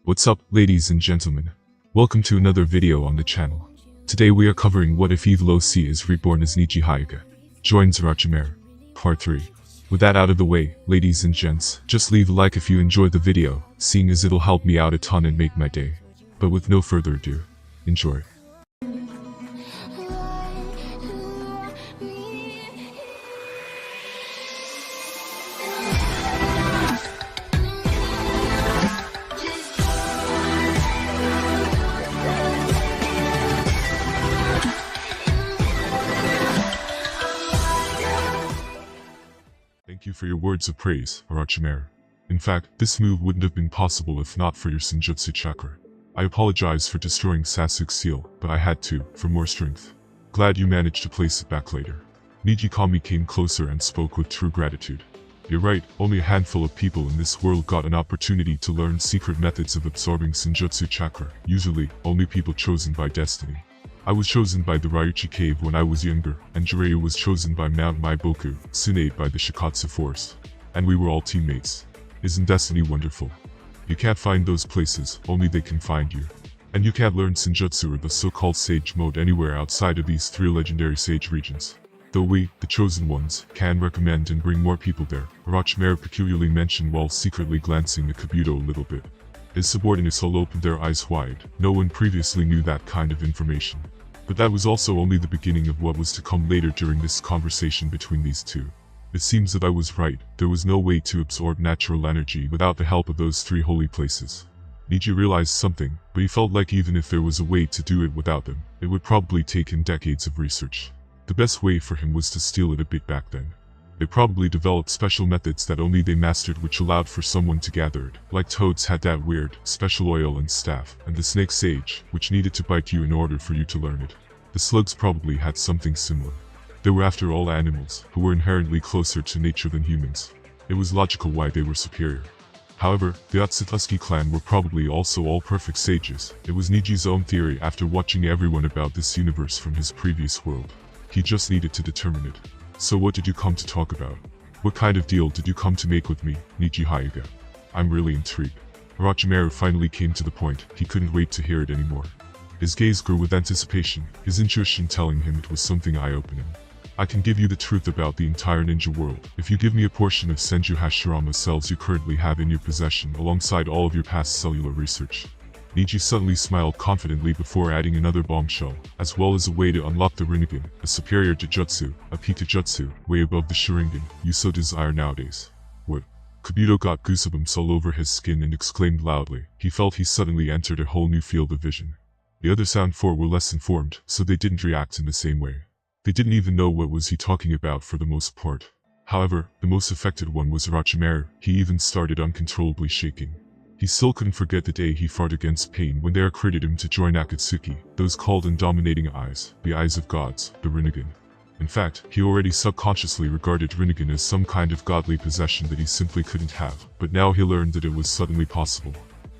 What's up, ladies and gentlemen? Welcome to another video on the channel. Today we are covering what if Evil OC is reborn as Neji Hyuga joins OROCHIMARU, Part 3. With that out of the way, ladies and gents, just leave a like if you enjoyed the video, seeing as it'll help me out a ton and make my day. But with no further ado, enjoy. Thank you for your words of praise, OROCHIMARU. In fact, this move wouldn't have been possible if not for your Senjutsu chakra. I apologize for destroying Sasuke's seal, but I had to, for more strength. Glad you managed to place it back later. Neji Kami came closer and spoke with true gratitude. You're right, only a handful of people in this world got an opportunity to learn secret methods of absorbing Senjutsu chakra, usually, only people chosen by destiny. I was chosen by the Ryuchi cave when I was younger, and Jiraiya was chosen by Mount Maiboku, Tsunade by the Shikatsu forest. And we were all teammates. Isn't destiny wonderful? You can't find those places, only they can find you. And you can't learn Senjutsu or the so-called sage mode anywhere outside of these 3 legendary sage regions. Though we, the chosen ones, can recommend and bring more people there, OROCHIMARU peculiarly mentioned while secretly glancing at Kabuto a little bit. His subordinates all opened their eyes wide. No one previously knew that kind of information. But that was also only the beginning of what was to come later during this conversation between these two. It seems that I was right, there was no way to absorb natural energy without the help of those 3 holy places. Neji realized something, but he felt like even if there was a way to do it without them, it would probably take him decades of research. The best way for him was to steal it a bit back then. They probably developed special methods that only they mastered which allowed for someone to gather it, like toads had that weird, special oil and staff, and the snake sage, which needed to bite you in order for you to learn it. The slugs probably had something similar. They were after all animals, who were inherently closer to nature than humans. It was logical why they were superior. However, the Otsutsuki clan were probably also all perfect sages. It was Neji's own theory after watching everyone about this universe from his previous world. He just needed to determine it. So what did you come to talk about? What kind of deal did you come to make with me, Neji Hyuga? I'm really intrigued. OROCHIMARU finally came to the point, he couldn't wait to hear it anymore. His gaze grew with anticipation, his intuition telling him it was something eye-opening. I can give you the truth about the entire ninja world, if you give me a portion of Senju Hashirama cells you currently have in your possession alongside all of your past cellular research. Neji suddenly smiled confidently before adding another bombshell, as well as a way to unlock the Rinnegan, a superior Jujutsu, a Pikajutsu, way above the Sharingan, you so desire nowadays. What? Kabuto got goosebumps all over his skin and exclaimed loudly. He felt he suddenly entered a whole new field of vision. The other Sound 4 were less informed, so they didn't react in the same way. They didn't even know what was he talking about for the most part. However, the most affected one was OROCHIMARU. He even started uncontrollably shaking. He still couldn't forget the day he fought against pain when they recruited him to join Akatsuki, those called and dominating eyes, the eyes of gods, the Rinnegan. In fact, he already subconsciously regarded Rinnegan as some kind of godly possession that he simply couldn't have, but now he learned that it was suddenly possible.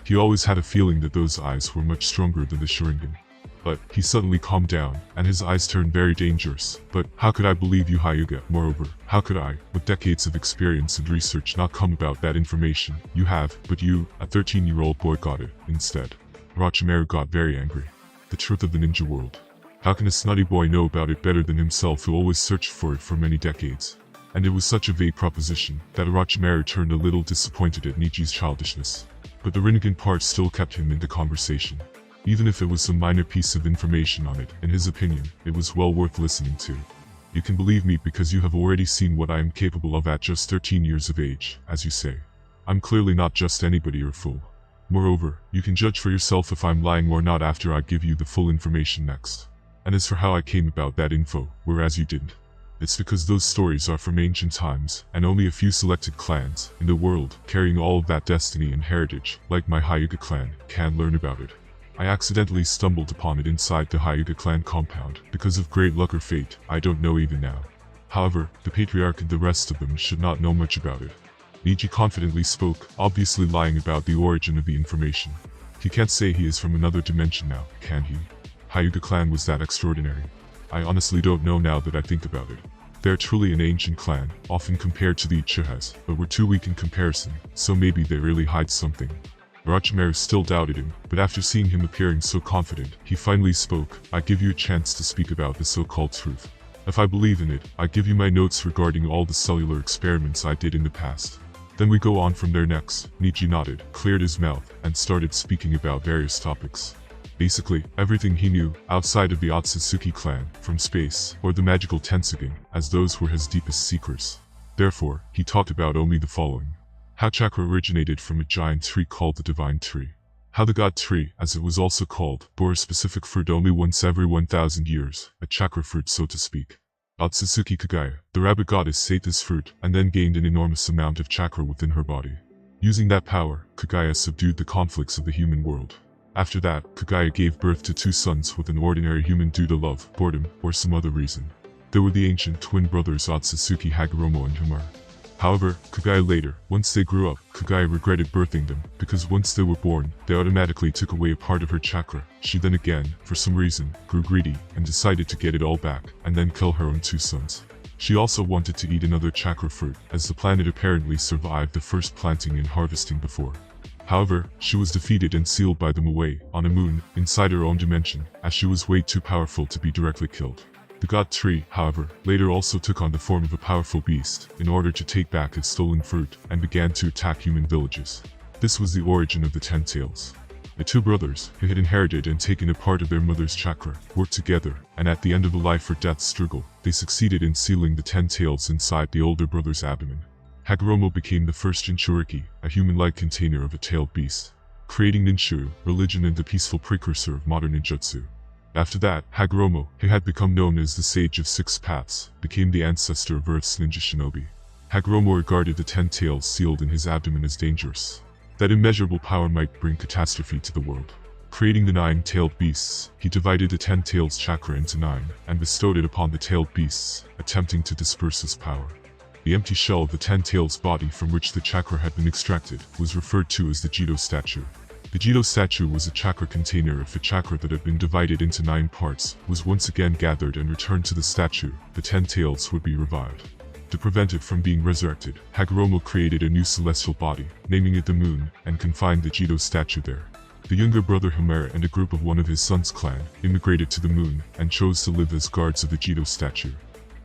He always had a feeling that those eyes were much stronger than the Sharingan. But, he suddenly calmed down, and his eyes turned very dangerous. But, how could I believe you, Hyuga? Moreover, how could I, with decades of experience and research, not come about that information? You have, but you, a 13-year-old boy, got it, instead. OROCHIMARU got very angry. The truth of the ninja world. How can a snotty boy know about it better than himself who always searched for it for many decades? And it was such a vague proposition, that OROCHIMARU turned a little disappointed at Neji's childishness. But the Rinnegan part still kept him in the conversation. Even if it was some minor piece of information on it, in his opinion, it was well worth listening to. You can believe me because you have already seen what I am capable of at just 13 years of age, as you say. I'm clearly not just anybody or fool. Moreover, you can judge for yourself if I'm lying or not after I give you the full information next. And as for how I came about that info, whereas you didn't, it's because those stories are from ancient times, and only a few selected clans in the world, carrying all of that destiny and heritage, like my Hyuga clan, can learn about it. I accidentally stumbled upon it inside the Hyuga clan compound, because of great luck or fate, I don't know even now. However, the patriarch and the rest of them should not know much about it. Neji confidently spoke, obviously lying about the origin of the information. He can't say he is from another dimension now, can he? Hyuga clan was that extraordinary. I honestly don't know now that I think about it. They're truly an ancient clan, often compared to the Uchihas, but we're too weak in comparison, so maybe they really hide something. Orochimaru still doubted him, but after seeing him appearing so confident, he finally spoke. "I give you a chance to speak about the so-called truth. If I believe in it, I give you my notes regarding all the cellular experiments I did in the past. Then we go on from there." Next, Neji nodded, cleared his mouth, and started speaking about various topics. Basically, everything he knew, outside of the Otsutsuki clan, from space, or the magical Tenseigan, as those were his deepest secrets. Therefore, he talked about only the following. How chakra originated from a giant tree called the Divine Tree. How the God Tree, as it was also called, bore a specific fruit only once every 1,000 years, a chakra fruit so to speak. Otsutsuki Kagaya, the rabbit goddess, ate this fruit, and then gained an enormous amount of chakra within her body. Using that power, Kagaya subdued the conflicts of the human world. After that, Kagaya gave birth to 2 sons with an ordinary human due to love, boredom, or some other reason. They were the ancient twin brothers Otsutsuki Hagoromo and Hamura. However, Kagaya later, once they grew up, Kagaya regretted birthing them, because once they were born, they automatically took away a part of her chakra. She then again, for some reason, grew greedy, and decided to get it all back, and then kill her own 2 sons. She also wanted to eat another chakra fruit, as the planet apparently survived the first planting and harvesting before. However, she was defeated and sealed by them away, on a moon, inside her own dimension, as she was way too powerful to be directly killed. The God Tree, however, later also took on the form of a powerful beast, in order to take back its stolen fruit, and began to attack human villages. This was the origin of the 10 Tails. The 2 brothers, who had inherited and taken a part of their mother's chakra, worked together, and at the end of a life or death struggle, they succeeded in sealing the 10 Tails inside the older brother's abdomen. Hagoromo became the first Jinchuriki, a human-like container of a tailed beast, creating Ninshuru, religion and the peaceful precursor of modern ninjutsu. After that, Hagoromo, who had become known as the Sage of 6 Paths, became the ancestor of Earth's ninja shinobi. Hagoromo regarded the 10 tails sealed in his abdomen as dangerous. That immeasurable power might bring catastrophe to the world. Creating the 9-tailed beasts, he divided the 10 tails chakra into 9, and bestowed it upon the tailed beasts, attempting to disperse his power. The empty shell of the 10 tails body from which the chakra had been extracted was referred to as the Jito statue. The Jito statue was a chakra container. If a chakra that had been divided into 9 parts was once again gathered and returned to the statue, the 10 tails would be revived. To prevent it from being resurrected, Hagoromo created a new celestial body, naming it the Moon, and confined the Jito statue there. The younger brother Hamura and a group of one of his son's clan immigrated to the Moon and chose to live as guards of the Jito statue.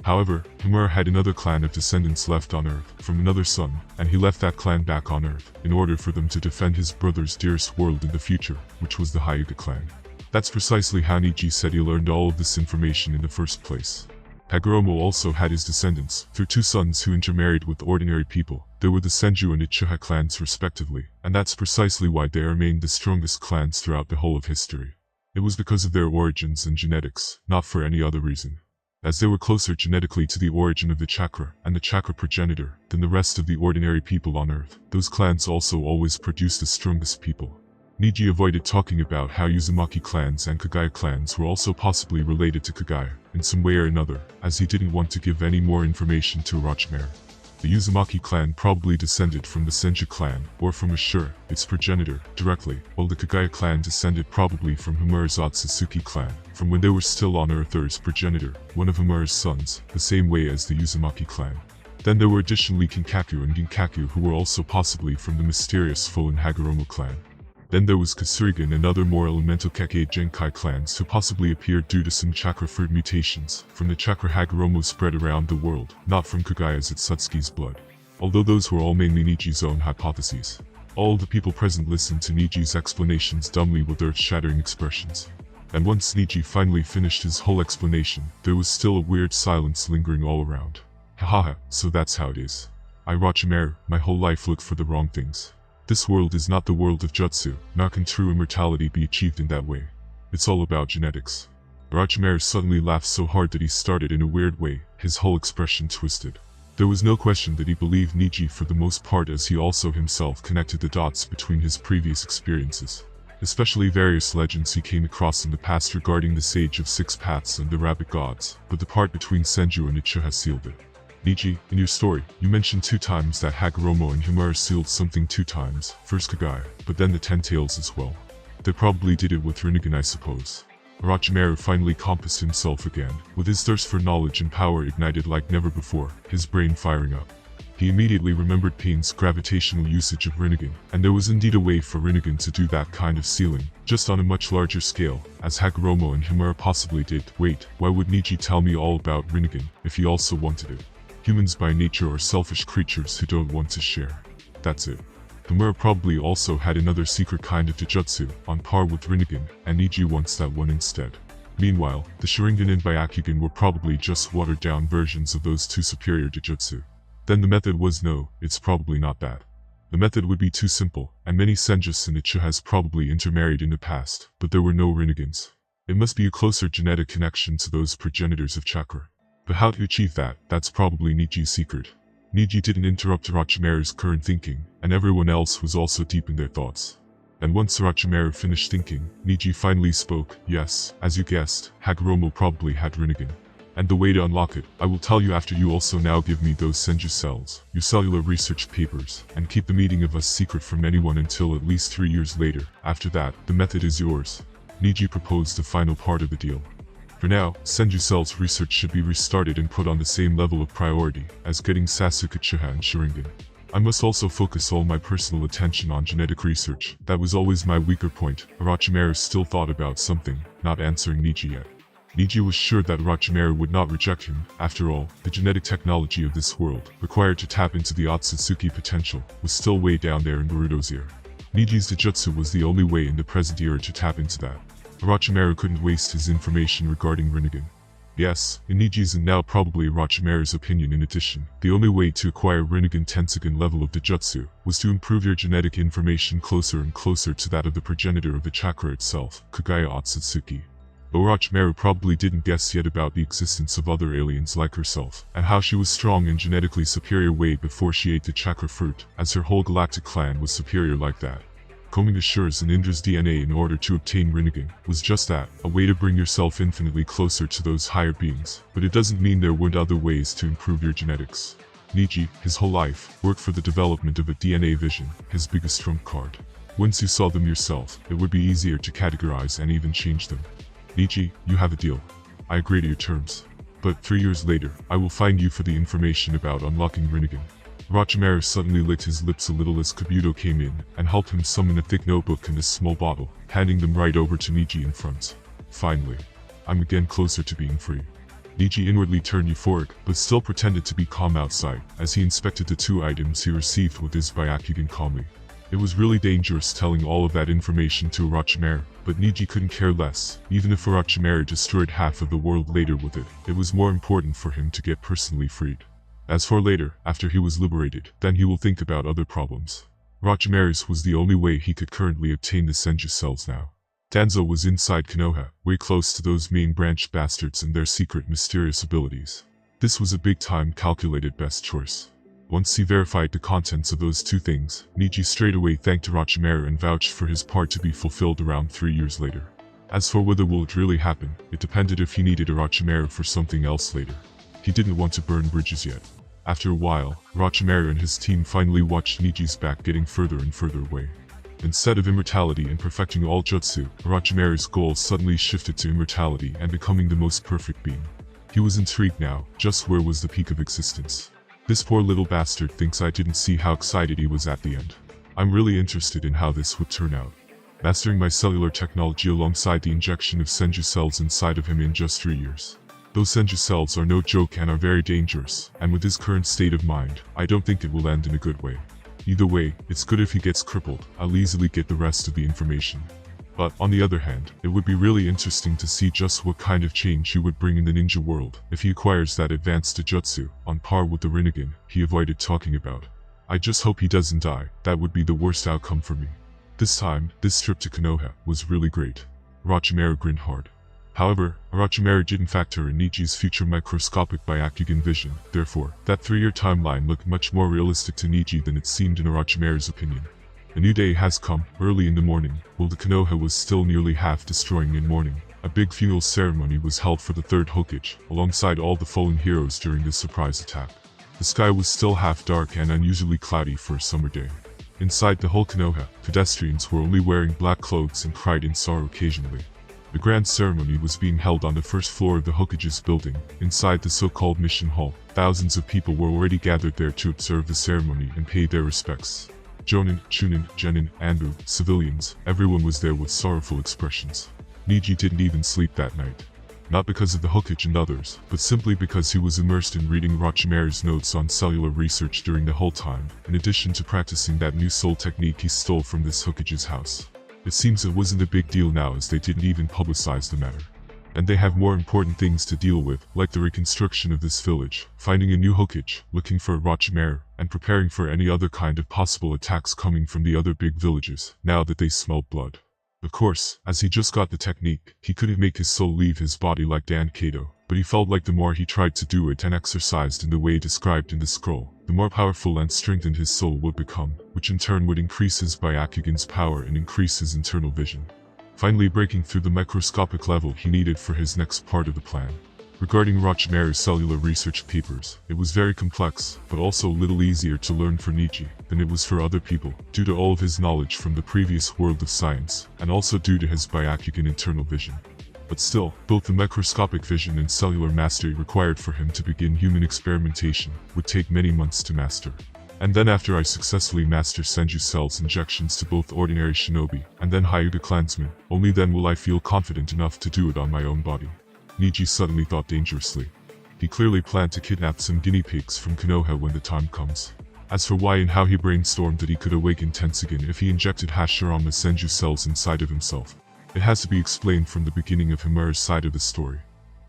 However, Hamura had another clan of descendants left on Earth from another son, and he left that clan back on Earth in order for them to defend his brother's dearest world in the future, which was the Hyuga clan. That's precisely how Neji said he learned all of this information in the first place. Hagoromo also had his descendants through 2 sons who intermarried with ordinary people. They were the Senju and Uchiha clans respectively, and that's precisely why they remained the strongest clans throughout the whole of history. It was because of their origins and genetics, not for any other reason. As they were closer genetically to the origin of the chakra and the chakra progenitor than the rest of the ordinary people on Earth, those clans also always produced the strongest people. Neji avoided talking about how Uzumaki clans and Kagaya clans were also possibly related to Kagaya, in some way or another, as he didn't want to give any more information to Orochimaru. The Uzumaki clan probably descended from the Senju clan, or from Ashura, its progenitor, directly, while the Kagaya clan descended probably from Hamura's Otsutsuki clan, from when they were still on Earth, Earth's progenitor, one of Hamura's sons, the same way as the Uzumaki clan. Then there were additionally Kinkaku and Ginkaku, who were also possibly from the mysterious Full and Hagoromo clan. Then there was Tenseigan and other more elemental Kekkei Genkai clans who possibly appeared due to some chakra fruit mutations from the chakra Hagoromo spread around the world, not from Kagaya's Otsutsuki's blood. Although those were all mainly Neji's own hypotheses. All the people present listened to Neji's explanations dumbly with earth-shattering expressions. And once Neji finally finished his whole explanation, there was still a weird silence lingering all around. Hahaha, so that's how it is. Orochimaru, my whole life looked for the wrong things. This world is not the world of jutsu, nor can true immortality be achieved in that way. It's all about genetics. Orochimaru suddenly laughed so hard that he started in a weird way, his whole expression twisted. There was no question that he believed Neji for the most part, as he also himself connected the dots between his previous experiences. Especially various legends he came across in the past regarding the Sage of 6 Paths and the Rabbit Gods, but the part between Senju and Uchiha sealed it. Neji, in your story, you mentioned 2 times that Hagoromo and Hamura sealed something 2 times, first Kagaya, but then the 10 tails as well. They probably did it with Rinnegan, I suppose. Orochimaru finally compassed himself again, with his thirst for knowledge and power ignited like never before, his brain firing up. He immediately remembered Pain's gravitational usage of Rinnegan, and there was indeed a way for Rinnegan to do that kind of sealing, just on a much larger scale, as Hagoromo and Hamura possibly did. Wait, why would Neji tell me all about Rinnegan, if he also wanted it? Humans by nature are selfish creatures who don't want to share. That's it. Hamura probably also had another secret kind of Jujutsu, on par with Rinnegan, and Neji wants that one instead. Meanwhile, the Sharingan and Byakugan were probably just watered-down versions of those two superior Jujutsu. Then the method was no, it's probably not that. The method would be too simple, and many Senjus and Uchihas probably intermarried in the past, but there were no Rinnegans. It must be a closer genetic connection to those progenitors of chakra. But how to achieve that, that's probably Neji's secret. Neji didn't interrupt Orochimaru's current thinking, and everyone else was also deep in their thoughts. And once Orochimaru finished thinking, Neji finally spoke. Yes, as you guessed, Hagoromo probably had Rinnegan. And the way to unlock it, I will tell you after you also now give me those Senju cells, your cellular research papers, and keep the meeting of us secret from anyone until at least 3 years later. After that, the method is yours. Neji proposed the final part of the deal. For now, Senju cells research should be restarted and put on the same level of priority as getting Sasuke Uchiha and Sharingan. I must also focus all my personal attention on genetic research. That was always my weaker point. Orochimaru still thought about something, not answering Neji yet. Neji was sure that Orochimaru would not reject him. After all, the genetic technology of this world, required to tap into the Otsutsuki potential, was still way down there in Boruto's ear. Neji's Jujutsu was the only way in the present era to tap into that. Orochimaru couldn't waste his information regarding Rinnegan. Yes, in Neji's and now probably Orochimaru's opinion in addition, the only way to acquire Rinnegan Tenseigan level of Jujutsu was to improve your genetic information closer and closer to that of the progenitor of the chakra itself, Kagaya Otsutsuki. Orochimaru probably didn't guess yet about the existence of other aliens like herself, and how she was strong and genetically superior way before she ate the chakra fruit, as her whole galactic clan was superior like that. Combing Ashura's and Indra's DNA in order to obtain Rinnegan was just that, a way to bring yourself infinitely closer to those higher beings, but it doesn't mean there weren't other ways to improve your genetics. Neji, his whole life, worked for the development of a DNA vision, his biggest trump card. Once you saw them yourself, it would be easier to categorize and even change them. Neji, you have a deal. I agree to your terms. But 3 years later, I will find you for the information about unlocking Rinnegan. Orochimaru suddenly licked his lips a little as Kabuto came in, and helped him summon a thick notebook and a small bottle, handing them right over to Neji in front. Finally. I'm again closer to being free. Neji inwardly turned euphoric, but still pretended to be calm outside, as he inspected the 2 items he received with his Byakugan calmly. It was really dangerous telling all of that information to Orochimaru, but Neji couldn't care less. Even if Orochimaru destroyed half of the world later with it, it was more important for him to get personally freed. As for later, after he was liberated, then he will think about other problems. Orochimaru's was the only way he could currently obtain the Senju cells now. Danzo was inside Konoha, way close to those main branch bastards and their secret mysterious abilities. This was a big-time calculated best choice. Once he verified the contents of those 2 things, Neji straightaway thanked Orochimaru and vouched for his part to be fulfilled around 3 years later. As for whether will it really happen, it depended if he needed Orochimaru for something else later. He didn't want to burn bridges yet. After a while, Orochimaru and his team finally watched Neji's back getting further and further away. Instead of immortality and perfecting all jutsu, Orochimaru's goal suddenly shifted to immortality and becoming the most perfect being. He was intrigued now, just where was the peak of existence? This poor little bastard thinks I didn't see how excited he was at the end. I'm really interested in how this would turn out. Mastering my cellular technology alongside the injection of Senju cells inside of him in just 3 years. Those Senju cells are no joke and are very dangerous, and with his current state of mind, I don't think it will end in a good way. Either way, it's good if he gets crippled. I'll easily get the rest of the information. But, on the other hand, it would be really interesting to see just what kind of change he would bring in the ninja world if he acquires that advanced Jujutsu, on par with the Rinnegan he avoided talking about. I just hope he doesn't die. That would be the worst outcome for me. This time, this trip to Konoha was really great. Orochimaru grinned hard. However, Orochimaru didn't factor in Neji's future microscopic Byakugan vision, therefore, that 3-year timeline looked much more realistic to Neji than it seemed in Orochimaru's opinion. A new day has come. Early in the morning, while the Konoha was still nearly half destroying in morning, a big funeral ceremony was held for the 3rd Hokage, alongside all the fallen heroes during this surprise attack. The sky was still half dark and unusually cloudy for a summer day. Inside the whole Konoha, pedestrians were only wearing black clothes and cried in sorrow occasionally. The grand ceremony was being held on the first floor of the Hokage's building, inside the so-called mission hall. Thousands of people were already gathered there to observe the ceremony and pay their respects. Jonin, Chunin, Genin, Anbu, civilians, everyone was there with sorrowful expressions. Neji didn't even sleep that night. Not because of the Hokage and others, but simply because he was immersed in reading Orochimaru's notes on cellular research during the whole time, in addition to practicing that new soul technique he stole from this Hokage's house. It seems it wasn't a big deal now, as they didn't even publicize the matter. And they have more important things to deal with, like the reconstruction of this village, finding a new Hokage, looking for Orochimaru, and preparing for any other kind of possible attacks coming from the other big villages, now that they smelled blood. Of course, as he just got the technique, he couldn't make his soul leave his body like Dan Kato, but he felt like the more he tried to do it and exercised in the way described in the scroll, the more powerful and strengthened his soul would become, which in turn would increase his Byakugan's power and increase his internal vision. Finally breaking through the microscopic level he needed for his next part of the plan. Regarding Orochimaru's cellular research papers, it was very complex, but also a little easier to learn for Neji than it was for other people, due to all of his knowledge from the previous world of science, and also due to his Byakugan internal vision. But still, both the microscopic vision and cellular mastery required for him to begin human experimentation would take many months to master. And then after I successfully master Senju Cell's injections to both ordinary shinobi and then Hyuga clansmen, only then will I feel confident enough to do it on my own body. Neji suddenly thought dangerously. He clearly planned to kidnap some guinea pigs from Konoha when the time comes. As for why and how he brainstormed that he could awaken Tenseigan if he injected Hashirama's Senju cells inside of himself, it has to be explained from the beginning of Hamura's side of the story.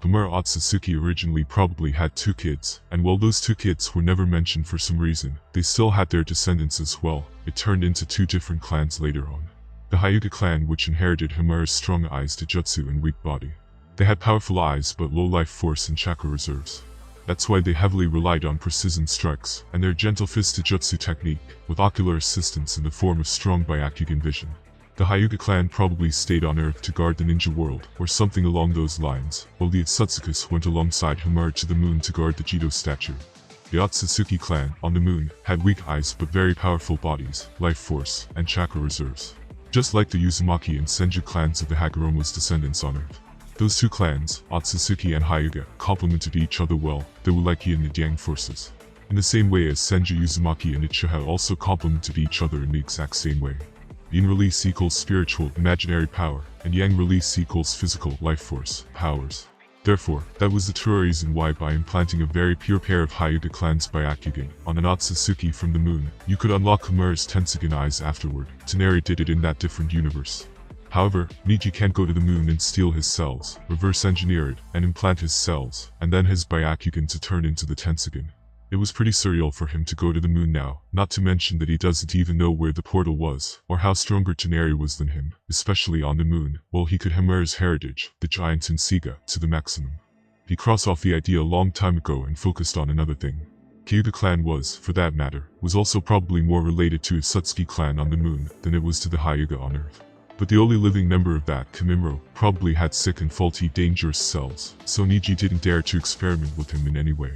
Hamura Otsutsuki originally probably had 2 kids, and while those 2 kids were never mentioned for some reason, they still had their descendants as well. It turned into 2 different clans later on. The Hyuga clan, which inherited Hamura's strong eyes, Taijutsu, and weak body. They had powerful eyes but low life force and chakra reserves. That's why they heavily relied on precision strikes and their gentle fist Taijutsu technique, with ocular assistance in the form of strong Byakugan vision. The Hyuga clan probably stayed on Earth to guard the ninja world, or something along those lines, while the Otsutsuki went alongside Hamura to the moon to guard the Jito statue. The Otsutsuki clan, on the moon, had weak eyes but very powerful bodies, life force, and chakra reserves. Just like the Uzumaki and Senju clans of the Hagoromo's descendants on Earth. Those 2 clans, Otsutsuki and Hyuga, complemented each other well. They were like yin and yang forces. In the same way as Senju, Uzumaki, and Uchiha also complemented each other in the exact same way. Yin release equals spiritual, imaginary power, and yang release equals physical, life force, powers. Therefore, that was the true reason why by implanting a very pure pair of Hyuga clan's Byakugan on an Otsutsuki from the moon, you could unlock Hamura's Tenseigan eyes afterward. Tsunade did it in that different universe. However, Neji can't go to the moon and steal his cells, reverse engineer it, and implant his cells, and then his Byakugan to turn into the Tenseigan. It was pretty surreal for him to go to the moon now, not to mention that he doesn't even know where the portal was, or how stronger Tsunade was than him, especially on the moon, while he could Hamura's heritage, the giant Tenseigan, to the maximum. He crossed off the idea a long time ago and focused on another thing. Hyuga clan was, for that matter, was also probably more related to Otsutsuki clan on the moon than it was to the Hyuga on Earth. But the only living member of that, Kamimuro, probably had sick and faulty dangerous cells, so Neji didn't dare to experiment with him in any way.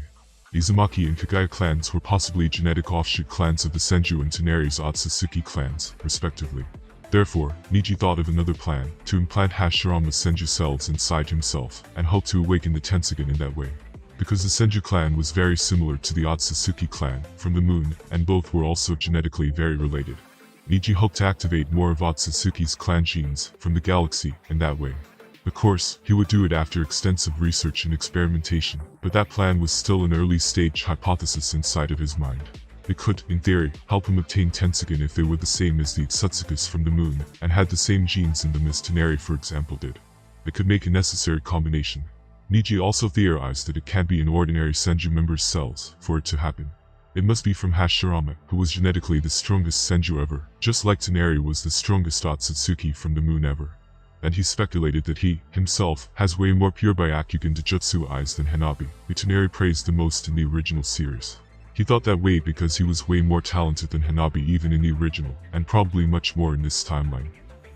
Uzumaki and Kagaya clans were possibly genetic offshoot clans of the Senju and Tsunade's Otsutsuki clans, respectively. Therefore, Neji thought of another plan, to implant Hashirama's Senju cells inside himself, and hope to awaken the Tenseigan in that way. Because the Senju clan was very similar to the Otsutsuki clan, from the moon, and both were also genetically very related. Neji hoped to activate more of Otsutsuki's clan genes from the galaxy in that way. Of course, he would do it after extensive research and experimentation, but that plan was still an early stage hypothesis inside of his mind. It could, in theory, help him obtain Tenseigan if they were the same as the Otsutsuki from the moon, and had the same genes in them as Tsunade for example did. It could make a necessary combination. Neji also theorized that it can't be an ordinary Senju member's cells for it to happen. It must be from Hashirama, who was genetically the strongest Senju ever, just like Tsunade was the strongest Otsutsuki from the moon ever. And he speculated that he, himself, has way more pure Byakugan Taijutsu eyes than Hanabi, who Tsunade praised the most in the original series. He thought that way because he was way more talented than Hanabi even in the original, and probably much more in this timeline.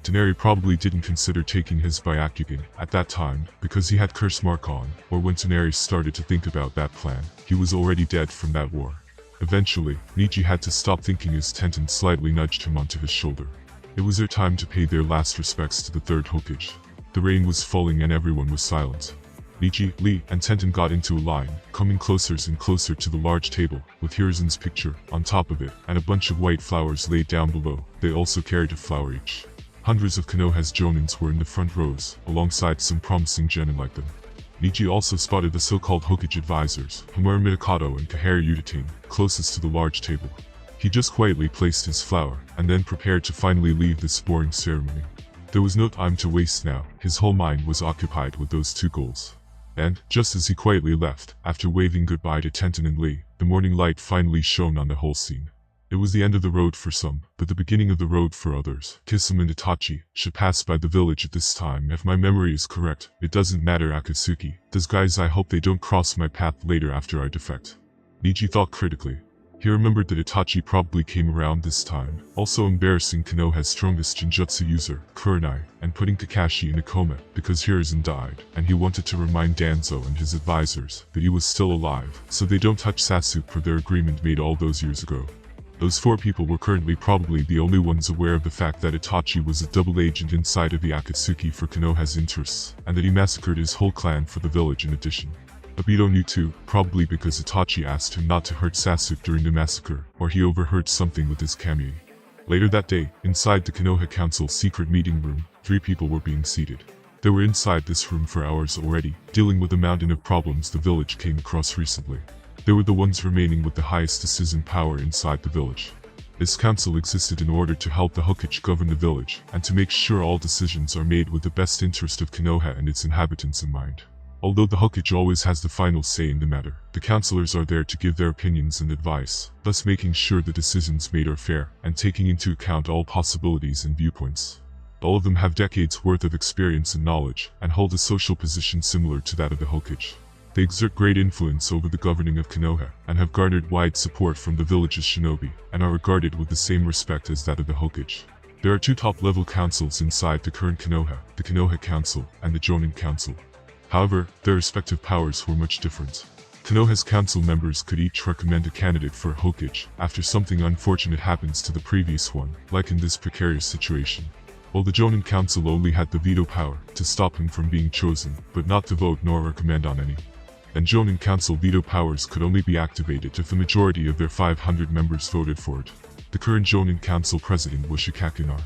Tsunade probably didn't consider taking his Byakugan at that time because he had curse mark on, or when Tsunade started to think about that plan, he was already dead from that war. Eventually, Neji had to stop thinking his tent and slightly nudged him onto his shoulder. It was their time to pay their last respects to the third Hokage. The rain was falling and everyone was silent. Neji, Lee, and Tenten got into a line, coming closer and closer to the large table, with Hiruzen's picture on top of it, and a bunch of white flowers laid down below. They also carried a flower each. Hundreds of Konoha's Jonins were in the front rows, alongside some promising genin like them. Neji also spotted the so-called Hokage advisors, Hamura Otsutsuki and Konoha Yutane, closest to the large table. He just quietly placed his flower, and then prepared to finally leave this boring ceremony. There was no time to waste now, his whole mind was occupied with those two goals. And, just as he quietly left, after waving goodbye to Tenten and Lee, the morning light finally shone on the whole scene. It was the end of the road for some, but the beginning of the road for others. Kisame and Itachi should pass by the village at this time if my memory is correct. It doesn't matter, Akatsuki. Does guys, I hope they don't cross my path later after I defect. Neji thought critically. He remembered that Itachi probably came around this time, also embarrassing Konoha's strongest Genjutsu user, Kurenai, and putting Kakashi in a coma because Hiruzen died, and he wanted to remind Danzo and his advisors that he was still alive, so they don't touch Sasuke per their agreement made all those years ago. Those four people were currently probably the only ones aware of the fact that Itachi was a double agent inside of the Akatsuki for Konoha's interests, and that he massacred his whole clan for the village in addition. Obito knew too, probably because Itachi asked him not to hurt Sasuke during the massacre, or he overheard something with his kami. Later that day, inside the Konoha Council's secret meeting room, 3 people were being seated. They were inside this room for hours already, dealing with the mountain of problems the village came across recently. They were the ones remaining with the highest decision power inside the village. This council existed in order to help the Hokage govern the village, and to make sure all decisions are made with the best interest of Konoha and its inhabitants in mind. Although the Hokage always has the final say in the matter, the councillors are there to give their opinions and advice, thus making sure the decisions made are fair, and taking into account all possibilities and viewpoints. All of them have decades worth of experience and knowledge, and hold a social position similar to that of the Hokage. They exert great influence over the governing of Konoha, and have garnered wide support from the village's shinobi, and are regarded with the same respect as that of the Hokage. There are 2 top-level councils inside the current Konoha, the Konoha Council, and the Jonin Council. However, their respective powers were much different. Konoha's council members could each recommend a candidate for a Hokage after something unfortunate happens to the previous one, like in this precarious situation. While the Jonin Council only had the veto power to stop him from being chosen, but not to vote nor recommend on any. And Jonin Council veto powers could only be activated if the majority of their 500 members voted for it. The current Jonin Council president was Shikakunar.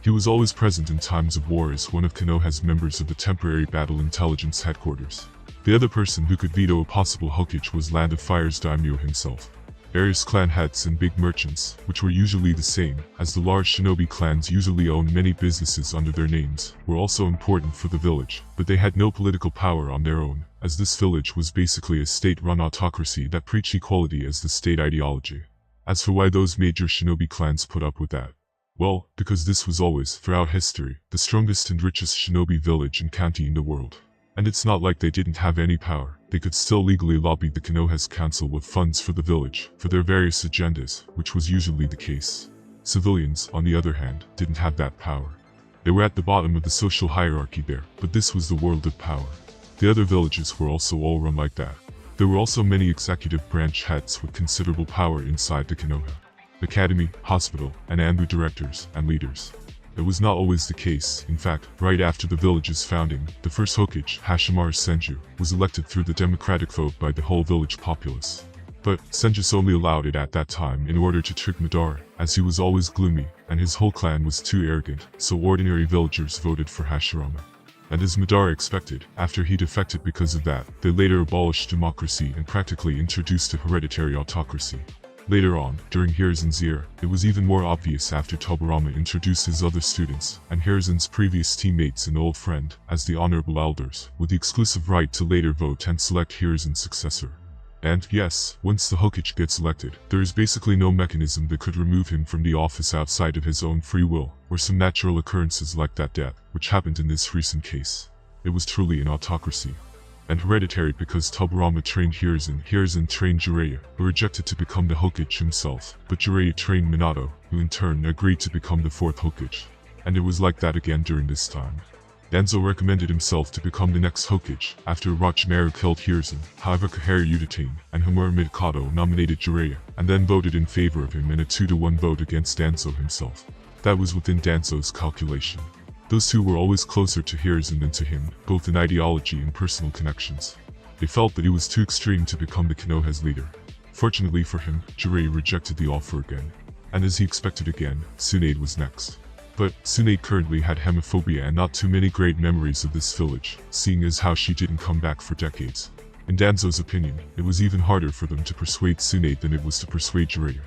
He was always present in times of war as one of Konoha's members of the temporary battle intelligence headquarters. The other person who could veto a possible Hokage was Land of Fire's daimyo himself. Various clan heads and big merchants, which were usually the same, as the large shinobi clans usually own many businesses under their names, were also important for the village, but they had no political power on their own, as this village was basically a state-run autocracy that preached equality as the state ideology. As for why those major shinobi clans put up with that, well, because this was always, throughout history, the strongest and richest shinobi village and county in the world. And it's not like they didn't have any power. They could still legally lobby the Konoha's council with funds for the village, for their various agendas, which was usually the case. Civilians, on the other hand, didn't have that power. They were at the bottom of the social hierarchy there, but this was the world of power. The other villages were also all run like that. There were also many executive branch heads with considerable power inside the Konoha. Academy, hospital, and ANBU directors and leaders. It was not always the case. In fact, right after the village's founding, the first Hokage, Hashimura Senju, was elected through the democratic vote by the whole village populace. But Senjus only allowed it at that time in order to trick Madara, as he was always gloomy, and his whole clan was too arrogant, so ordinary villagers voted for Hashirama. And as Madara expected, after he defected because of that, they later abolished democracy and practically introduced a hereditary autocracy. Later on, during Hiruzen's era, it was even more obvious after Tobirama introduced his other students, and Hiruzen's previous teammates and old friend, as the honorable elders, with the exclusive right to later vote and select Hiruzen's successor. And, yes, once the Hokage gets elected, there is basically no mechanism that could remove him from the office outside of his own free will, or some natural occurrences like that death, which happened in this recent case. It was truly an autocracy. And hereditary because Tobirama trained Hiruzen trained Jiraiya, who rejected to become the Hokage himself, but Jiraiya trained Minato, who in turn agreed to become the 4th Hokage. And it was like that again during this time. Danzo recommended himself to become the next Hokage, after Orochimaru killed Hiruzen. However, Konoha Yutane and Hamura Otsutsuki nominated Jiraiya, and then voted in favor of him in a 2-to-1 vote against Danzo himself. That was within Danzo's calculation. Those two were always closer to Hiruzen than to him, both in ideology and personal connections. They felt that he was too extreme to become the Konoha's leader. Fortunately for him, Jiraiya rejected the offer again. And as he expected again, Tsunade was next. But Tsunade currently had hemophobia and not too many great memories of this village, seeing as how she didn't come back for decades. In Danzo's opinion, it was even harder for them to persuade Tsunade than it was to persuade Jiraiya.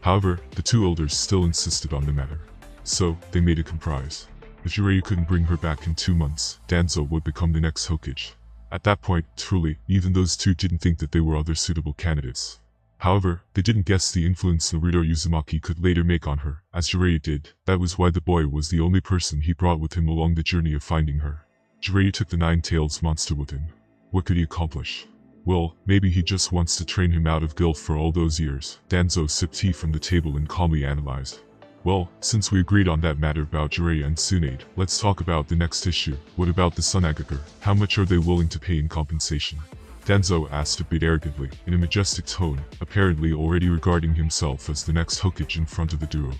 However, the two elders still insisted on the matter. So, they made a compromise. If Jiraiya couldn't bring her back in 2 months, Danzo would become the next Hokage. At that point, truly, even those two didn't think that there were other suitable candidates. However, they didn't guess the influence Naruto Uzumaki could later make on her, as Jiraiya did. That was why the boy was the only person he brought with him along the journey of finding her. Jiraiya took the Nine-Tails monster with him. What could he accomplish? Well, maybe he just wants to train him out of guilt for all those years. Danzo sipped tea from the table and calmly analyzed. Well, since we agreed on that matter about Jiraiya and Tsunade, let's talk about the next issue. What about the Tsunade? How much are they willing to pay in compensation? Danzo asked a bit arrogantly, in a majestic tone, apparently already regarding himself as the next Hokage in front of the duo.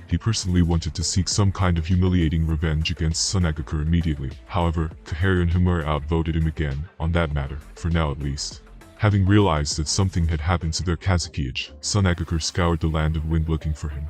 He personally wanted to seek some kind of humiliating revenge against Tsunade immediately. However, Konoha and Hamura outvoted him again, on that matter, for now at least. Having realized that something had happened to their Kazuki-age, Tsunade scoured the land of wind looking for him.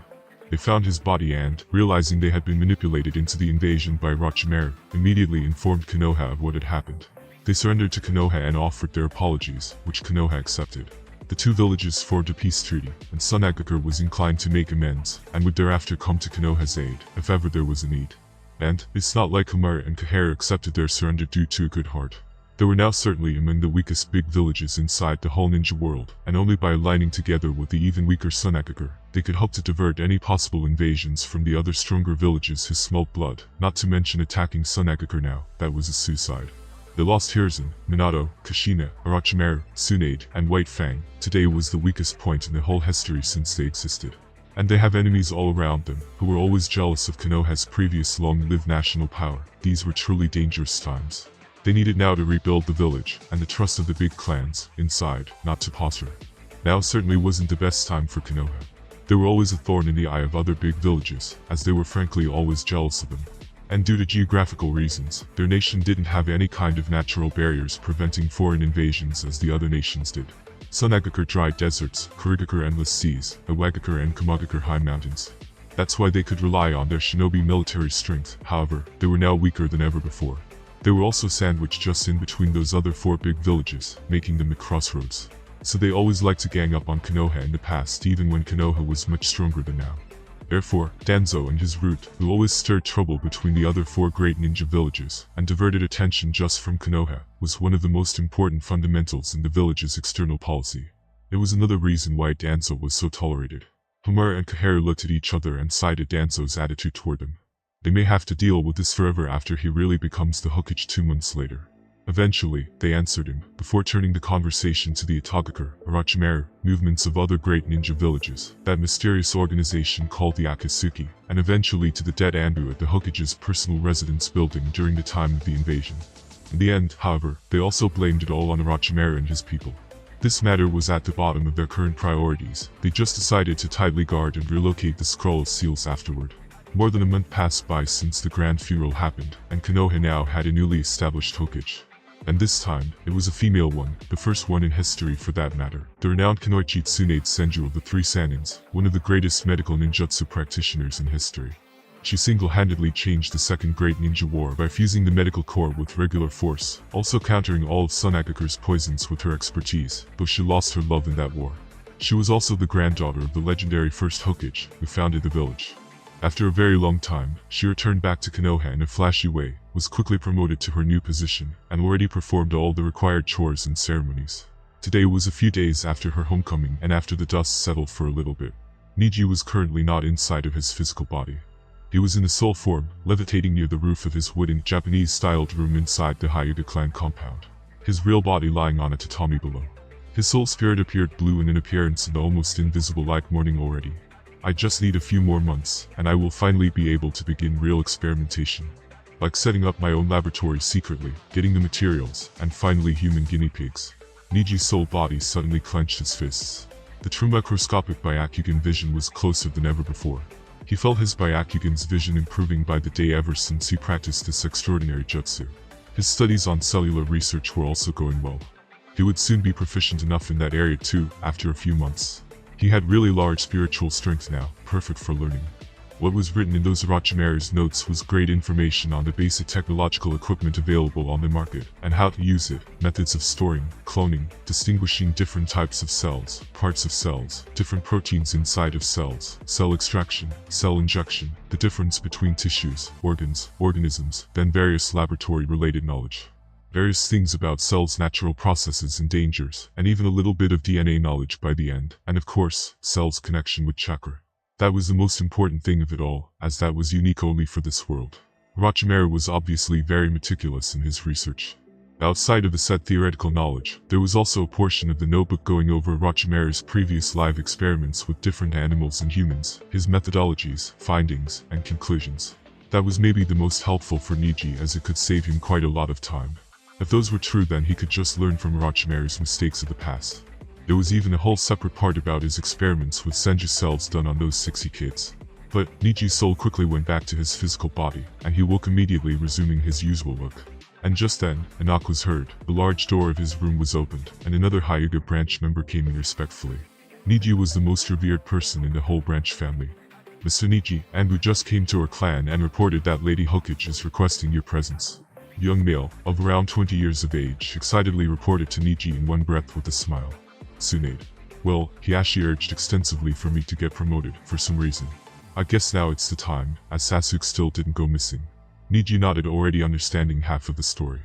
They found his body and, realizing they had been manipulated into the invasion by Orochimaru, immediately informed Konoha of what had happened. They surrendered to Konoha and offered their apologies, which Konoha accepted. The two villages formed a peace treaty, and Tsunade was inclined to make amends, and would thereafter come to Konoha's aid, if ever there was a need. And, it's not like Hamura and Konoha accepted their surrender due to a good heart. They were now certainly among the weakest big villages inside the whole ninja world, and only by aligning together with the even weaker Tsunade, they could hope to divert any possible invasions from the other stronger villages who smelled blood, not to mention attacking Tsunade now. That was a suicide. They lost Hiruzen, Minato, Kushina, Orochimaru, Tsunade, and White Fang. Today was the weakest point in the whole history since they existed. And they have enemies all around them, who were always jealous of Konoha's previous long-lived national power. These were truly dangerous times. They needed now to rebuild the village, and the trust of the big clans, inside, not to posture. Now certainly wasn't the best time for Konoha. They were always a thorn in the eye of other big villages, as they were frankly always jealous of them. And due to geographical reasons, their nation didn't have any kind of natural barriers preventing foreign invasions as the other nations did. Tsunade dry deserts, Kurigakure endless seas, Iwagakure and Kamagakure high mountains. That's why they could rely on their shinobi military strength. However, they were now weaker than ever before. They were also sandwiched just in between those other 4 big villages, making them the crossroads. So they always liked to gang up on Konoha in the past, even when Konoha was much stronger than now. Therefore, Danzo and his route, who always stirred trouble between the other 4 great ninja villages, and diverted attention just from Konoha, was one of the most important fundamentals in the village's external policy. It was another reason why Danzo was so tolerated. Hamura and Konoha looked at each other and sighed at Danzo's attitude toward them. They may have to deal with this forever after he really becomes the Hokage 2 months later. Eventually, they answered him, before turning the conversation to the Akatsuki, Orochimaru, movements of other great ninja villages, that mysterious organization called the Akatsuki, and eventually to the dead Anbu at the Hokage's personal residence building during the time of the invasion. In the end, however, they also blamed it all on Orochimaru and his people. This matter was at the bottom of their current priorities. They just decided to tightly guard and relocate the Scroll of Seals afterward. More than a month passed by since the grand funeral happened, and Konoha now had a newly established Hokage. And this time, it was a female one, the first one in history for that matter. The renowned Kunoichi Tsunade Senju of the 3 Sanins, one of the greatest medical ninjutsu practitioners in history. She single-handedly changed the Second Great Ninja War by fusing the medical corps with regular force, also countering all of Tsunade's poisons with her expertise, though she lost her love in that war. She was also the granddaughter of the legendary first Hokage, who founded the village. After a very long time, she returned back to Konoha in a flashy way, was quickly promoted to her new position, and already performed all the required chores and ceremonies. Today was a few days after her homecoming and after the dust settled for a little bit. Neji was currently not inside of his physical body. He was in a soul form, levitating near the roof of his wooden, Japanese-styled room inside the Hyuga clan compound. His real body lying on a tatami below. His soul spirit appeared blue in an appearance of the almost invisible like morning already. I just need a few more months, and I will finally be able to begin real experimentation. Like setting up my own laboratory secretly, getting the materials, and finally human guinea pigs. Neji's soul body suddenly clenched his fists. The true microscopic Byakugan vision was closer than ever before. He felt his Byakugan's vision improving by the day ever since he practiced this extraordinary jutsu. His studies on cellular research were also going well. He would soon be proficient enough in that area too, after a few months. He had really large spiritual strength now, perfect for learning. What was written in those Orochimaru's notes was great information on the basic technological equipment available on the market, and how to use it, methods of storing, cloning, distinguishing different types of cells, parts of cells, different proteins inside of cells, cell extraction, cell injection, the difference between tissues, organs, organisms, then various laboratory-related knowledge. Various things about cells' natural processes and dangers, and even a little bit of DNA knowledge by the end, and of course, cells' connection with chakra. That was the most important thing of it all, as that was unique only for this world. Orochimaru was obviously very meticulous in his research. Outside of the set theoretical knowledge, there was also a portion of the notebook going over Orochimaru's previous live experiments with different animals and humans, his methodologies, findings, and conclusions. That was maybe the most helpful for Neji, as it could save him quite a lot of time. If those were true, then he could just learn from Orochimaru's mistakes of the past. There was even a whole separate part about his experiments with Senju cells done on those 60 kids. But Neji's soul quickly went back to his physical body, and he woke immediately, resuming his usual look. And just then, a knock was heard, the large door of his room was opened, and another Hyuga branch member came in respectfully. Neji was the most revered person in the whole branch family. "Mr. Neji, Anbu just came to our clan and reported that Lady Hokage is requesting your presence." A young male, of around 20 years of age, excitedly reported to Neji in one breath with a smile. "Tsunade. Well, Hiashi urged extensively for me to get promoted, for some reason. I guess now it's the time, as Sasuke still didn't go missing." Neji nodded, already understanding half of the story.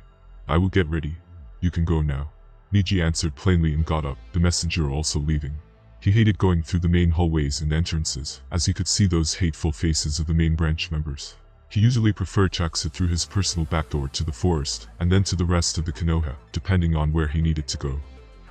"I will get ready. You can go now." Neji answered plainly and got up, the messenger also leaving. He hated going through the main hallways and entrances, as he could see those hateful faces of the main branch members. He usually preferred to exit through his personal backdoor to the forest, and then to the rest of the Konoha, depending on where he needed to go.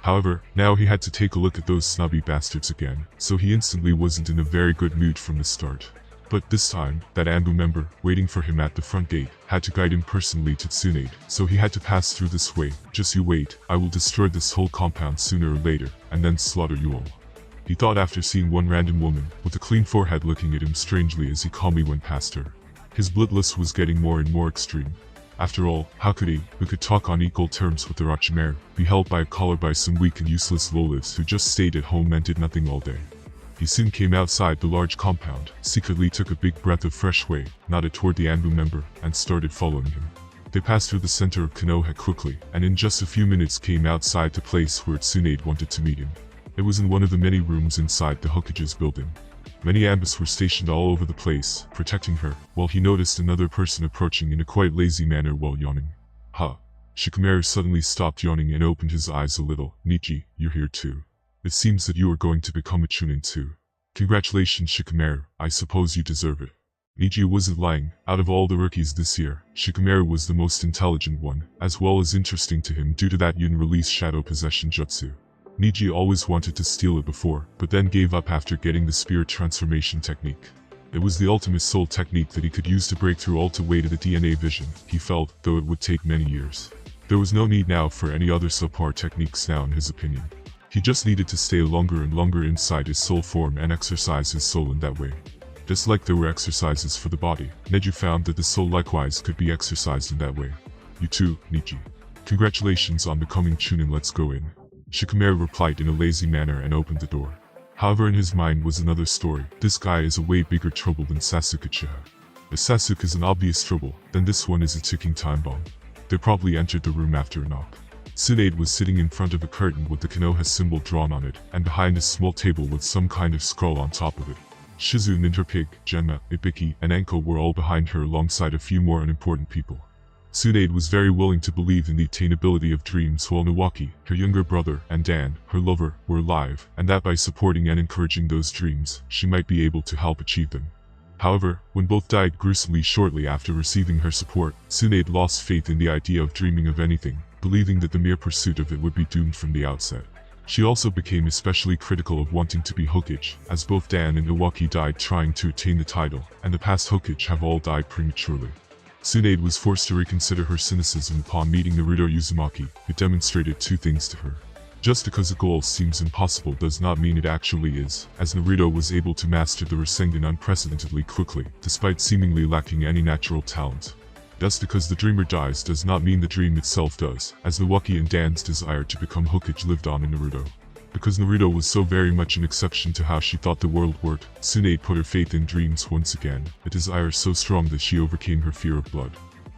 However, now he had to take a look at those snobby bastards again, so he instantly wasn't in a very good mood from the start. But this time, that Anbu member, waiting for him at the front gate, had to guide him personally to Tsunade, so he had to pass through this way. "Just you wait, I will destroy this whole compound sooner or later, and then slaughter you all," he thought after seeing one random woman, with a clean forehead, looking at him strangely as he calmly went past her. His bloodlust was getting more and more extreme. After all, how could he, who could talk on equal terms with Orochimaru, be held by a collar by some weak and useless lowlifes who just stayed at home and did nothing all day? He soon came outside the large compound, secretly took a big breath of fresh air, nodded toward the Anbu member, and started following him. They passed through the center of Konoha quickly, and in just a few minutes came outside the place where Tsunade wanted to meet him. It was in one of the many rooms inside the Hokage's building. Many ambus were stationed all over the place, protecting her, while he noticed another person approaching in a quite lazy manner while yawning. "Huh." Shikamaru suddenly stopped yawning and opened his eyes a little. "Neji, you're here too. It seems that you are going to become a chunin too. Congratulations, Shikamaru, I suppose you deserve it." Neji wasn't lying. Out of all the rookies this year, Shikamaru was the most intelligent one, as well as interesting to him due to that unreleased shadow possession jutsu. Neji always wanted to steal it before, but then gave up after getting the spirit transformation technique. It was the ultimate soul technique that he could use to break through all the way to the DNA vision, he felt, though it would take many years. There was no need now for any other subpar techniques now in his opinion. He just needed to stay longer and longer inside his soul form and exercise his soul in that way. Just like there were exercises for the body, Neji found that the soul likewise could be exercised in that way. "You too, Neji. Congratulations on becoming chunin, let's go in." Shikamaru replied in a lazy manner and opened the door. However, in his mind was another story. This guy is a way bigger trouble than Sasuke Uchiha. If Sasuke is an obvious trouble, then this one is a ticking time bomb. They probably entered the room after a knock. Tsunade was sitting in front of a curtain with the Konoha symbol drawn on it, and behind a small table with some kind of scroll on top of it. Shizu, Ninterpig, Genma, Ibiki, and Anko were all behind her alongside a few more unimportant people. Tsunade was very willing to believe in the attainability of dreams while Nawaki, her younger brother, and Dan, her lover, were alive, and that by supporting and encouraging those dreams, she might be able to help achieve them. However, when both died gruesomely shortly after receiving her support, Tsunade lost faith in the idea of dreaming of anything, believing that the mere pursuit of it would be doomed from the outset. She also became especially critical of wanting to be Hokage, as both Dan and Nawaki died trying to attain the title, and the past Hokage have all died prematurely. Tsunade was forced to reconsider her cynicism upon meeting Naruto Uzumaki, who demonstrated two things to her. Just because a goal seems impossible does not mean it actually is, as Naruto was able to master the Rasengan unprecedentedly quickly, despite seemingly lacking any natural talent. Just because the dreamer dies does not mean the dream itself does, as the Waki and Dan's desire to become Hokage lived on in Naruto. Because Naruto was so very much an exception to how she thought the world worked, Tsunade put her faith in dreams once again, a desire so strong that she overcame her fear of blood.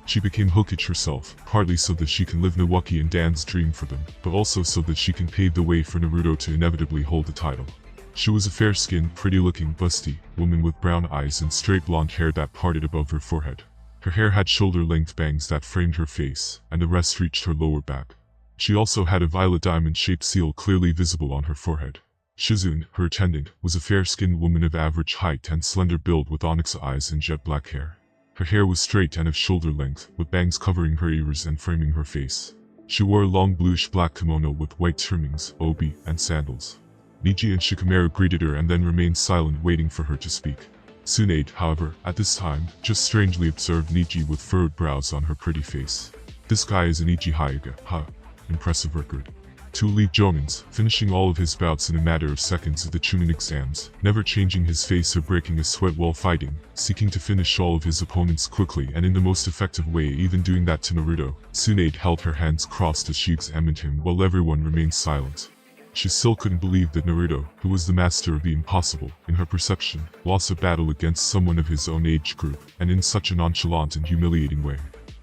She became Hokage herself, partly so that she can live Nawaki and Dan's dream for them, but also so that she can pave the way for Naruto to inevitably hold the title. She was a fair-skinned, pretty-looking, busty woman with brown eyes and straight blonde hair that parted above her forehead. Her hair had shoulder-length bangs that framed her face, and the rest reached her lower back. She also had a violet diamond-shaped seal clearly visible on her forehead. Shizune, her attendant, was a fair-skinned woman of average height and slender build with onyx eyes and jet black hair. Her hair was straight and of shoulder length, with bangs covering her ears and framing her face. She wore a long bluish-black kimono with white trimmings, obi, and sandals. Neji and Shikamaru greeted her and then remained silent waiting for her to speak. Tsunade, however, at this time, just strangely observed Neji with furrowed brows on her pretty face. This guy is a Neji Hyuga, huh? Impressive record. 2 League Jonins, finishing all of his bouts in a matter of seconds at the Chunin exams, never changing his face or breaking a sweat while fighting, seeking to finish all of his opponents quickly and in the most effective way, even doing that to Naruto. Tsunade held her hands crossed as she examined him while everyone remained silent. She still couldn't believe that Naruto, who was the master of the impossible, in her perception, lost a battle against someone of his own age group, and in such a nonchalant and humiliating way.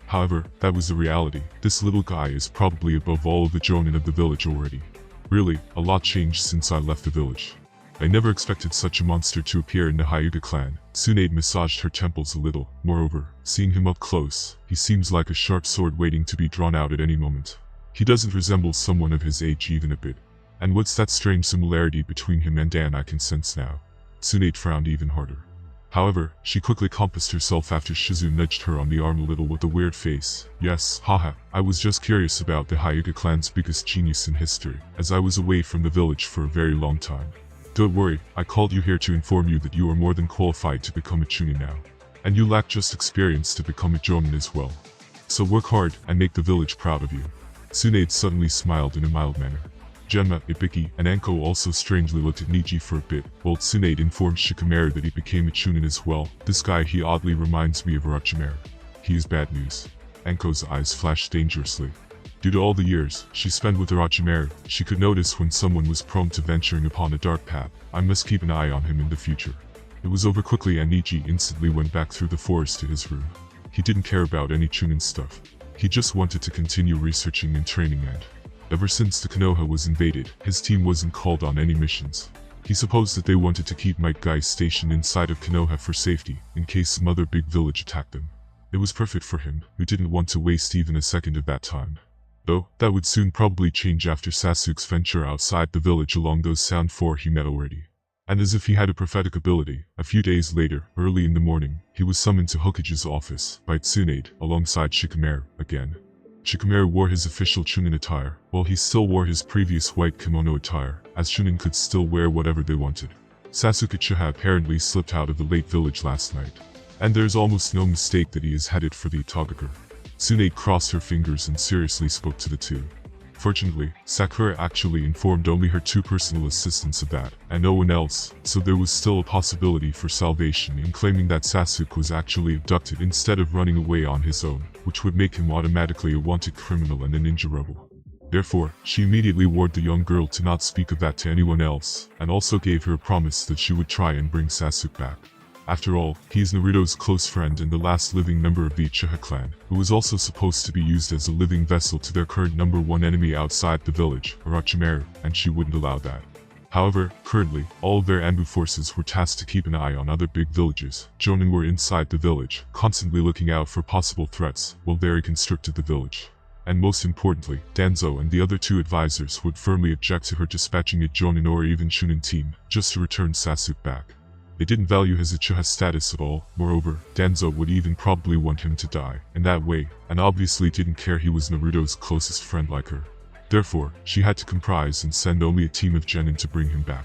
However, that was the reality. This little guy is probably above all of the Jonin of the village already. Really, a lot changed since I left the village. I never expected such a monster to appear in the Hyuga clan. Tsunade massaged her temples a little. Moreover, seeing him up close, he seems like a sharp sword waiting to be drawn out at any moment. He doesn't resemble someone of his age even a bit. And what's that strange similarity between him and Dan I can sense now? Tsunade frowned even harder. However, she quickly composed herself after Shizune nudged her on the arm a little with a weird face. Yes, haha, I was just curious about the Hyuga clan's biggest genius in history, as I was away from the village for a very long time. Don't worry, I called you here to inform you that you are more than qualified to become a Chunin now. And you lack just experience to become a Jonin as well. So work hard and make the village proud of you. Tsunade suddenly smiled in a mild manner. Genma, Ibiki, and Anko also strangely looked at Neji for a bit, while Tsunade informed Shikamaru that he became a Chunin as well. This guy, he oddly reminds me of Orochimaru. He is bad news. Anko's eyes flashed dangerously. Due to all the years she spent with Orochimaru, she could notice when someone was prone to venturing upon a dark path. I must keep an eye on him in the future. It was over quickly and Neji instantly went back through the forest to his room. He didn't care about any Chunin stuff. He just wanted to continue researching and training and ever since the Konoha was invaded, his team wasn't called on any missions. He supposed that they wanted to keep Might Guys stationed inside of Konoha for safety, in case some other big village attacked them. It was perfect for him, who didn't want to waste even a second of that time. Though, that would soon probably change after Sasuke's venture outside the village along those Sound 4 he met already. And as if he had a prophetic ability, a few days later, early in the morning, he was summoned to Hokage's office by Tsunade, alongside Shikamaru, again. Shikamaru wore his official Chunin attire, while he still wore his previous white kimono attire, as Chunin could still wear whatever they wanted. Sasuke Uchiha apparently slipped out of the late village last night, and there's almost no mistake that he is headed for the Itagakure. Tsunade crossed her fingers and seriously spoke to the two. Fortunately, Sakura actually informed only her 2 personal assistants of that, and no one else, so there was still a possibility for salvation in claiming that Sasuke was actually abducted instead of running away on his own, which would make him automatically a wanted criminal and a ninja rebel. Therefore, she immediately warned the young girl to not speak of that to anyone else, and also gave her a promise that she would try and bring Sasuke back. After all, he is Naruto's close friend and the last living member of the Uchiha clan, who was also supposed to be used as a living vessel to their current #1 enemy outside the village, Orochimaru, and she wouldn't allow that. However, currently, all of their Anbu forces were tasked to keep an eye on other big villages. Jonin were inside the village, constantly looking out for possible threats, while very constricted the village. And most importantly, Danzo and the other 2 advisors would firmly object to her dispatching a Jonin or even Chunin team, just to return Sasuke back. They didn't value his Uchiha status at all. Moreover, Danzo would even probably want him to die in that way, and obviously didn't care he was Naruto's closest friend like her. Therefore, she had to comprise and send only a team of genin to bring him back.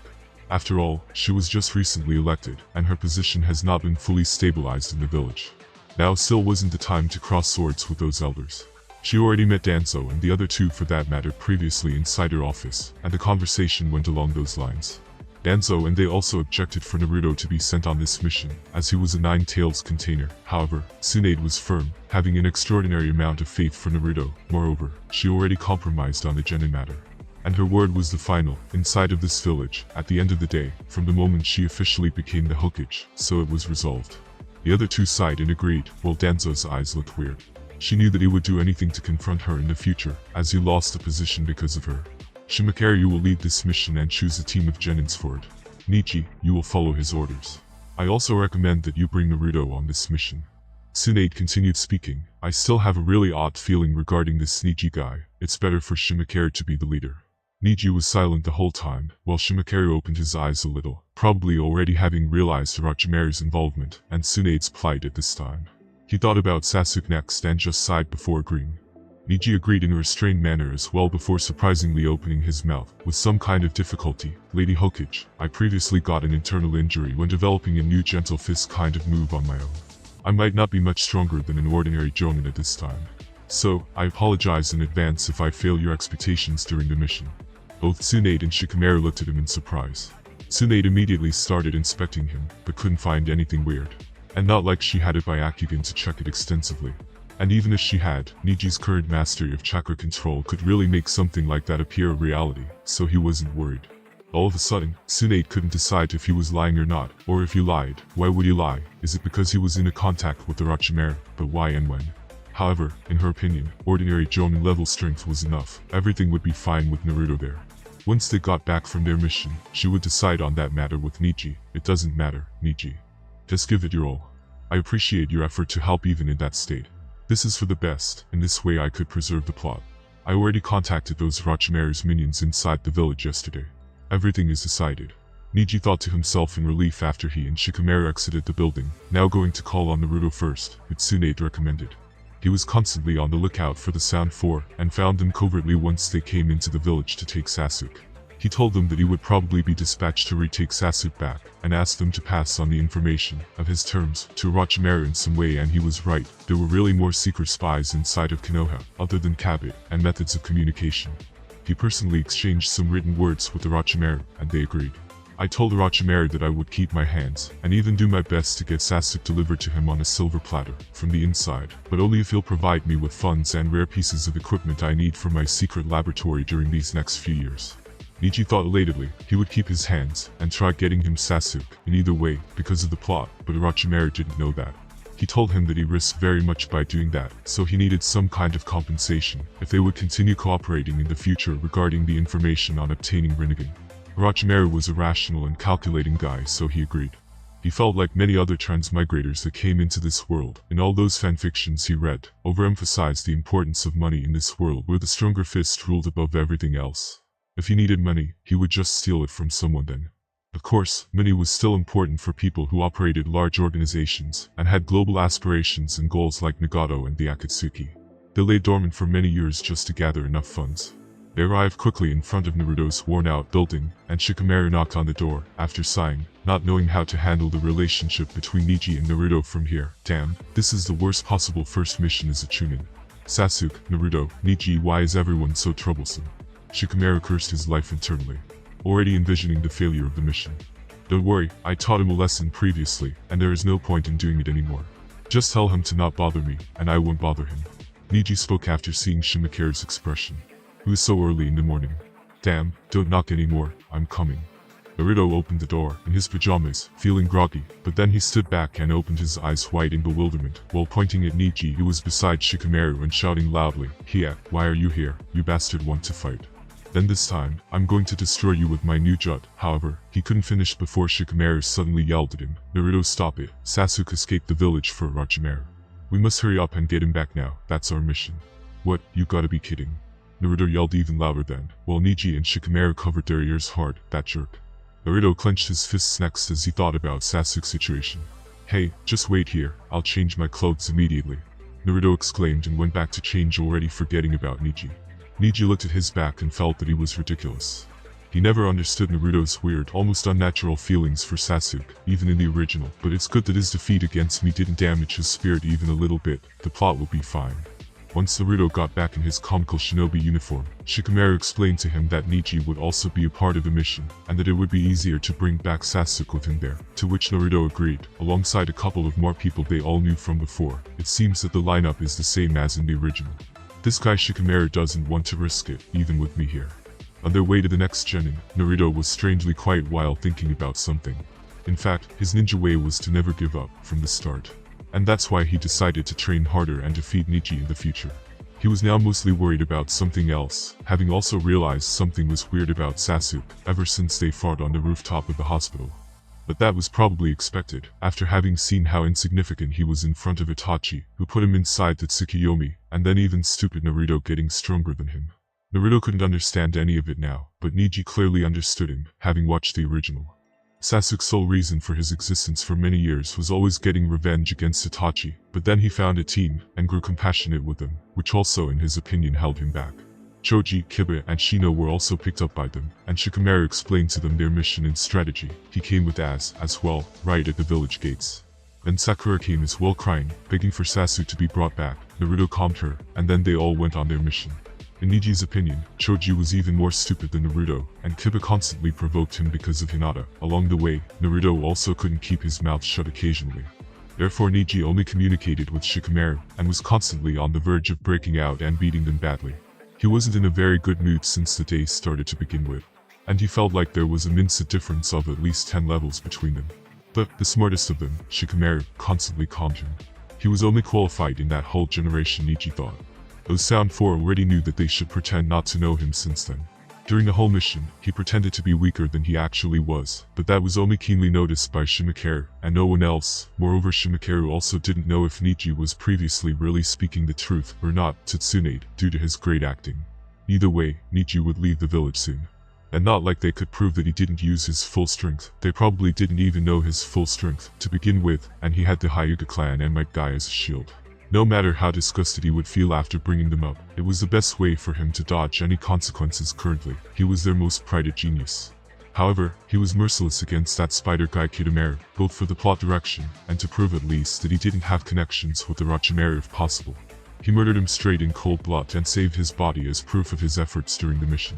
After all, she was just recently elected, and her position has not been fully stabilized in the village. Now still wasn't the time to cross swords with those elders. She already met Danzo and the other two for that matter previously inside her office, and the conversation went along those lines. Danzo and they also objected for Naruto to be sent on this mission, as he was a Nine Tails container. However, Tsunade was firm, having an extraordinary amount of faith for Naruto. Moreover, she already compromised on the genin matter. And her word was the final, inside of this village, at the end of the day, from the moment she officially became the Hokage, so it was resolved. The other two sighed and agreed, while Danzo's eyes looked weird. She knew that he would do anything to confront her in the future, as he lost the position because of her. Shimakari will lead this mission and choose a team of genins for it. Neji, you will follow his orders. I also recommend that you bring Naruto on this mission. Tsunade continued speaking. I still have a really odd feeling regarding this Neji guy. It's better for Shimakari to be the leader. Neji was silent the whole time, while Shimakari opened his eyes a little, probably already having realized Orochimaru's involvement and Tsunade's plight at this time. He thought about Sasuke next and just sighed before agreeing. Neji agreed in a restrained manner as well before surprisingly opening his mouth, with some kind of difficulty. Lady Hokage, I previously got an internal injury when developing a new gentle fist kind of move on my own. I might not be much stronger than an ordinary jonin at this time. So, I apologize in advance if I fail your expectations during the mission. Both Tsunade and Shikamaru looked at him in surprise. Tsunade immediately started inspecting him, but couldn't find anything weird. And not like she had it by Akugan to check it extensively. And even if she had, Neji's current mastery of chakra control could really make something like that appear a reality, so he wasn't worried. All of a sudden, Tsunade couldn't decide if he was lying or not, or if he lied, why would he lie? Is it because he was in a contact with Orochimaru, but why and when? However, in her opinion, ordinary jonin level strength was enough, everything would be fine with Naruto there. Once they got back from their mission, she would decide on that matter with Neji. It doesn't matter, Neji. Just give it your all. I appreciate your effort to help even in that state. This is for the best, in this way I could preserve the plot. I already contacted those Orochimaru's minions inside the village yesterday. Everything is decided. Neji thought to himself in relief after he and Shikamaru exited the building, now going to call on Naruto first, who Tsunade recommended. He was constantly on the lookout for the Sound Four, and found them covertly once they came into the village to take Sasuke. He told them that he would probably be dispatched to retake Sasuke back, and asked them to pass on the information of his terms to Orochimaru in some way, and he was right. There were really more secret spies inside of Konoha, other than Kabut, and methods of communication. He personally exchanged some written words with Orochimaru, and they agreed. I told Orochimaru that I would keep my hands, and even do my best to get Sasuke delivered to him on a silver platter, from the inside, but only if he'll provide me with funds and rare pieces of equipment I need for my secret laboratory during these next few years. Neji thought elatedly he would keep his hands, and try getting him Sasuke, in either way, because of the plot, but Orochimaru didn't know that. He told him that he risked very much by doing that, so he needed some kind of compensation, if they would continue cooperating in the future regarding the information on obtaining Rinnegan. Orochimaru was a rational and calculating guy, so he agreed. He felt like many other transmigrators that came into this world, in all those fanfictions he read, overemphasized the importance of money in this world where the stronger fist ruled above everything else. If he needed money, he would just steal it from someone then. Of course, money was still important for people who operated large organizations, and had global aspirations and goals like Nagato and the Akatsuki. They lay dormant for many years just to gather enough funds. They arrived quickly in front of Naruto's worn-out building, and Shikamaru knocked on the door, after sighing, not knowing how to handle the relationship between Neji and Naruto from here. Damn, this is the worst possible first mission as a chunin. Sasuke, Naruto, Neji, why is everyone so troublesome? Shikamaru cursed his life internally, already envisioning the failure of the mission. Don't worry, I taught him a lesson previously, and there is no point in doing it anymore. Just tell him to not bother me, and I won't bother him. Neji spoke after seeing Shimakaru's expression. It was so early in the morning. Damn, don't knock anymore, I'm coming. Naruto opened the door, in his pajamas, feeling groggy, but then he stood back and opened his eyes wide in bewilderment, while pointing at Neji who was beside Shikamaru and shouting loudly, Hia, why are you here, you bastard want to fight? Then this time, I'm going to destroy you with my new jut. However, he couldn't finish before Shikamaru suddenly yelled at him, Naruto, stop it, Sasuke escaped the village for Orochimaru. We must hurry up and get him back now, that's our mission. What, you gotta be kidding. Naruto yelled even louder then, while Neji and Shikamaru covered their ears hard, that jerk. Naruto clenched his fists next as he thought about Sasuke's situation. Hey, just wait here, I'll change my clothes immediately. Naruto exclaimed and went back to change, already forgetting about Neji. Neji looked at his back and felt that he was ridiculous. He never understood Naruto's weird, almost unnatural feelings for Sasuke, even in the original, but it's good that his defeat against me didn't damage his spirit even a little bit, the plot will be fine. Once Naruto got back in his comical shinobi uniform, Shikamaru explained to him that Neji would also be a part of the mission, and that it would be easier to bring back Sasuke with him there, to which Naruto agreed, alongside a couple of more people they all knew from before. It seems that the lineup is the same as in the original. This guy Shikamaru doesn't want to risk it, even with me here. On their way to the next genin, Naruto was strangely quiet while thinking about something. In fact, his ninja way was to never give up, from the start. And that's why he decided to train harder and defeat Neji in the future. He was now mostly worried about something else, having also realized something was weird about Sasuke ever since they fought on the rooftop of the hospital. But that was probably expected, after having seen how insignificant he was in front of Itachi, who put him inside the Tsukuyomi, and then even stupid Naruto getting stronger than him. Naruto couldn't understand any of it now, but Neji clearly understood him, having watched the original. Sasuke's sole reason for his existence for many years was always getting revenge against Itachi, but then he found a team, and grew compassionate with them, which also in his opinion held him back. Choji, Kiba, and Shino were also picked up by them, and Shikamaru explained to them their mission and strategy. He came with as well, right at the village gates. Then Sakura came as well, crying, begging for Sasuke to be brought back. Naruto calmed her, and then they all went on their mission. In Neji's opinion, Choji was even more stupid than Naruto, and Kiba constantly provoked him because of Hinata. Along the way, Naruto also couldn't keep his mouth shut occasionally. Therefore Neji only communicated with Shikamaru, and was constantly on the verge of breaking out and beating them badly. He wasn't in a very good mood since the day started to begin with, and he felt like there was a mince difference of at least 10 levels between them. But the smartest of them, Shikamaru, constantly calmed him. He was only qualified in that whole generation, Neji thought. Those Sound 4 already knew that they should pretend not to know him since then. During the whole mission, he pretended to be weaker than he actually was, but that was only keenly noticed by Shimakaru, and no one else. Moreover, Shimakaru also didn't know if Neji was previously really speaking the truth or not to Tsunade, due to his great acting. Either way, Neji would leave the village soon. And not like they could prove that he didn't use his full strength. They probably didn't even know his full strength to begin with, and he had the Hyuga clan and Might Guy as a shield. No matter how disgusted he would feel after bringing them up, it was the best way for him to dodge any consequences currently. He was their most prided genius. However, he was merciless against that spider guy Kidomaru, both for the plot direction, and to prove at least that he didn't have connections with the Orochimaru if possible. He murdered him straight in cold blood and saved his body as proof of his efforts during the mission.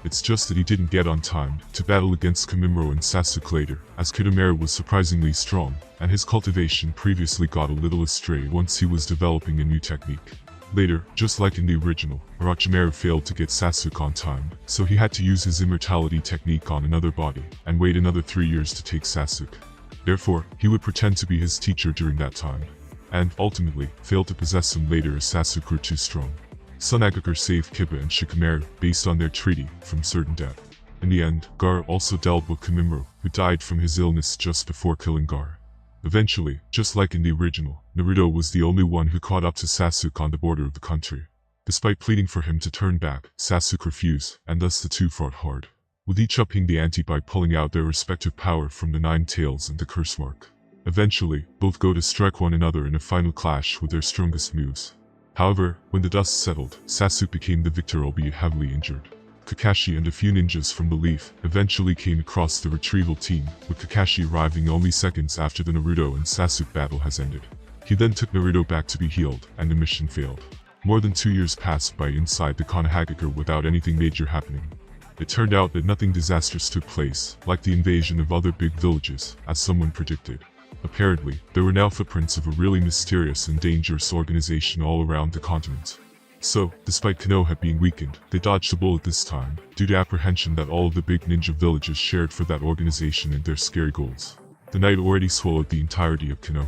It's just that he didn't get on time to battle against Kamimuro and Sasuke later, as Kidomaru was surprisingly strong, and his cultivation previously got a little astray once he was developing a new technique. Later, just like in the original, Orochimaru failed to get Sasuke on time, so he had to use his immortality technique on another body, and wait another 3 years to take Sasuke. Therefore, he would pretend to be his teacher during that time, and, ultimately, failed to possess him later as Sasuke grew too strong. Son Agakure saved Kiba and Shikamaru, based on their treaty, from certain death. In the end, Gaara also dealt with Kamimuro, who died from his illness just before killing Gaara. Eventually, just like in the original, Naruto was the only one who caught up to Sasuke on the border of the country. Despite pleading for him to turn back, Sasuke refused, and thus the two fought hard, with each upping the ante by pulling out their respective power from the Nine Tails and the Curse Mark. Eventually, both go to strike one another in a final clash with their strongest moves. However, when the dust settled, Sasuke became the victor, albeit heavily injured. Kakashi and a few ninjas from the Leaf eventually came across the Retrieval team, with Kakashi arriving only seconds after the Naruto and Sasuke battle has ended. He then took Naruto back to be healed, and the mission failed. More than 2 years passed by inside the Konoha without anything major happening. It turned out that nothing disastrous took place, like the invasion of other big villages, as someone predicted. Apparently, there were now footprints of a really mysterious and dangerous organization all around the continent. So, despite Konoha being weakened, they dodged a bullet this time, due to apprehension that all of the big ninja villages shared for that organization and their scary goals. The night already swallowed the entirety of Konoha.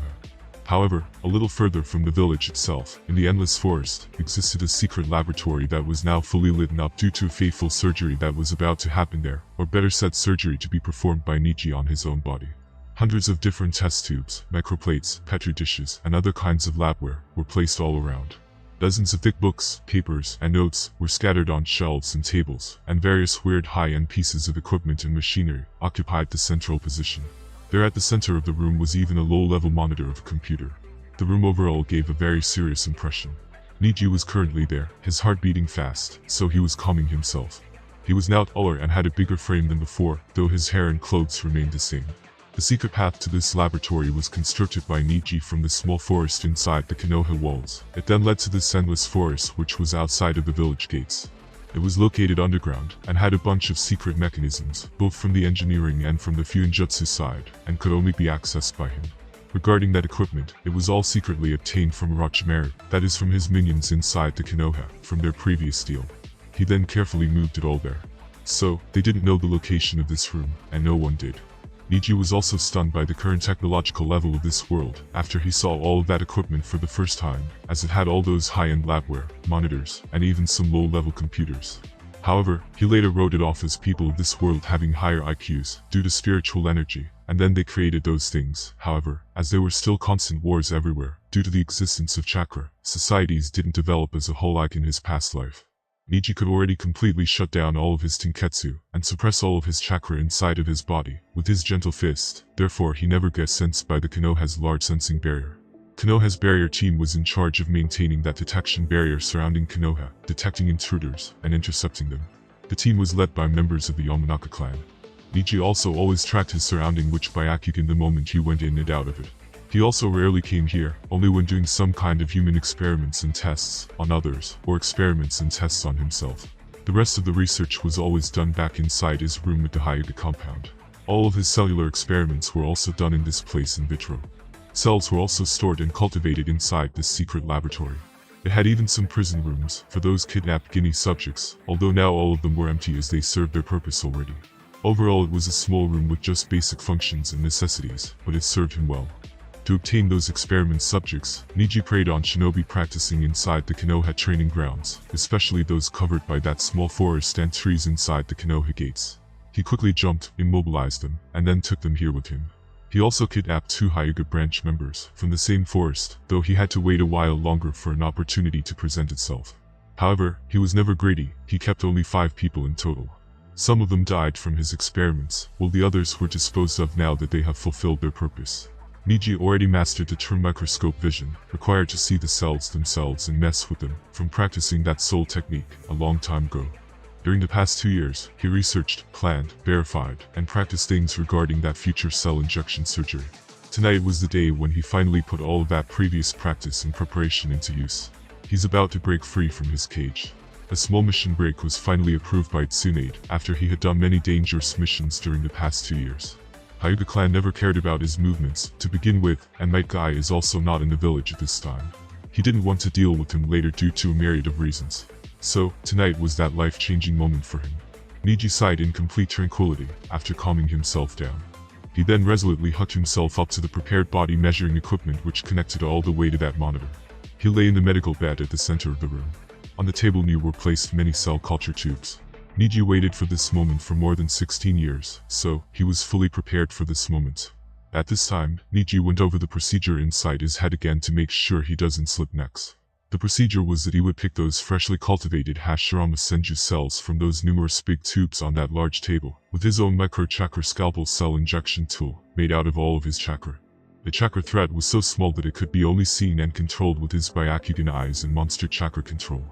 However, a little further from the village itself, in the endless forest, existed a secret laboratory that was now fully lit up due to a fateful surgery that was about to happen there, or better said, surgery to be performed by Neji on his own body. Hundreds of different test tubes, microplates, petri dishes, and other kinds of labware were placed all around. Dozens of thick books, papers, and notes were scattered on shelves and tables, and various weird high-end pieces of equipment and machinery occupied the central position. There at the center of the room was even a low-level monitor of a computer. The room overall gave a very serious impression. Neji was currently there, his heart beating fast, so he was calming himself. He was now taller and had a bigger frame than before, though his hair and clothes remained the same. The secret path to this laboratory was constructed by Neji from the small forest inside the Konoha walls. It then led to this endless forest which was outside of the village gates. It was located underground and had a bunch of secret mechanisms, both from the engineering and from the Fuinjutsu side, and could only be accessed by him. Regarding that equipment, it was all secretly obtained from Orochimaru, that is from his minions inside the Konoha, from their previous deal. He then carefully moved it all there. So, they didn't know the location of this room, and no one did. Neji was also stunned by the current technological level of this world after he saw all of that equipment for the first time, as it had all those high-end labware, monitors, and even some low-level computers. However, he later wrote it off as people of this world having higher IQs due to spiritual energy, and then they created those things. However, as there were still constant wars everywhere, due to the existence of chakra, societies didn't develop as a whole like in his past life. Neji could already completely shut down all of his tenketsu and suppress all of his chakra inside of his body with his gentle fist, therefore he never gets sensed by the Konoha's large sensing barrier. Konoha's barrier team was in charge of maintaining that detection barrier surrounding Konoha, detecting intruders and intercepting them. The team was led by members of the Yamanaka clan. Neji also always tracked his surrounding which by Akatsuki the moment he went in and out of it. He also rarely came here, only when doing some kind of human experiments and tests on others, or experiments and tests on himself. The rest of the research was always done back inside his room at the Hyuga compound. All of his cellular experiments were also done in this place in vitro. Cells were also stored and cultivated inside this secret laboratory. It had even some prison rooms for those kidnapped guinea subjects, although now all of them were empty as they served their purpose already. Overall it was a small room with just basic functions and necessities, but it served him well. To obtain those experiment subjects, Neji preyed on shinobi practicing inside the Konoha training grounds, especially those covered by that small forest and trees inside the Konoha gates. He quickly jumped, immobilized them, and then took them here with him. He also kidnapped 2 Hyuga branch members from the same forest, though he had to wait a while longer for an opportunity to present itself. However, he was never greedy, he kept only 5 people in total. Some of them died from his experiments, while the others were disposed of now that they have fulfilled their purpose. Neji already mastered the term microscope vision, required to see the cells themselves and mess with them, from practicing that soul technique a long time ago. During the past 2 years, he researched, planned, verified, and practiced things regarding that future cell injection surgery. Tonight was the day when he finally put all of that previous practice and preparation into use. He's about to break free from his cage. A small mission break was finally approved by Tsunade after he had done many dangerous missions during the past 2 years. Hyuga clan never cared about his movements to begin with, and Might Guy is also not in the village at this time. He didn't want to deal with him later due to a myriad of reasons. So, tonight was that life-changing moment for him. Neji sighed in complete tranquility after calming himself down. He then resolutely hooked himself up to the prepared body measuring equipment which connected all the way to that monitor. He lay in the medical bed at the center of the room. On the table near were placed many cell culture tubes. Neji waited for this moment for more than 16 years, so he was fully prepared for this moment. At this time, Neji went over the procedure inside his head again to make sure he doesn't slip next. The procedure was that he would pick those freshly cultivated Hashirama Senju cells from those numerous big tubes on that large table, with his own micro-chakra scalpel cell injection tool, made out of all of his chakra. The chakra thread was so small that it could be only seen and controlled with his Byakugan eyes and monster chakra control.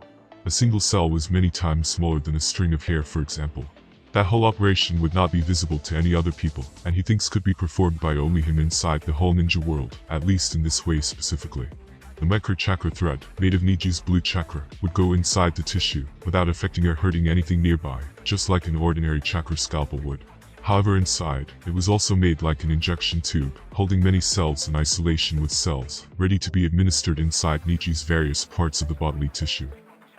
A single cell was many times smaller than a string of hair, for example. That whole operation would not be visible to any other people, and he thinks could be performed by only him inside the whole ninja world, at least in this way specifically. The micro-chakra thread, made of Neji's blue chakra, would go inside the tissue, without affecting or hurting anything nearby, just like an ordinary chakra scalpel would. However, inside, it was also made like an injection tube, holding many cells in isolation with cells, ready to be administered inside Neji's various parts of the bodily tissue.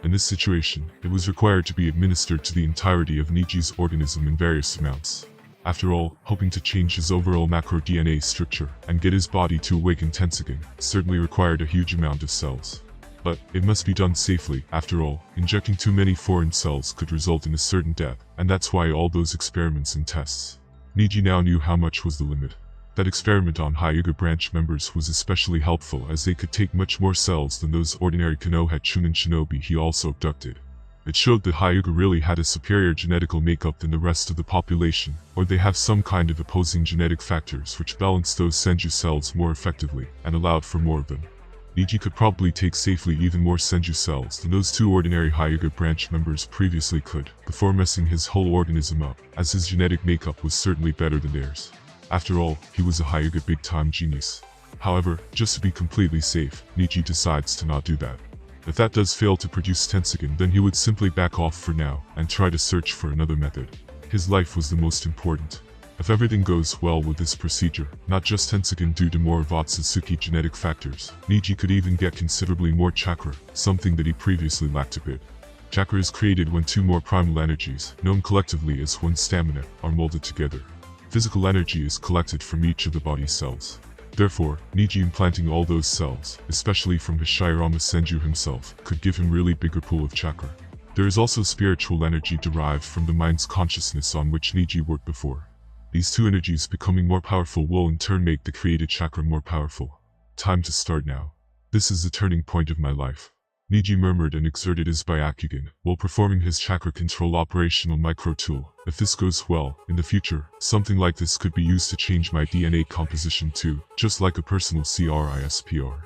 In this situation, it was required to be administered to the entirety of Neji's organism in various amounts. After all, hoping to change his overall macro DNA structure and get his body to awaken Tenseigan certainly required a huge amount of cells. But it must be done safely. After all, injecting too many foreign cells could result in a certain death, and that's why all those experiments and tests. Neji now knew how much was the limit. That experiment on Hyuga branch members was especially helpful as they could take much more cells than those ordinary Konoha Chunin shinobi he also abducted. It showed that Hyuga really had a superior genetical makeup than the rest of the population, or they have some kind of opposing genetic factors which balanced those Senju cells more effectively and allowed for more of them. Neji could probably take safely even more Senju cells than those 2 ordinary Hyuga branch members previously could, before messing his whole organism up, as his genetic makeup was certainly better than theirs. After all, he was a Hyuga big-time genius. However, just to be completely safe, Neji decides to not do that. If that does fail to produce Tenseigan, then he would simply back off for now and try to search for another method. His life was the most important. If everything goes well with this procedure, not just Tenseigan due to more of Otsutsuki genetic factors, Neji could even get considerably more chakra, something that he previously lacked a bit. Chakra is created when two more primal energies, known collectively as one stamina, are molded together. Physical energy is collected from each of the body's cells. Therefore, Neji implanting all those cells, especially from Hashirama Senju himself, could give him really bigger pool of chakra. There is also spiritual energy derived from the mind's consciousness on which Neji worked before. These two energies becoming more powerful will in turn make the created chakra more powerful. Time to start now. This is the turning point of my life. Neji murmured and exerted his Byakugan, while performing his chakra control operational micro tool. If this goes well, in the future, something like this could be used to change my DNA composition too, just like a personal CRISPR.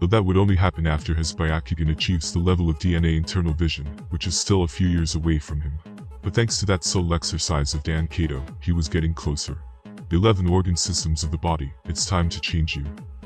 Though that would only happen after his Byakugan achieves the level of DNA internal vision, which is still a few years away from him. But thanks to that soul exercise of Dan Kato, he was getting closer. The 11 organ systems of the body, it's time to change you.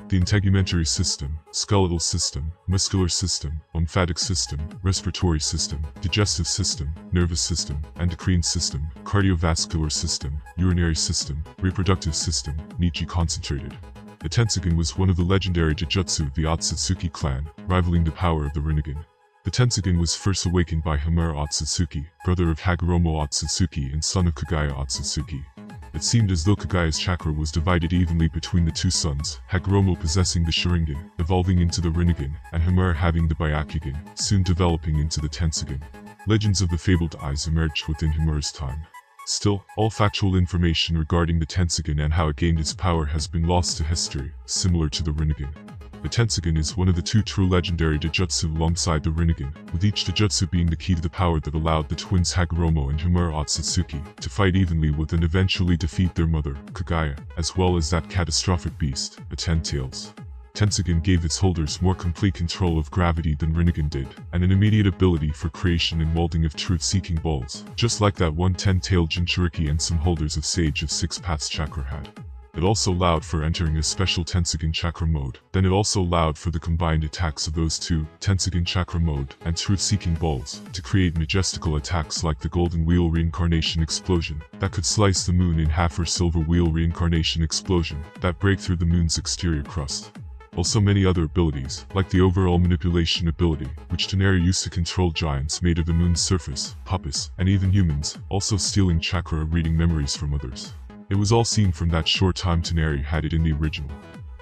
The integumentary system, skeletal system, muscular system, lymphatic system, respiratory system, digestive system, nervous system, endocrine system, cardiovascular system, urinary system, reproductive system, Neji concentrated. The Tenseigan was one of the legendary Jujutsu of the Otsutsuki clan, rivaling the power of the Rinnegan. The Tenseigan was first awakened by Hamura Otsutsuki, brother of Hagoromo Otsutsuki and son of Kagaya Otsutsuki. It seemed as though Kagaya's chakra was divided evenly between the two sons, Hagoromo possessing the Sharingan, evolving into the Rinnegan, and Hamura having the Byakugan, soon developing into the Tenseigan. Legends of the fabled eyes emerged within Hamura's time. Still, all factual information regarding the Tenseigan and how it gained its power has been lost to history, similar to the Rinnegan. The Tenseigan is one of the two true legendary Jujutsu alongside the Rinnegan, with each Jujutsu being the key to the power that allowed the twins Hagoromo and Hamura Otsutsuki to fight evenly with and eventually defeat their mother, Kagaya, as well as that catastrophic beast, the Ten Tails. Tenseigan gave its holders more complete control of gravity than Rinnegan did, and an immediate ability for creation and molding of truth-seeking balls, just like that one 10-tailed Jinchuriki and some holders of Sage of Six Paths chakra had. It also allowed for entering a special Tenseigan chakra mode. Then it also allowed for the combined attacks of those two, Tenseigan chakra mode and truth-seeking balls, to create majestical attacks like the Golden Wheel Reincarnation Explosion, that could slice the moon in half, or Silver Wheel Reincarnation Explosion, that break through the moon's exterior crust. Also many other abilities, like the overall manipulation ability, which Tsunade used to control giants made of the moon's surface, puppets, and even humans, also stealing chakra or reading memories from others. It was all seen from that short time Tsunade had it in the original.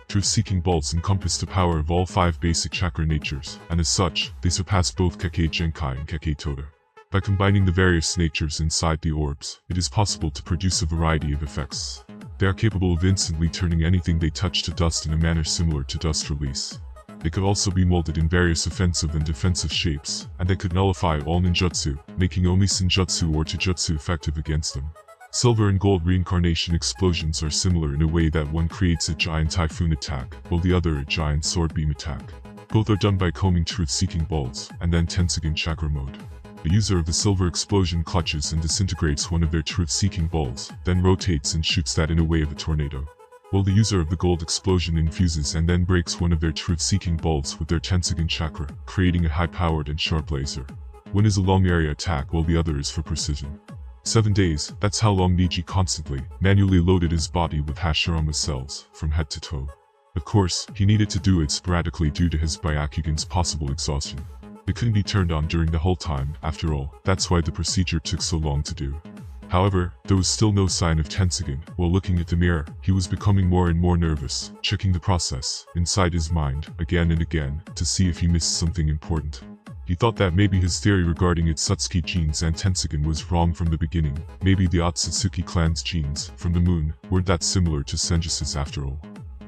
Truth-seeking bolts encompass the power of all 5 basic chakra natures, and as such, they surpass both Kekkei Genkai and Kekkei Toda. By combining the various natures inside the orbs, it is possible to produce a variety of effects. They are capable of instantly turning anything they touch to dust in a manner similar to dust release. They could also be molded in various offensive and defensive shapes, and they could nullify all ninjutsu, making only senjutsu or taijutsu effective against them. Silver and gold reincarnation explosions are similar in a way that one creates a giant typhoon attack, while the other a giant sword beam attack. Both are done by combing truth-seeking balls, and then Tenseigan chakra mode. The user of the silver explosion clutches and disintegrates one of their truth-seeking balls, then rotates and shoots that in a way of a tornado. While the user of the gold explosion infuses and then breaks one of their truth-seeking balls with their Tenseigan chakra, creating a high-powered and sharp laser. One is a long-area attack while the other is for precision. 7 days, that's how long Neji constantly, manually loaded his body with Hashirama cells, from head to toe. Of course, he needed to do it sporadically due to his Byakugan's possible exhaustion. It couldn't be turned on during the whole time, after all, that's why the procedure took so long to do. However, there was still no sign of Tenseigan. While looking at the mirror, he was becoming more and more nervous, checking the process, inside his mind, again and again, to see if he missed something important. He thought that maybe his theory regarding its Otsutsuki genes and Tenseigan was wrong from the beginning. Maybe the Otsutsuki clan's genes, from the moon, weren't that similar to Senjutsu's after all.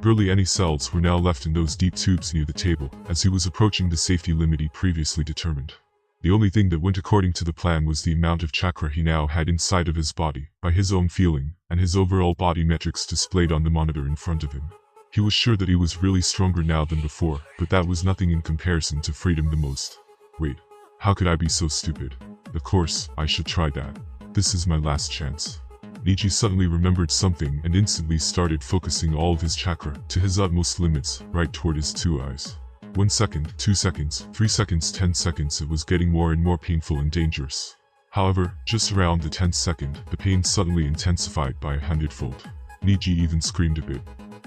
Barely any cells were now left in those deep tubes near the table, as he was approaching the safety limit he previously determined. The only thing that went according to the plan was the amount of chakra he now had inside of his body, by his own feeling, and his overall body metrics displayed on the monitor in front of him. He was sure that he was really stronger now than before, but that was nothing in comparison to freedom the most. Wait, how could I be so stupid? Of course, I should try that. This is my last chance. Neji suddenly remembered something and instantly started focusing all of his chakra to his utmost limits, right toward his two eyes. 1 second, 2 seconds, 3 seconds, 10 seconds, it was getting more and more painful and dangerous. However, just around the 10th second, the pain suddenly intensified by 100-fold. Neji even screamed a bit.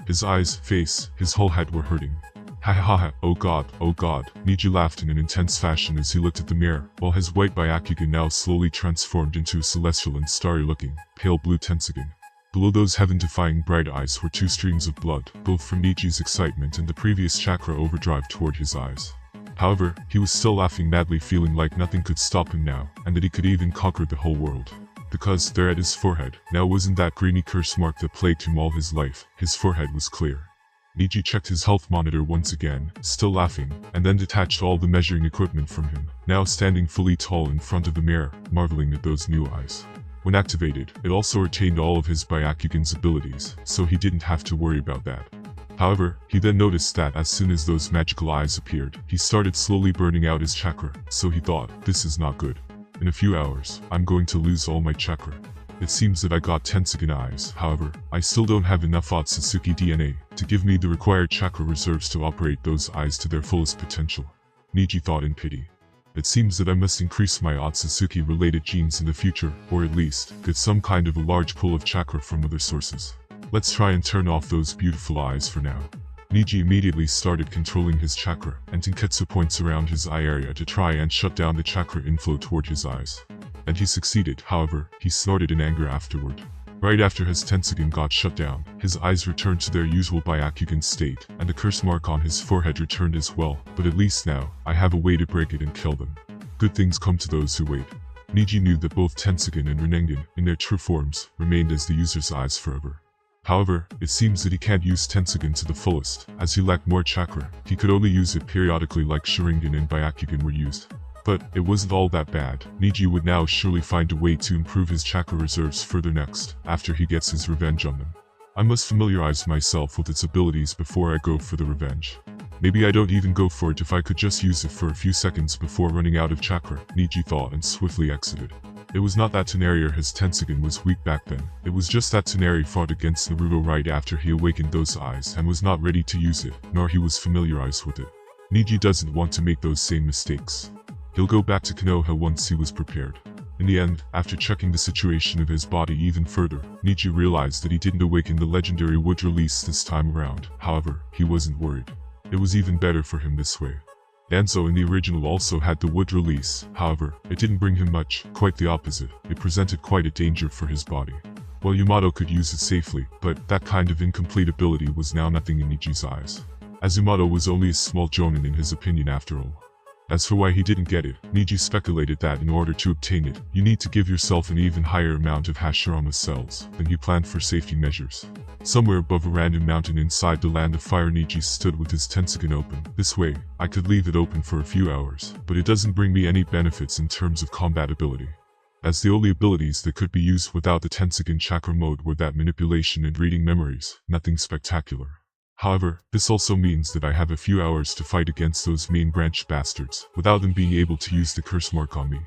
His eyes, face, his whole head were hurting. Ha ha ha, oh god, Neji laughed in an intense fashion as he looked at the mirror, while his white Byakugan now slowly transformed into a celestial and starry-looking, pale blue Tenseigan. Below those heaven-defying bright eyes were 2 streams of blood, both from Neji's excitement and the previous chakra overdrive toward his eyes. However, he was still laughing madly, feeling like nothing could stop him now, and that he could even conquer the whole world. Because there at his forehead, now wasn't that greeny curse mark that plagued him all his life, his forehead was clear. Neji checked his health monitor once again, still laughing, and then detached all the measuring equipment from him, now standing fully tall in front of the mirror, marveling at those new eyes. When activated, it also retained all of his Byakugan's abilities, so he didn't have to worry about that. However, he then noticed that as soon as those magical eyes appeared, he started slowly burning out his chakra, so he thought, this is not good. In a few hours, I'm going to lose all my chakra. It seems that I got Tenseigan eyes, however, I still don't have enough Otsutsuki DNA to give me the required chakra reserves to operate those eyes to their fullest potential. Neji thought in pity. It seems that I must increase my Otsutsuki-related genes in the future, or at least, get some kind of a large pool of chakra from other sources. Let's try and turn off those beautiful eyes for now. Neji immediately started controlling his chakra and Tenketsu points around his eye area to try and shut down the chakra inflow toward his eyes. And he succeeded, however, he snorted in anger afterward. Right after his Tenseigan got shut down, his eyes returned to their usual Byakugan state, and the curse mark on his forehead returned as well, but at least now, I have a way to break it and kill them. Good things come to those who wait. Neji knew that both Tenseigan and Rinnegan, in their true forms, remained as the user's eyes forever. However, it seems that he can't use Tenseigan to the fullest, as he lacked more chakra, he could only use it periodically like Sharingan and Byakugan were used. But it wasn't all that bad. Neji would now surely find a way to improve his chakra reserves further next, after he gets his revenge on them. I must familiarize myself with its abilities before I go for the revenge. Maybe I don't even go for it if I could just use it for a few seconds before running out of chakra, Neji thought and swiftly exited. It was not that Tsunade or his Tenseigan was weak back then, it was just that Tsunade fought against Naruto right after he awakened those eyes and was not ready to use it, nor he was familiarized with it. Neji doesn't want to make those same mistakes. He'll go back to Konoha once he was prepared. In the end, after checking the situation of his body even further, Neji realized that he didn't awaken the legendary wood release this time around. However, he wasn't worried. It was even better for him this way. Danzo in the original also had the wood release, however, it didn't bring him much, quite the opposite, it presented quite a danger for his body. Well, Yamato could use it safely, but that kind of incomplete ability was now nothing in Neji's eyes. As Yamato was only a small jonin in his opinion after all. As for why he didn't get it, Neji speculated that in order to obtain it, you need to give yourself an even higher amount of Hashirama cells than he planned for safety measures. Somewhere above a random mountain inside the land of fire, Neji stood with his Tenseigan open. This way, I could leave it open for a few hours, but it doesn't bring me any benefits in terms of combat ability. As the only abilities that could be used without the Tenseigan chakra mode were that manipulation and reading memories, nothing spectacular. However, this also means that I have a few hours to fight against those main branch bastards, without them being able to use the curse mark on me.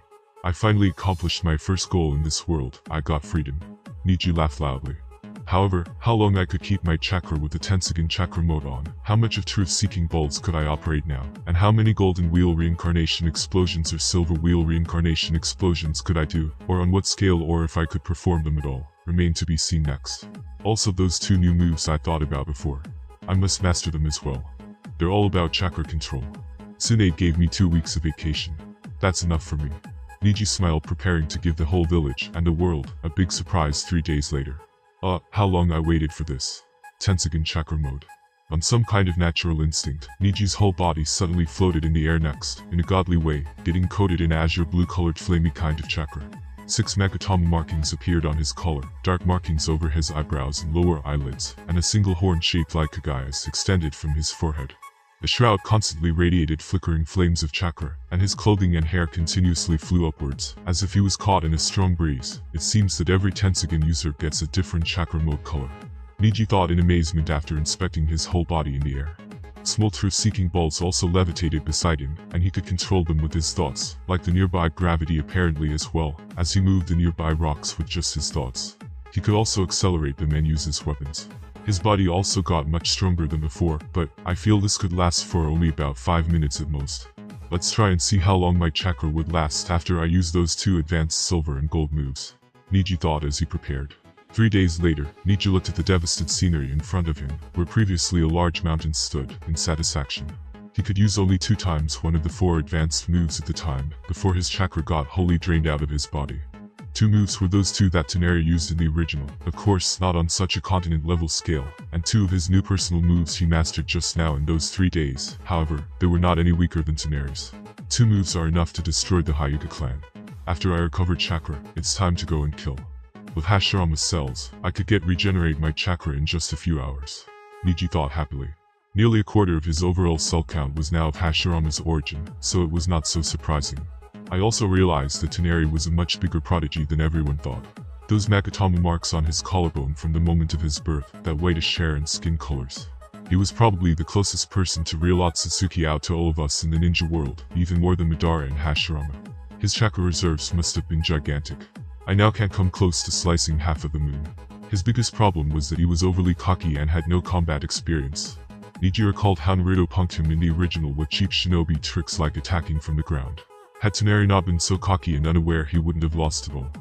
I finally accomplished my first goal in this world, I got freedom. Neji laughed loudly. However, how long I could keep my chakra with the Tenseigan chakra mode on, how much of truth-seeking bolts could I operate now, and how many golden wheel reincarnation explosions or silver wheel reincarnation explosions could I do, or on what scale, or if I could perform them at all, remained to be seen next. Also, those 2 new moves I thought about before. I must master them as well. They're all about chakra control. Tsunade gave me 2 weeks of vacation. That's enough for me. Neji smiled, preparing to give the whole village and the world a big surprise 3 days later. How long I waited for this. Tenseigan chakra mode. On some kind of natural instinct, Neji's whole body suddenly floated in the air next, in a godly way, getting coated in azure blue-colored flamey kind of chakra. 6 megatama markings appeared on his collar, dark markings over his eyebrows and lower eyelids, and a single horn shaped like Kagaya's extended from his forehead. The shroud constantly radiated flickering flames of chakra, and his clothing and hair continuously flew upwards, as if he was caught in a strong breeze. It seems that every Tenseigan user gets a different chakra mode color. Neji thought in amazement after inspecting his whole body in the air. Small truth-seeking bolts also levitated beside him, and he could control them with his thoughts, like the nearby gravity apparently as well, as he moved the nearby rocks with just his thoughts. He could also accelerate them and use his weapons. His body also got much stronger than before, but I feel this could last for only about 5 minutes at most. Let's try and see how long my chakra would last after I use those 2 advanced silver and gold moves. Neji thought as he prepared. 3 days later, Neji looked at the devastated scenery in front of him, where previously a large mountain stood, in satisfaction. He could use only 2 times one of the 4 advanced moves at the time, before his chakra got wholly drained out of his body. 2 moves were those 2 that Tsunade used in the original, of course not on such a continent-level scale, and 2 of his new personal moves he mastered just now in those 3 days. However, they were not any weaker than Tsunade's. 2 moves are enough to destroy the Hyuga clan. After I recovered chakra, it's time to go and kill. With Hashirama's cells, I could regenerate my chakra in just a few hours. Neji thought happily. Nearly a quarter of his overall cell count was now of Hashirama's origin, so it was not so surprising. I also realized that Tsunade was a much bigger prodigy than everyone thought. Those Magatama marks on his collarbone from the moment of his birth, that whitish hair and skin colors. He was probably the closest person to real Otsutsuki out to all of us in the ninja world, even more than Madara and Hashirama. His chakra reserves must have been gigantic. I now can't come close to slicing half of the moon. His biggest problem was that he was overly cocky and had no combat experience. Neji recalled how Naruto punked him in the original with cheap shinobi tricks like attacking from the ground. Had Tsunade not been so cocky and unaware, he wouldn't have lost it all.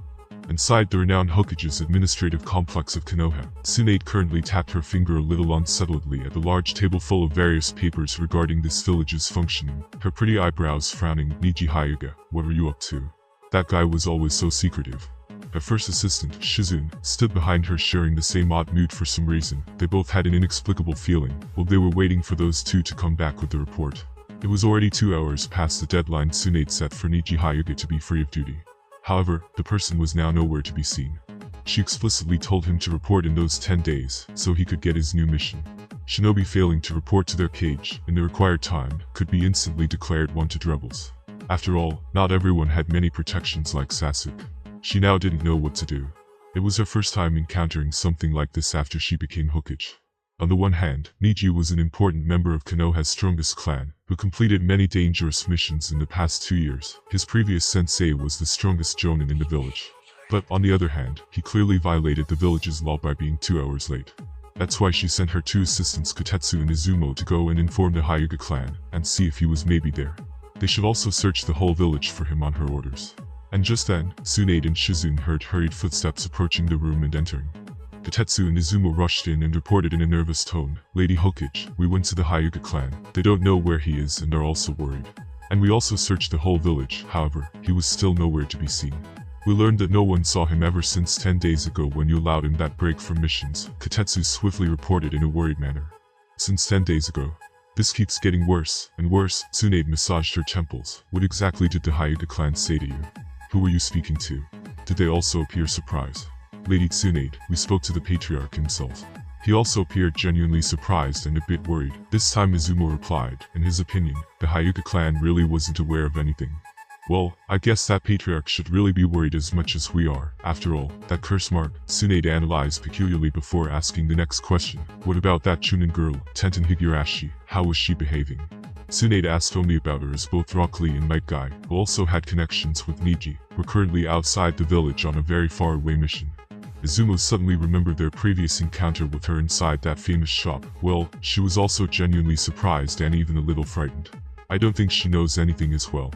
Inside the renowned Hokage's administrative complex of Konoha, Tsunade currently tapped her finger a little unsettledly at the large table full of various papers regarding this village's functioning, her pretty eyebrows frowning. Neji Hyuga, what were you up to? That guy was always so secretive. Her first assistant, Shizune, stood behind her sharing the same odd mood for some reason. They both had an inexplicable feeling, while they were waiting for those 2 to come back with the report. It was already 2 hours past the deadline Tsunade set for Neji Hyuga to be free of duty. However, the person was now nowhere to be seen. She explicitly told him to report in those 10 days, so he could get his new mission. Shinobi failing to report to their cage in the required time could be instantly declared wanted rebels. After all, not everyone had many protections like Sasuke. She now didn't know what to do. It was her first time encountering something like this after she became Hokage. On the one hand, Neji was an important member of Konoha's strongest clan, who completed many dangerous missions in the past 2 years. His previous sensei was the strongest jonin in the village. But on the other hand, he clearly violated the village's law by being 2 hours late. That's why she sent her 2 assistants Kotetsu and Izumo to go and inform the Hyuga clan, and see if he was maybe there. They should also search the whole village for him on her orders. And just then, Tsunade and Shizune heard hurried footsteps approaching the room and entering. Kotetsu and Izumo rushed in and reported in a nervous tone, "Lady Hokage, we went to the Hyuga clan. They don't know where he is and are also worried. And we also searched the whole village, however, he was still nowhere to be seen. We learned that no one saw him ever since 10 days ago when you allowed him that break from missions," Kotetsu swiftly reported in a worried manner. "Since 10 days ago. This keeps getting worse and worse." Tsunade massaged her temples. "What exactly did the Hyuga clan say to you? Who were you speaking to? Did they also appear surprised?" "Lady Tsunade, we spoke to the patriarch himself. He also appeared genuinely surprised and a bit worried." This time Izumo replied, in his opinion, the Hyuga clan really wasn't aware of anything. "Well, I guess that patriarch should really be worried as much as we are. After all, that curse mark," Tsunade analyzed peculiarly before asking the next question. "What about that Chunin girl, Tenten Higurashi? How was she behaving?" Tsunade asked only about her as both Rock Lee and Might Guy, who also had connections with Neji, were currently outside the village on a very far away mission. Izumo suddenly remembered their previous encounter with her inside that famous shop. Well, she was also genuinely surprised and even a little frightened. "I don't think she knows anything as well."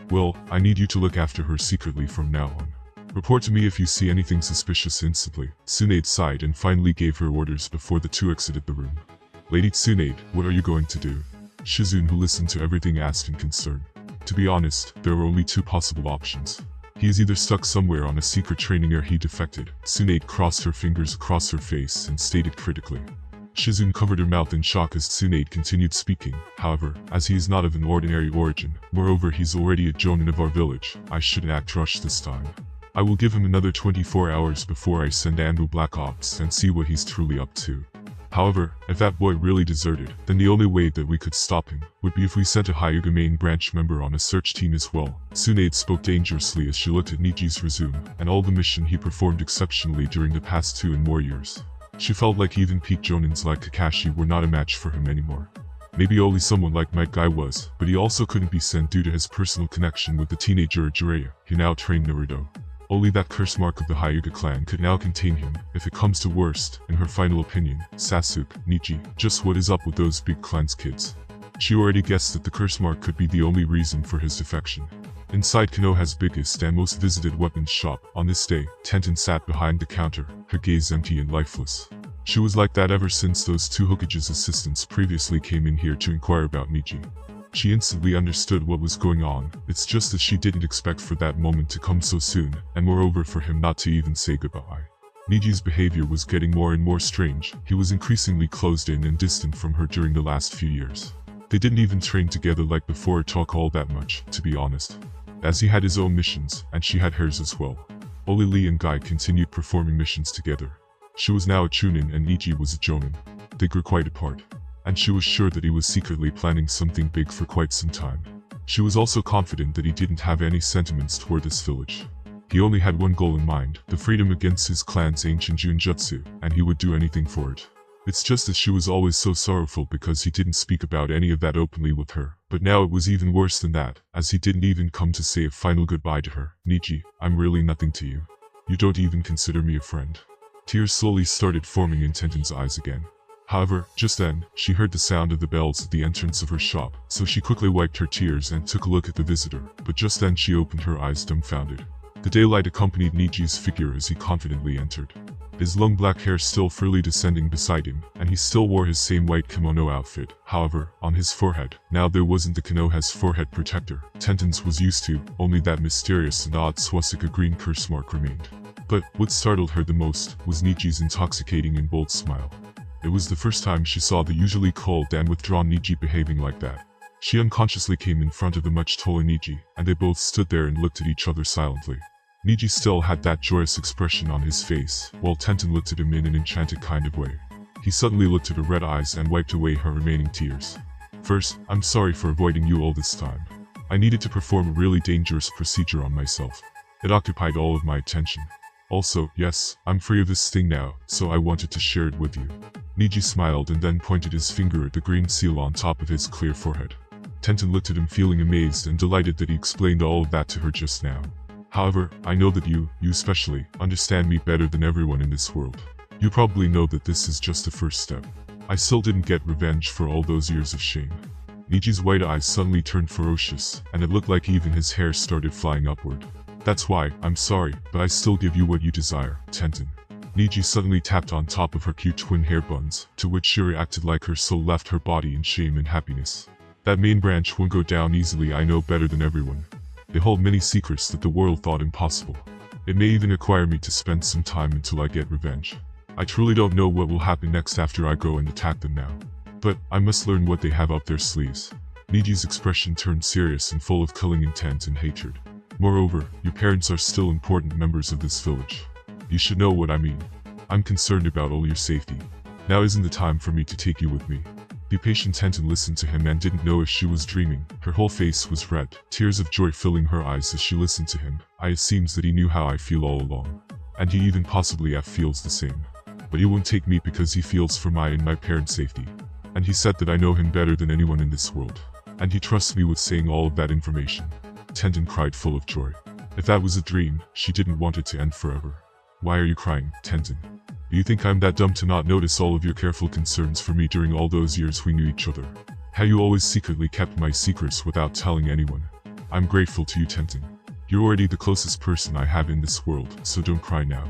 "Well, I need you to look after her secretly from now on. Report to me if you see anything suspicious instantly." Tsunade sighed and finally gave her orders before the 2 exited the room. "Lady Tsunade, what are you going to do?" Shizune, who listened to everything, asked in concern. To be honest, there were only 2 possible options. He is either stuck somewhere on a secret training or he defected. Tsunade crossed her fingers across her face and stated critically. Shizune covered her mouth in shock as Tsunade continued speaking. "However, as he is not of an ordinary origin, moreover he's already a jonin of our village, I shouldn't act rushed this time. I will give him another 24 hours before I send Anbu Black Ops and see what he's truly up to. However, if that boy really deserted, then the only way that we could stop him would be if we sent a Hyuga main branch member on a search team as well." Tsunade spoke dangerously as she looked at Neji's resume and all the mission he performed exceptionally during the past 2 and more years. She felt like even peak jonins like Kakashi were not a match for him anymore. Maybe only someone like Might Guy was, but he also couldn't be sent due to his personal connection with the teenager Jiraiya, who now trained Naruto. Only that curse mark of the Hyuga clan could now contain him. If it comes to worst, in her final opinion, Sasuke, Neji, just what is up with those big clan's kids? She already guessed that the curse mark could be the only reason for his defection. Inside Konoha's biggest and most visited weapons shop, on this day, Tenten sat behind the counter, her gaze empty and lifeless. She was like that ever since those two Hokage's assistants previously came in here to inquire about Neji. She instantly understood what was going on. It's just that she didn't expect for that moment to come so soon, and moreover for him not to even say goodbye. Neji's behavior was getting more and more strange. He was increasingly closed in and distant from her during the last few years. They didn't even train together like before or talk all that much, to be honest. As he had his own missions, and she had hers as well. Only Lee and Guy continued performing missions together. She was now a Chunin and Neji was a Jonin. They grew quite apart. And she was sure that he was secretly planning something big for quite some time. She was also confident that he didn't have any sentiments toward this village. He only had one goal in mind, the freedom against his clan's ancient Junjutsu, and he would do anything for it. It's just that she was always so sorrowful because he didn't speak about any of that openly with her. But now it was even worse than that, as he didn't even come to say a final goodbye to her. Neji, I'm really nothing to you. You don't even consider me a friend. Tears slowly started forming in Tenten's eyes again. However, just then, she heard the sound of the bells at the entrance of her shop, so she quickly wiped her tears and took a look at the visitor, but just then she opened her eyes dumbfounded. The daylight accompanied Neji's figure as he confidently entered. His long black hair still freely descending beside him, and he still wore his same white kimono outfit. However, on his forehead, now there wasn't the Konoha's forehead protector Tenten's was used to, only that mysterious and odd swastika green curse mark remained. But, what startled her the most, was Neji's intoxicating and bold smile. It was the first time she saw the usually cold and withdrawn Neji behaving like that. She unconsciously came in front of the much taller Neji, and they both stood there and looked at each other silently. Neji still had that joyous expression on his face, while Tenten looked at him in an enchanted kind of way. He suddenly looked at her red eyes and wiped away her remaining tears. First, I'm sorry for avoiding you all this time. I needed to perform a really dangerous procedure on myself. It occupied all of my attention. Also, yes, I'm free of this thing now, so I wanted to share it with you. Neji smiled and then pointed his finger at the green seal on top of his clear forehead. Tenten looked at him feeling amazed and delighted that he explained all of that to her just now. However, I know that you especially, understand me better than everyone in this world. You probably know that this is just the first step. I still didn't get revenge for all those years of shame. Neji's white eyes suddenly turned ferocious, and it looked like even his hair started flying upward. That's why, I'm sorry, but I still give you what you desire, Tenten. Neji suddenly tapped on top of her cute twin hair buns, to which she reacted like her soul left her body in shame and happiness. That main branch won't go down easily, I know better than everyone. They hold many secrets that the world thought impossible. It may even require me to spend some time until I get revenge. I truly don't know what will happen next after I go and attack them now. But, I must learn what they have up their sleeves. Neji's expression turned serious and full of killing intent and hatred. Moreover, your parents are still important members of this village. You should know what I mean. I'm concerned about all your safety. Now isn't the time for me to take you with me. Be patient. Tenten listened to him and didn't know if she was dreaming. Her whole face was red, tears of joy filling her eyes as she listened to him. It seems that he knew how I feel all along. And he even possibly feels the same. But he won't take me because he feels for my and my parents' safety. And he said that I know him better than anyone in this world. And he trusts me with saying all of that information. Tenten cried full of joy. If that was a dream, she didn't want it to end forever. Why are you crying, Tenten? Do you think I'm that dumb to not notice all of your careful concerns for me during all those years we knew each other? How you always secretly kept my secrets without telling anyone? I'm grateful to you, Tenten. You're already the closest person I have in this world, so don't cry now.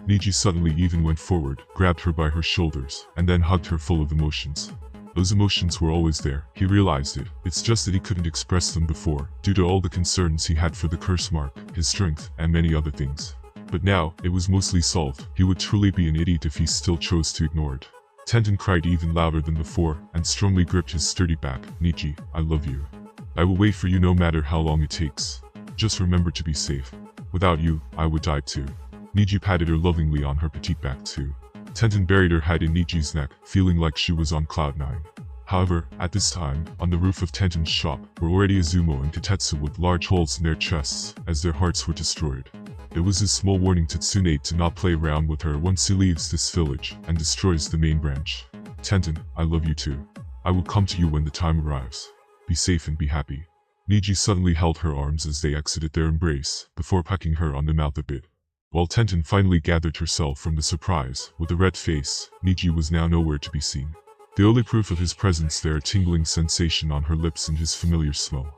Neji suddenly even went forward, grabbed her by her shoulders, and then hugged her full of emotions. Those emotions were always there, he realized it. It's just that he couldn't express them before, due to all the concerns he had for the curse mark, his strength, and many other things. But now, it was mostly solved. He would truly be an idiot if he still chose to ignore it. Tenten cried even louder than before, and strongly gripped his sturdy back. Neji, I love you. I will wait for you no matter how long it takes. Just remember to be safe. Without you, I would die too. Neji patted her lovingly on her petite back too. Tenten buried her head in Neji's neck, feeling like she was on cloud 9. However, at this time, on the roof of Tenten's shop, were already Izumo and Katetsu with large holes in their chests, as their hearts were destroyed. It was his small warning to Tsunade to not play around with her once he leaves this village, and destroys the main branch. Tenten, I love you too. I will come to you when the time arrives. Be safe and be happy. Neji suddenly held her arms as they exited their embrace, before pecking her on the mouth a bit. While Tenten finally gathered herself from the surprise, with a red face, Neji was now nowhere to be seen. The only proof of his presence there, a tingling sensation on her lips and his familiar smell.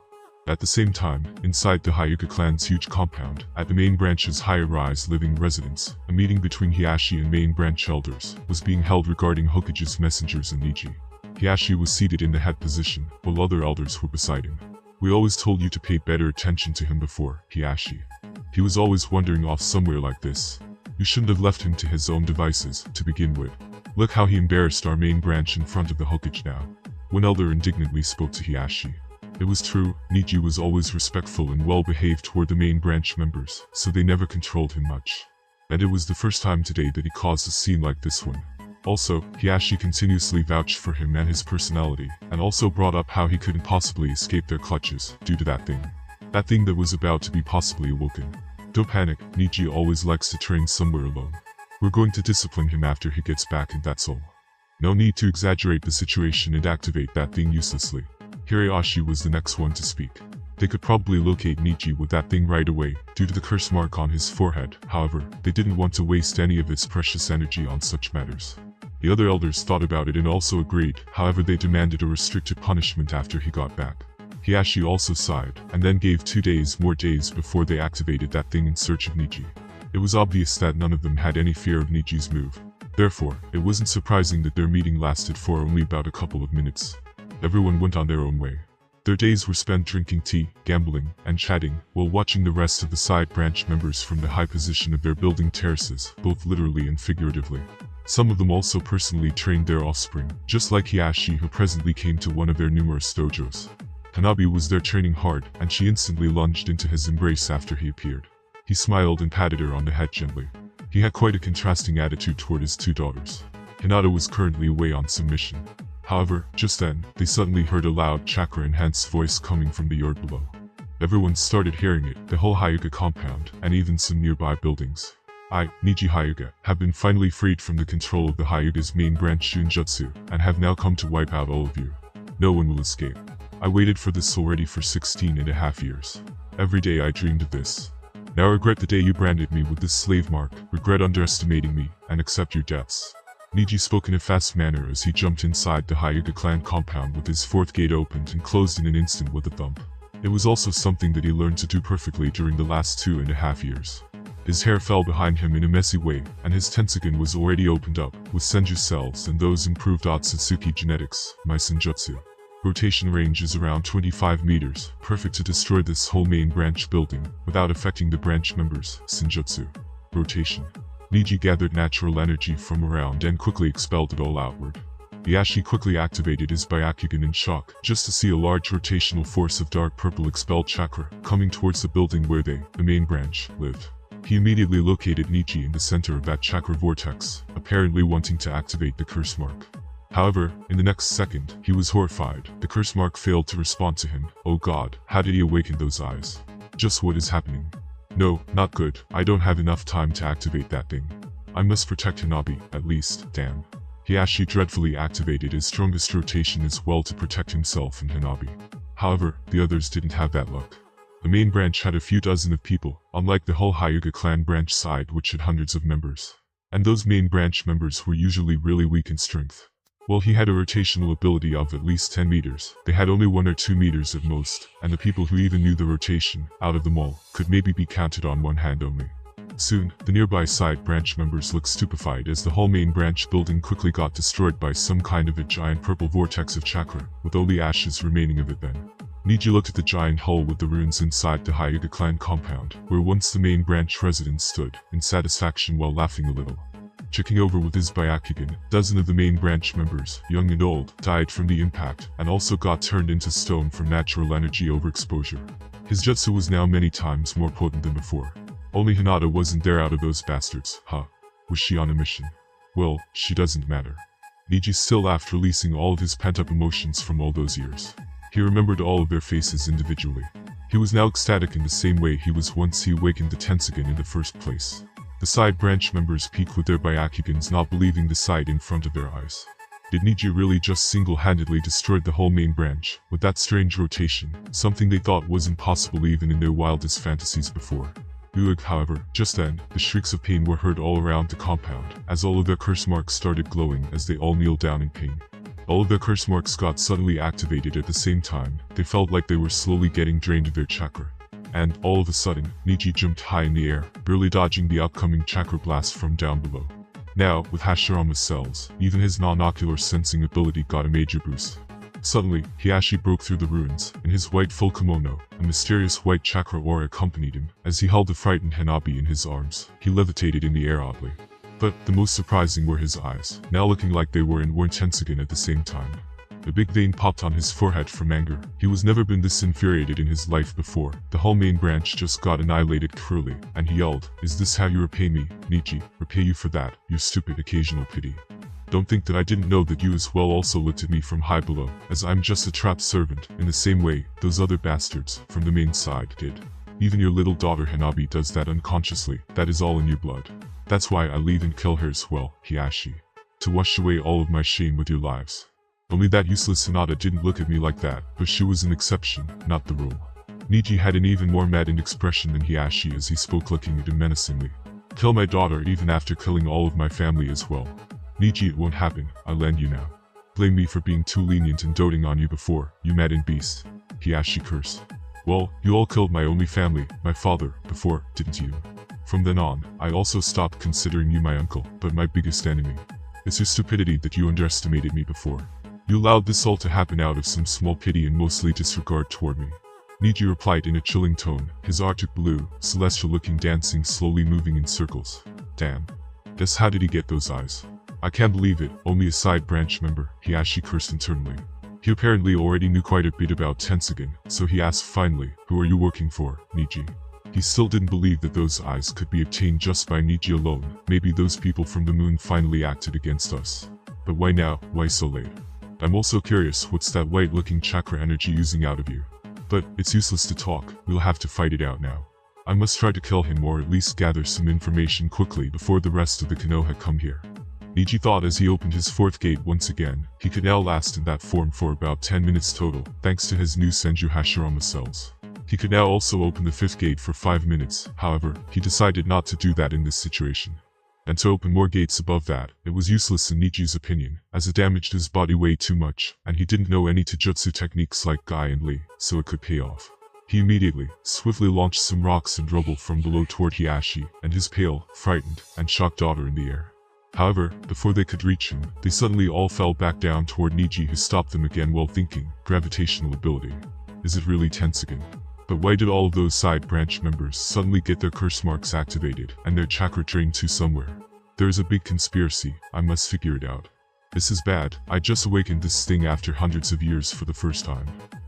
At the same time, inside the Hyuga clan's huge compound, at the main branch's high-rise living residence, a meeting between Hiashi and main branch elders was being held regarding Hokage's messengers and Neji. Hiashi was seated in the head position, while other elders were beside him. We always told you to pay better attention to him before, Hiashi. He was always wandering off somewhere like this. You shouldn't have left him to his own devices, to begin with. Look how he embarrassed our main branch in front of the Hokage now. One elder indignantly spoke to Hiashi. It was true, Neji was always respectful and well-behaved toward the main branch members, so they never controlled him much. And it was the first time today that he caused a scene like this one. Also, Hiashi continuously vouched for him and his personality, and also brought up how he couldn't possibly escape their clutches, due to that thing. That thing that was about to be possibly awoken. Don't panic, Neji always likes to train somewhere alone. We're going to discipline him after he gets back and that's all. No need to exaggerate the situation and activate that thing uselessly. Hiashi was the next one to speak. They could probably locate Neji with that thing right away, due to the curse mark on his forehead. However, they didn't want to waste any of its precious energy on such matters. The other elders thought about it and also agreed, however they demanded a restricted punishment after he got back. Hiashi also sighed, and then gave 2 more days before they activated that thing in search of Neji. It was obvious that none of them had any fear of Neji's move. Therefore, it wasn't surprising that their meeting lasted for only about a couple of minutes. Everyone went on their own way. Their days were spent drinking tea, gambling, and chatting, while watching the rest of the side branch members from the high position of their building terraces, both literally and figuratively. Some of them also personally trained their offspring, just like Hiashi, who presently came to one of their numerous dojos. Hanabi was there training hard, and she instantly lunged into his embrace after he appeared. He smiled and patted her on the head gently. He had quite a contrasting attitude toward his 2 daughters. Hinata was currently away on some mission. However, just then, they suddenly heard a loud chakra-enhanced voice coming from the yard below. Everyone started hearing it, the whole Hyuga compound, and even some nearby buildings. I, Neji Hyuga, have been finally freed from the control of the Hyuga's main branch Shunjutsu, and have now come to wipe out all of you. No one will escape. I waited for this already for 16.5 years. Every day I dreamed of this. Now I regret the day you branded me with this slave mark, regret underestimating me, and accept your deaths. Neji spoke in a fast manner as he jumped inside the Hyuga clan compound with his 4th gate opened and closed in an instant with a thump. It was also something that he learned to do perfectly during the last 2.5 years. His hair fell behind him in a messy way, and his Tenseigan was already opened up, with Senju cells and those improved Otsutsuki genetics, my Senjutsu. Rotation range is around 25 meters, perfect to destroy this whole main branch building, without affecting the branch members, Senjutsu. Rotation. Neji gathered natural energy from around and quickly expelled it all outward. Hiashi quickly activated his Byakugan in shock, just to see a large rotational force of dark purple expelled chakra, coming towards the building where they, the main branch, lived. He immediately located Neji in the center of that chakra vortex, apparently wanting to activate the curse mark. However, in the next second, he was horrified. The curse mark failed to respond to him. Oh god, how did he awaken those eyes? Just what is happening? No, not good. I don't have enough time to activate that thing. I must protect Hanabi, at least, damn. Hiashi dreadfully activated his strongest rotation as well to protect himself and Hanabi. However, the others didn't have that luck. The main branch had a few dozen of people, unlike the whole Hyuga clan branch side which had hundreds of members. And those main branch members were usually really weak in strength. While he had a rotational ability of at least 10 meters, they had only 1 or 2 meters at most, and the people who even knew the rotation, out of them all, could maybe be counted on one hand only. Soon, the nearby side branch members looked stupefied as the whole main branch building quickly got destroyed by some kind of a giant purple vortex of chakra, with only ashes remaining of it then. Neji looked at the giant hull with the ruins inside the Hyuga clan compound, where once the main branch residence stood, in satisfaction while laughing a little. Checking over with his Byakugan, a dozen of the main branch members, young and old, died from the impact, and also got turned into stone from natural energy overexposure. His jutsu was now many times more potent than before. Only Hinata wasn't there out of those bastards, huh? Was she on a mission? Well, she doesn't matter. Neji still laughed, releasing all of his pent-up emotions from all those years. He remembered all of their faces individually. He was now ecstatic in the same way he was once he awakened the Tenseigan in the first place. The side branch members peeked with their Byakugans, not believing the sight in front of their eyes. Did Neji really just single-handedly destroy the whole main branch, with that strange rotation, something they thought was impossible even in their wildest fantasies before? However, just then, the shrieks of pain were heard all around the compound, as all of their curse marks started glowing as they all kneeled down in pain. All of their curse marks got suddenly activated at the same time. They felt like they were slowly getting drained of their chakra. And, all of a sudden, Neji jumped high in the air, barely dodging the upcoming chakra blast from down below. Now, with Hashirama's cells, even his non-ocular sensing ability got a major boost. Suddenly, Hiashi broke through the ruins. In his white full kimono, a mysterious white chakra aura accompanied him. As he held the frightened Hanabi in his arms, he levitated in the air oddly. But the most surprising were his eyes, now looking like they were in Tenseigan at the same time. A big vein popped on his forehead from anger. He was never been this infuriated in his life before. The whole main branch just got annihilated cruelly, and he yelled, "Is this how you repay me, Neji? Repay you for that, your stupid occasional pity. Don't think that I didn't know that you as well also looked at me from high below, as I'm just a trapped servant, in the same way those other bastards from the main side did. Even your little daughter Hanabi does that unconsciously. That is all in your blood. That's why I leave and kill her as well, Hiashi. To wash away all of my shame with your lives. Only that useless Tsunade didn't look at me like that, but she was an exception, not the rule." Neji had an even more maddened expression than Hiashi as he spoke, looking at him menacingly. "Kill my daughter even after killing all of my family as well. Neji, it won't happen, I'll land you now. Blame me for being too lenient and doting on you before, you maddened beast," Hiashi cursed. "Well, you all killed my only family, my father, before, didn't you? From then on, I also stopped considering you my uncle, but my biggest enemy. It's your stupidity that you underestimated me before. You allowed this all to happen out of some small pity and mostly disregard toward me." Neji replied in a chilling tone, his arctic blue, celestial-looking dancing slowly moving in circles. "Damn. Guess how did he get those eyes? I can't believe it, only a side branch member," Hiashi cursed internally. He apparently already knew quite a bit about Tenseigan, so he asked finally, "Who are you working for, Neji?" He still didn't believe that those eyes could be obtained just by Neji alone. Maybe those people from the moon finally acted against us. But why now? Why so late? I'm also curious, what's that white-looking chakra energy using out of you? But it's useless to talk, we'll have to fight it out now. I must try to kill him or at least gather some information quickly before the rest of the Konoha come here. Neji thought as he opened his fourth gate once again. He could now last in that form for about 10 minutes total, thanks to his new Senju Hashirama cells. He could now also open the fifth gate for 5 minutes, however, he decided not to do that in this situation. And to open more gates above that, it was useless in Neji's opinion, as it damaged his body way too much, and he didn't know any taijutsu techniques like Gai and Lee, so it could pay off. He immediately, swiftly launched some rocks and rubble from below toward Hiashi, and his pale, frightened, and shocked daughter in the air. However, before they could reach him, they suddenly all fell back down toward Neji, who stopped them again while thinking, gravitational ability. Is it really Tenseigan? But why did all of those side branch members suddenly get their curse marks activated and their chakra drained to somewhere? There is a big conspiracy, I must figure it out. This is bad, I just awakened this thing after hundreds of years for the first time.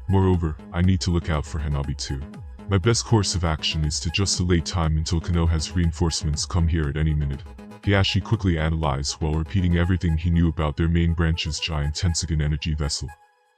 Moreover, I need to look out for Hanabi too. My best course of action is to just delay time until Konoha's reinforcements come here at any minute. Hiashi quickly analyzed while repeating everything he knew about their main branch's giant Tenseigan energy vessel.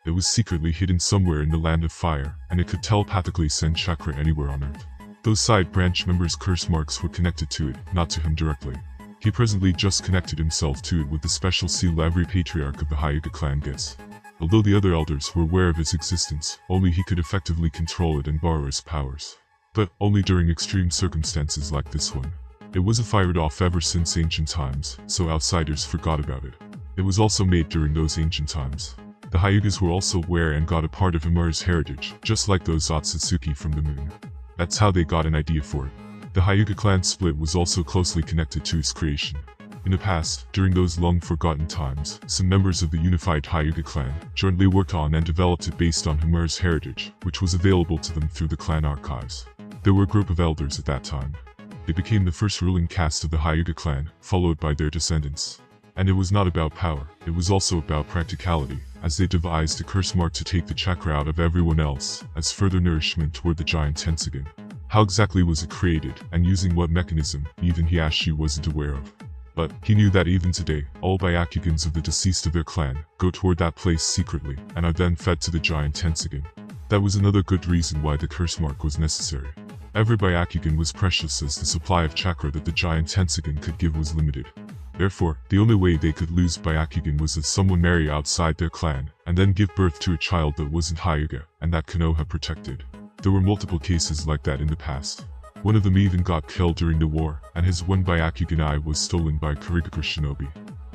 It was secretly hidden somewhere in the land of fire, and it could telepathically send chakra anywhere on Earth. Those side branch members' curse marks were connected to it, not to him directly. He presently just connected himself to it with the special seal every patriarch of the Hyuga clan gets. Although the other elders were aware of its existence, only he could effectively control it and borrow its powers. But only during extreme circumstances like this one. It wasn't fired off ever since ancient times, so outsiders forgot about it. It was also made during those ancient times. The Hyugas were also aware and got a part of Hamura's heritage, just like those Otsutsuki from the moon. That's how they got an idea for it. The Hyuga clan split was also closely connected to its creation. In the past, during those long-forgotten times, some members of the unified Hyuga clan jointly worked on and developed it based on Hamura's heritage, which was available to them through the clan archives. There were a group of elders at that time. They became the first ruling caste of the Hyuga clan, followed by their descendants. And it was not about power, it was also about practicality, as they devised a curse mark to take the chakra out of everyone else, as further nourishment toward the giant Tenseigan. How exactly was it created, and using what mechanism, even Hiashi wasn't aware of. But he knew that even today, all Byakugans of the deceased of their clan go toward that place secretly, and are then fed to the giant Tenseigan. That was another good reason why the curse mark was necessary. Every Byakugan was precious, as the supply of chakra that the giant Tenseigan could give was limited. Therefore, the only way they could lose Byakugan was if someone marry outside their clan, and then give birth to a child that wasn't Hyuga, and that Konoha protected. There were multiple cases like that in the past. One of them even got killed during the war, and his one Byakugan eye was stolen by Kurigakure shinobi.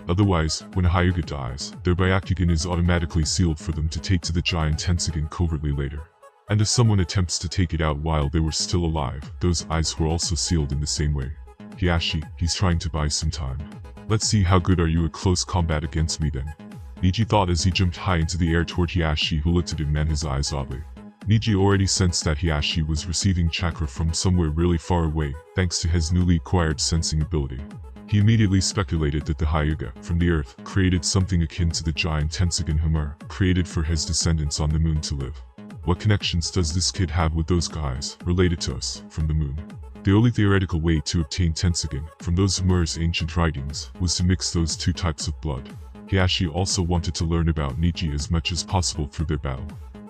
Otherwise, when a Hyuga dies, their Byakugan is automatically sealed for them to take to the giant Tenseigan covertly later. And if someone attempts to take it out while they were still alive, those eyes were also sealed in the same way. Hiashi, he's trying to buy some time. Let's see how good are you at close combat against me then. Neji thought as he jumped high into the air toward Hiashi, who looked at him and his eyes oddly. Neji already sensed that Hiashi was receiving chakra from somewhere really far away, thanks to his newly acquired sensing ability. He immediately speculated that the Hyuga, from the earth, created something akin to the giant Tenseigan Hamura, created for his descendants on the moon to live. What connections does this kid have with those guys, related to us, from the moon? The only theoretical way to obtain Tenseigan, from those Hamura's ancient writings, was to mix those two types of blood. Hiashi also wanted to learn about Neji as much as possible through their battle.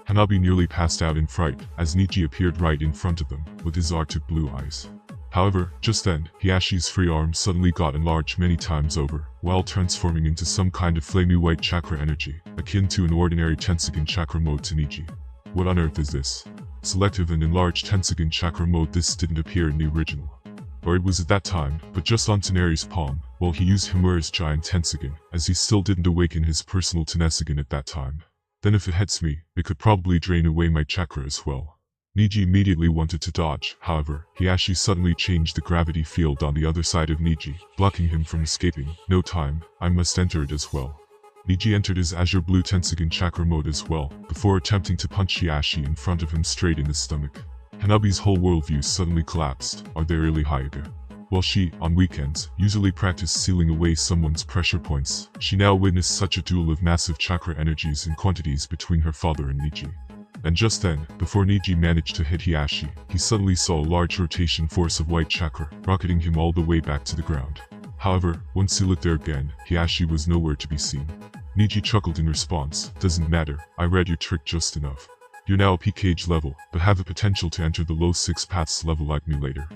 Hanabi nearly passed out in fright, as Neji appeared right in front of them, with his arctic blue eyes. However, just then, Hiashi's free arm suddenly got enlarged many times over, while transforming into some kind of flamey white chakra energy, akin to an ordinary Tenseigan chakra mode to Neji. What on earth is this? Selective and enlarged Tenseigan chakra mode. This didn't appear in the original. Or it was at that time, but just on Tsuneri's palm, while he used Hamura's giant Tenseigan, as he still didn't awaken his personal Tenseigan at that time. Then if it hits me, it could probably drain away my chakra as well. Neji immediately wanted to dodge, however, Hiashi suddenly changed the gravity field on the other side of Neji, blocking him from escaping. No time, I must enter it as well. Neji entered his azure blue Tenseigan chakra mode as well, before attempting to punch Hiashi in front of him straight in the stomach. Hanabi's whole worldview suddenly collapsed. Are they really Hyuga? While she, on weekends, usually practiced sealing away someone's pressure points, she now witnessed such a duel of massive chakra energies and quantities between her father and Neji. And just then, before Neji managed to hit Hiashi, he suddenly saw a large rotation force of white chakra, rocketing him all the way back to the ground. However, once he looked there again, Hiashi was nowhere to be seen. Neji chuckled in response. Doesn't matter, I read your trick just enough. You're now a PKage level, but have the potential to enter the low 6 paths level like me later.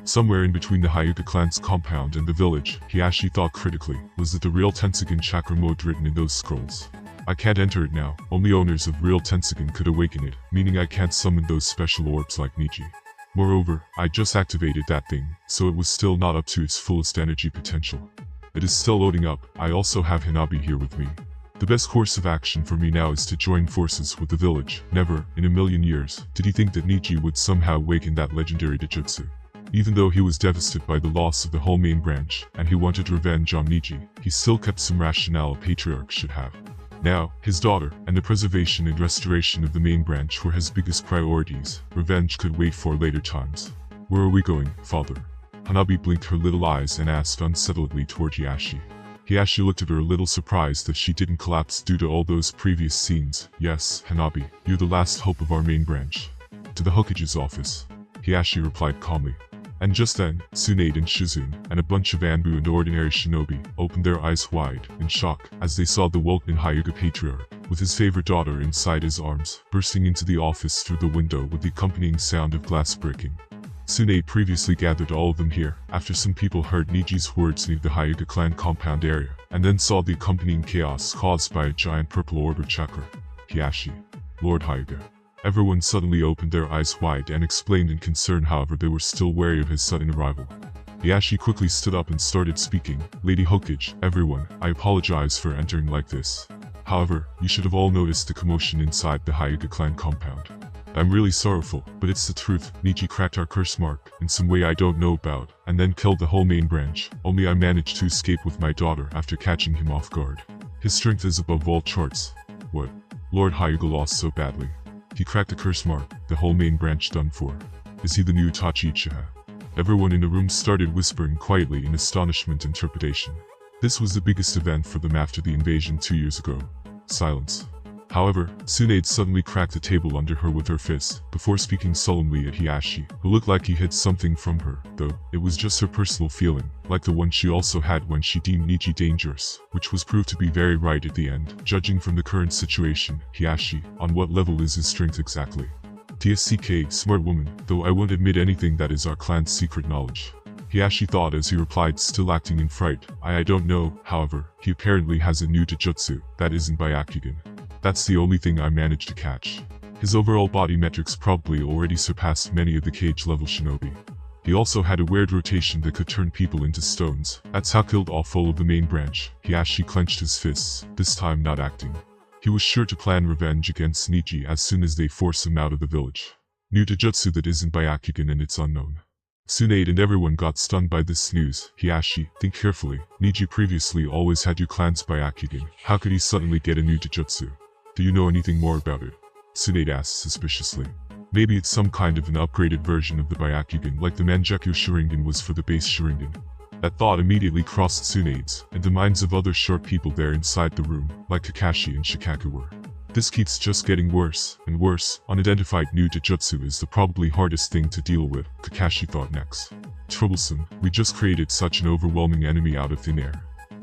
Somewhere in between the Hyuga clan's compound and the village, Hiashi thought critically, was it the real Tenseigan chakra mode written in those scrolls? I can't enter it now, only owners of real Tenseigan could awaken it, meaning I can't summon those special orbs like Neji. Moreover, I just activated that thing, so it was still not up to its fullest energy potential. It is still loading up. I also have Hanabi here with me. The best course of action for me now is to join forces with the village. Never, in a million years, did he think that Neji would somehow awaken that legendary Dijutsu. Even though he was devastated by the loss of the whole main branch, and he wanted revenge on Neji, he still kept some rationale a patriarch should have. Now, his daughter, and the preservation and restoration of the main branch were his biggest priorities. Revenge could wait for later times. Where are we going, father? Hanabi blinked her little eyes and asked unsettledly toward Hiashi. Hiashi looked at her a little surprised that she didn't collapse due to all those previous scenes. Yes, Hanabi, you're the last hope of our main branch. To the Hokage's office. Hiashi replied calmly. And just then, Tsunade and Shizune, and a bunch of Anbu and ordinary shinobi, opened their eyes wide, in shock, as they saw the Weltman Hyuga patriarch, with his favorite daughter inside his arms, bursting into the office through the window with the accompanying sound of glass breaking. Tsunade previously gathered all of them here, after some people heard Neji's words near the Hyuga clan compound area, and then saw the accompanying chaos caused by a giant purple orb or chakra. Hiashi. Lord Hyuga. Everyone suddenly opened their eyes wide and explained in concern, however they were still wary of his sudden arrival. Hiashi quickly stood up and started speaking. Lady Hokage, everyone, I apologize for entering like this. However, you should have all noticed the commotion inside the Hyuga clan compound. I'm really sorrowful, but it's the truth. Neji cracked our curse mark, in some way I don't know about, and then killed the whole main branch. Only I managed to escape with my daughter after catching him off guard. His strength is above all charts. What? Lord Hyuga lost so badly. He cracked the curse mark, the whole main branch done for. Is he the new Itachi Uchiha? Everyone in the room started whispering quietly in astonishment and trepidation. This was the biggest event for them after the invasion 2 years ago. Silence. However, Tsunade suddenly cracked the table under her with her fist, before speaking solemnly at Hiashi, who looked like he hid something from her, though it was just her personal feeling, like the one she also had when she deemed Neji dangerous, which was proved to be very right at the end. Judging from the current situation, Hiashi, on what level is his strength exactly? TSCK, smart woman, though I won't admit anything that is our clan's secret knowledge. Hiashi thought as he replied, still acting in fright. I don't know, however, he apparently has a new Jujutsu that isn't Byakugan. That's the only thing I managed to catch. His overall body metrics probably already surpassed many of the cage-level shinobi. He also had a weird rotation that could turn people into stones. That's how killed off all of the main branch. Hiashi clenched his fists, this time not acting. He was sure to plan revenge against Neji as soon as they force him out of the village. New Jujutsu that isn't Byakugan and it's unknown. Tsunade and everyone got stunned by this news. Hiashi, think carefully. Neji previously always had your clan's Byakugan. How could he suddenly get a new Jujutsu? Do you know anything more about it? Tsunade asked suspiciously. Maybe it's some kind of an upgraded version of the Byakugan like the Mangekyou Sharingan was for the base Sharingan. That thought immediately crossed Tsunade's and the minds of other short people there inside the room, like Kakashi and Shikaku were. This keeps just getting worse and worse. Unidentified new Jujutsu is the probably hardest thing to deal with, Kakashi thought next. Troublesome, we just created such an overwhelming enemy out of thin air.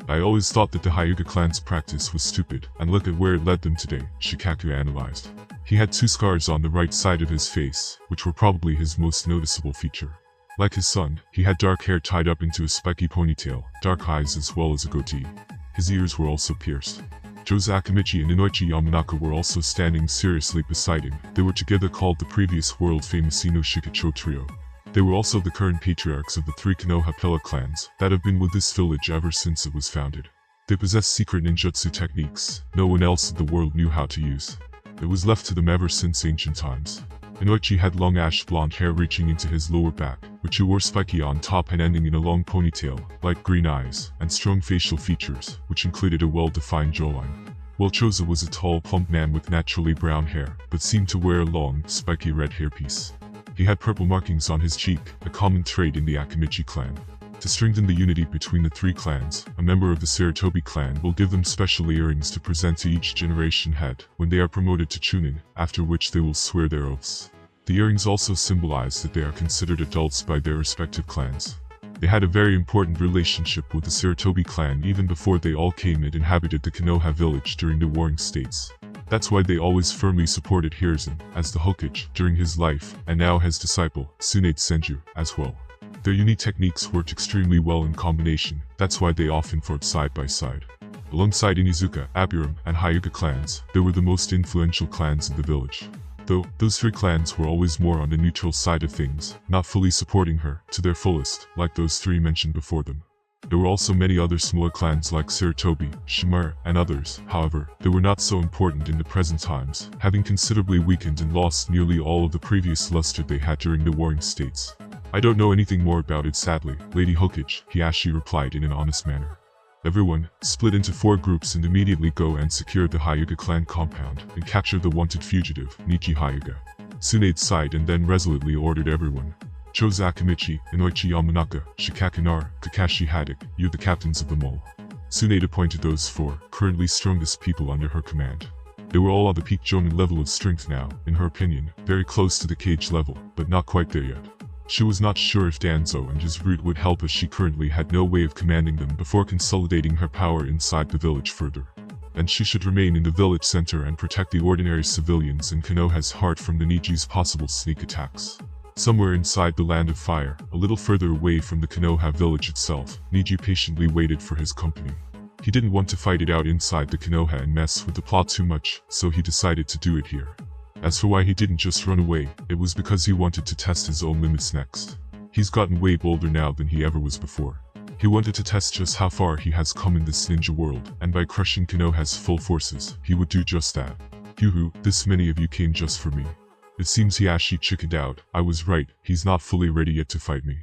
I always thought that the Hyuga clan's practice was stupid, and look at where it led them today, Shikaku analyzed. He had 2 scars on the right side of his face, which were probably his most noticeable feature. Like his son, he had dark hair tied up into a spiky ponytail, dark eyes as well as a goatee. His ears were also pierced. Joe Akamichi and Inoichi Yamanaka were also standing seriously beside him. They were together called the previous world-famous Inoshika Trio. They were also the current patriarchs of the 3 Konoha pillar clans that have been with this village ever since it was founded. They possessed secret ninjutsu techniques no one else in the world knew how to use. It was left to them ever since ancient times. Inoichi had long ash blonde hair reaching into his lower back, which he wore spiky on top and ending in a long ponytail, light green eyes, and strong facial features, which included a well-defined jawline. While Choza was a tall, plump man with naturally brown hair, but seemed to wear a long, spiky red hairpiece. He had purple markings on his cheek, a common trait in the Akamichi clan. To strengthen the unity between the 3 clans, a member of the Sarutobi clan will give them special earrings to present to each generation head when they are promoted to Chunin, after which they will swear their oaths. The earrings also symbolize that they are considered adults by their respective clans. They had a very important relationship with the Sarutobi clan even before they all came and inhabited the Konoha village during the warring states. That's why they always firmly supported Hiruzen as the Hokage during his life, and now his disciple, Tsunade Senju, as well. Their unique techniques worked extremely well in combination, that's why they often fought side by side. Alongside Inizuka, Abiram, and Hyuga clans, they were the most influential clans in the village. Though, those 3 clans were always more on the neutral side of things, not fully supporting her to their fullest, like those 3 mentioned before them. There were also many other smaller clans like Sarutobi, Shimura, and others, however, they were not so important in the present times, having considerably weakened and lost nearly all of the previous luster they had during the warring states. I don't know anything more about it sadly, Lady Hokage, Hiashi replied in an honest manner. Everyone, split into 4 groups and immediately go and secure the Hyuga clan compound and capture the wanted fugitive, Neji Hyuga. Tsunade sighed and then resolutely ordered everyone. Choza Akamichi, Inoichi Yamanaka, Shikaku Nar, Kakashi Haddock, you're the captains of them all. Tsunade appointed those 4 currently strongest people under her command. They were all on the peak Jonin level of strength now, in her opinion, very close to the cage level, but not quite there yet. She was not sure if Danzo and his route would help as she currently had no way of commanding them before consolidating her power inside the village further. And she should remain in the village center and protect the ordinary civilians in Konoha's heart from the Neji's possible sneak attacks. Somewhere inside the Land of Fire, a little further away from the Konoha village itself, Neji patiently waited for his company. He didn't want to fight it out inside the Konoha and mess with the plot too much, so he decided to do it here. As for why he didn't just run away, it was because he wanted to test his own limits next. He's gotten way bolder now than he ever was before. He wanted to test just how far he has come in this ninja world, and by crushing Konoha's full forces, he would do just that. Yoo-hoo, this many of you came just for me. It seems Hiashi chickened out. I was right, he's not fully ready yet to fight me.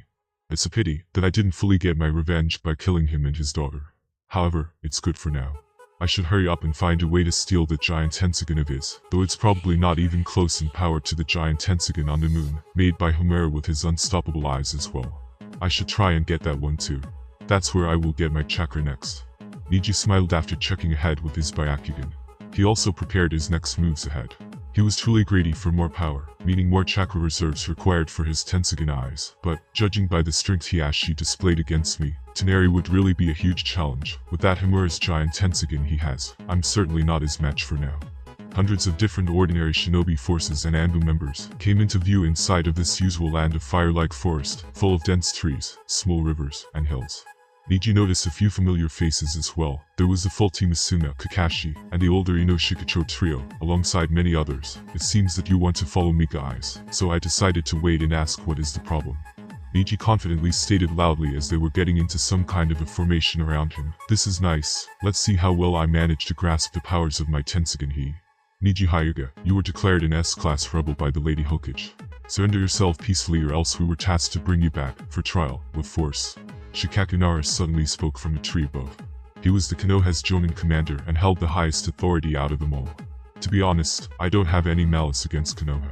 It's a pity that I didn't fully get my revenge by killing him and his daughter. However, it's good for now. I should hurry up and find a way to steal that giant Tenseigan of his, though it's probably not even close in power to the giant Tenseigan on the moon, made by Hamura with his unstoppable eyes as well. I should try and get that one too. That's where I will get my chakra next. Neji smiled after checking ahead with his Byakugan. He also prepared his next moves ahead. He was truly greedy for more power, meaning more chakra reserves required for his Tenseigan eyes, but, judging by the strength Hiashi displayed against me, Tsunade would really be a huge challenge. With that Hamura's giant Tenseigan he has, I'm certainly not his match for now. Hundreds of different ordinary shinobi forces and Anbu members came into view inside of this usual land of fire-like forest, full of dense trees, small rivers, and hills. Neji noticed a few familiar faces as well. There was the full team Asuna, Kakashi, and the older Ino Shikacho trio, alongside many others. It seems that you want to follow me, guys, so I decided to wait and ask what is the problem. Neji confidently stated loudly as they were getting into some kind of a formation around him. This is nice. Let's see how well I manage to grasp the powers of my Tenseigan. Neji Hyuga, you were declared an S-class rebel by the Lady Hokage. Surrender yourself peacefully or else we were tasked to bring you back, for trial, with force. Shikakunara suddenly spoke from a tree above. He was the Konoha's Jonin commander and held the highest authority out of them all. To be honest, I don't have any malice against Konoha.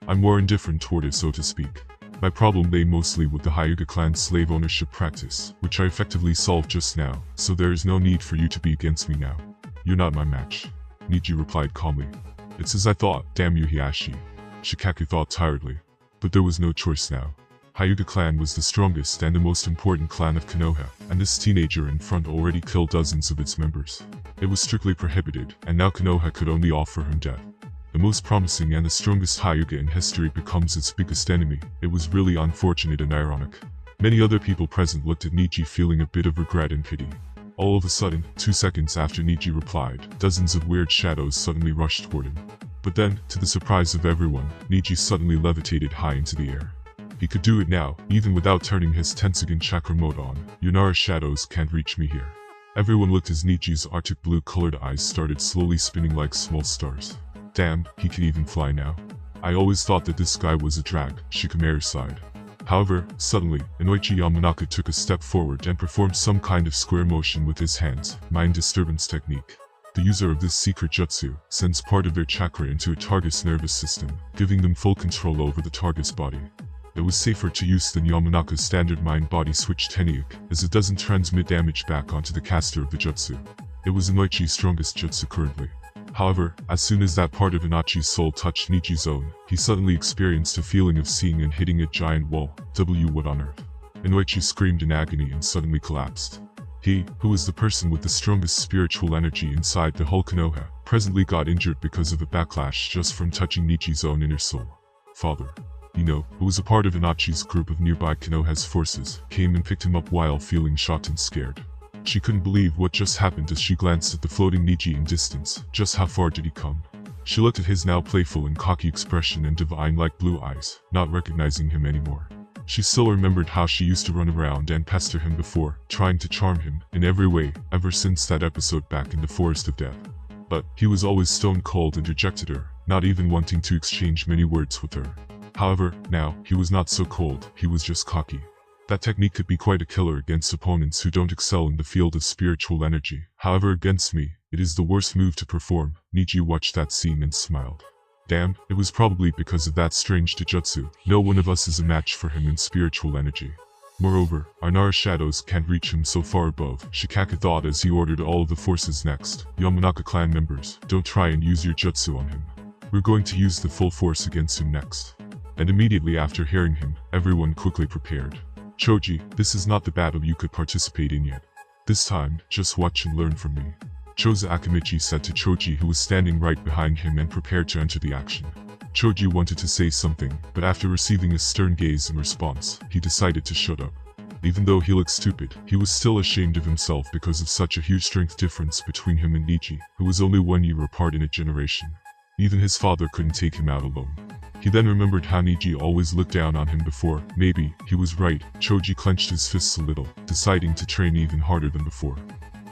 I'm more indifferent toward it, so to speak. My problem lay mostly with the Hyuga clan's slave ownership practice, which I effectively solved just now, so there is no need for you to be against me now. You're not my match. Neji replied calmly. It's as I thought, damn you Hiashi. Shikaku thought tiredly. But there was no choice now. Hyuga clan was the strongest and the most important clan of Konoha, and this teenager in front already killed dozens of its members. It was strictly prohibited, and now Konoha could only offer him death. The most promising and the strongest Hyuga in history becomes its biggest enemy. It was really unfortunate and ironic. Many other people present looked at Neji feeling a bit of regret and pity. All of a sudden, 2 seconds after Neji replied, dozens of weird shadows suddenly rushed toward him. But then, to the surprise of everyone, Neji suddenly levitated high into the air. He could do it now, even without turning his Tenseigan chakra mode on. Yunara shadows can't reach me here. Everyone looked as Neji's arctic blue-colored eyes started slowly spinning like small stars. Damn, he can even fly now. I always thought that this guy was a drag, Shikamaru sighed. However, suddenly, Inoichi Yamanaka took a step forward and performed some kind of square motion with his hands, mind disturbance technique. The user of this secret jutsu sends part of their chakra into a target's nervous system, giving them full control over the target's body. It was safer to use than Yamanaka's standard mind-body switch technique, as it doesn't transmit damage back onto the caster of the jutsu. It was Inoichi's strongest jutsu currently. However, as soon as that part of Inoichi's soul touched Neji's own, he suddenly experienced a feeling of seeing and hitting a giant wall. What on earth? Inoichi screamed in agony and suddenly collapsed. He, who was the person with the strongest spiritual energy inside the whole Konoha, presently got injured because of a backlash just from touching Neji's own inner soul. Father, Ino, who was a part of Inoichi's group of nearby Konoha's forces, came and picked him up while feeling shocked and scared. She couldn't believe what just happened as she glanced at the floating Neji in distance. Just how far did he come? She looked at his now playful and cocky expression and divine-like blue eyes, not recognizing him anymore. She still remembered how she used to run around and pester him before, trying to charm him in every way, ever since that episode back in the Forest of Death. But he was always stone cold and rejected her, not even wanting to exchange many words with her. However, now, he was not so cold, he was just cocky. That technique could be quite a killer against opponents who don't excel in the field of spiritual energy. However, against me, it is the worst move to perform. Neji watched that scene and smiled. Damn, it was probably because of that strange taijutsu. No one of us is a match for him in spiritual energy. Moreover, our Nara shadows can't reach him so far above, Shikaku thought as he ordered all of the forces next. Yamanaka clan members, don't try and use your jutsu on him. We're going to use the full force against him next. And immediately after hearing him, everyone quickly prepared. Choji, this is not the battle you could participate in yet. This time, just watch and learn from me. Choza Akimichi said to Choji, who was standing right behind him and prepared to enter the action. Choji wanted to say something, but after receiving a stern gaze in response, he decided to shut up. Even though he looked stupid, he was still ashamed of himself because of such a huge strength difference between him and Neji, who was only 1 year apart in a generation. Even his father couldn't take him out alone. He then remembered how Neji always looked down on him before. Maybe, he was right. Choji clenched his fists a little, deciding to train even harder than before.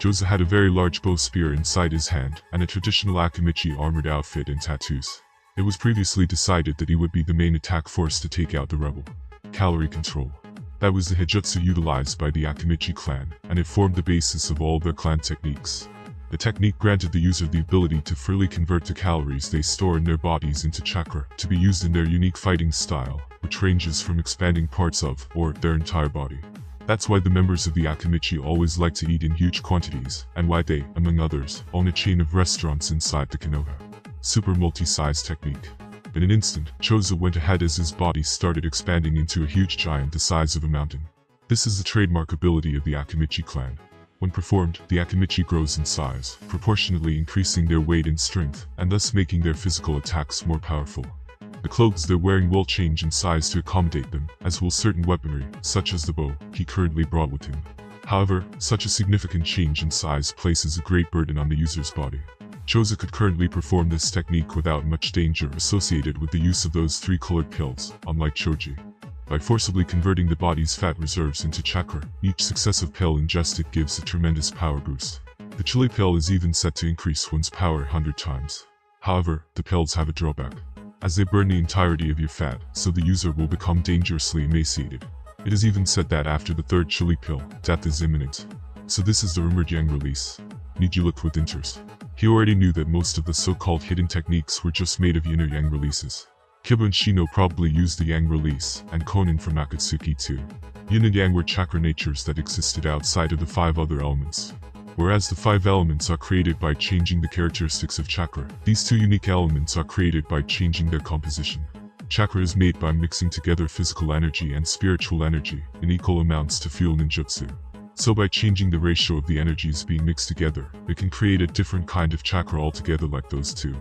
Choza had a very large bow spear inside his hand, and a traditional Akimichi armored outfit and tattoos. It was previously decided that he would be the main attack force to take out the rebel. Calorie control. That was the Hijutsu utilized by the Akimichi clan, and it formed the basis of all their clan techniques. The technique granted the user the ability to freely convert the calories they store in their bodies into chakra, to be used in their unique fighting style, which ranges from expanding parts of, or their entire body. That's why the members of the Akimichi always like to eat in huge quantities, and why they, among others, own a chain of restaurants inside the Konoha. Super multi-size technique. In an instant, Choza went ahead as his body started expanding into a huge giant the size of a mountain. This is the trademark ability of the Akimichi clan. When performed, the Akimichi grows in size, proportionately increasing their weight and strength, and thus making their physical attacks more powerful. The clothes they're wearing will change in size to accommodate them, as will certain weaponry, such as the bow he currently brought with him. However, such a significant change in size places a great burden on the user's body. Choza could currently perform this technique without much danger associated with the use of those 3 colored pills, unlike Choji. By forcibly converting the body's fat reserves into chakra, each successive pill ingested gives a tremendous power boost. The chili pill is even set to increase one's power 100 times. However, the pills have a drawback, as they burn the entirety of your fat, so the user will become dangerously emaciated. It is even said that after the 3rd chili pill, death is imminent. So this is the rumored Yang release. Neji looked with interest. He already knew that most of the so-called hidden techniques were just made of Yin or Yang releases. Kiba and Shino probably used the Yang release, and Konan from Akatsuki too. Yin and Yang were chakra natures that existed outside of the 5 other elements. Whereas the 5 elements are created by changing the characteristics of chakra, these 2 unique elements are created by changing their composition. Chakra is made by mixing together physical energy and spiritual energy in equal amounts to fuel ninjutsu. So by changing the ratio of the energies being mixed together, it can create a different kind of chakra altogether like those 2.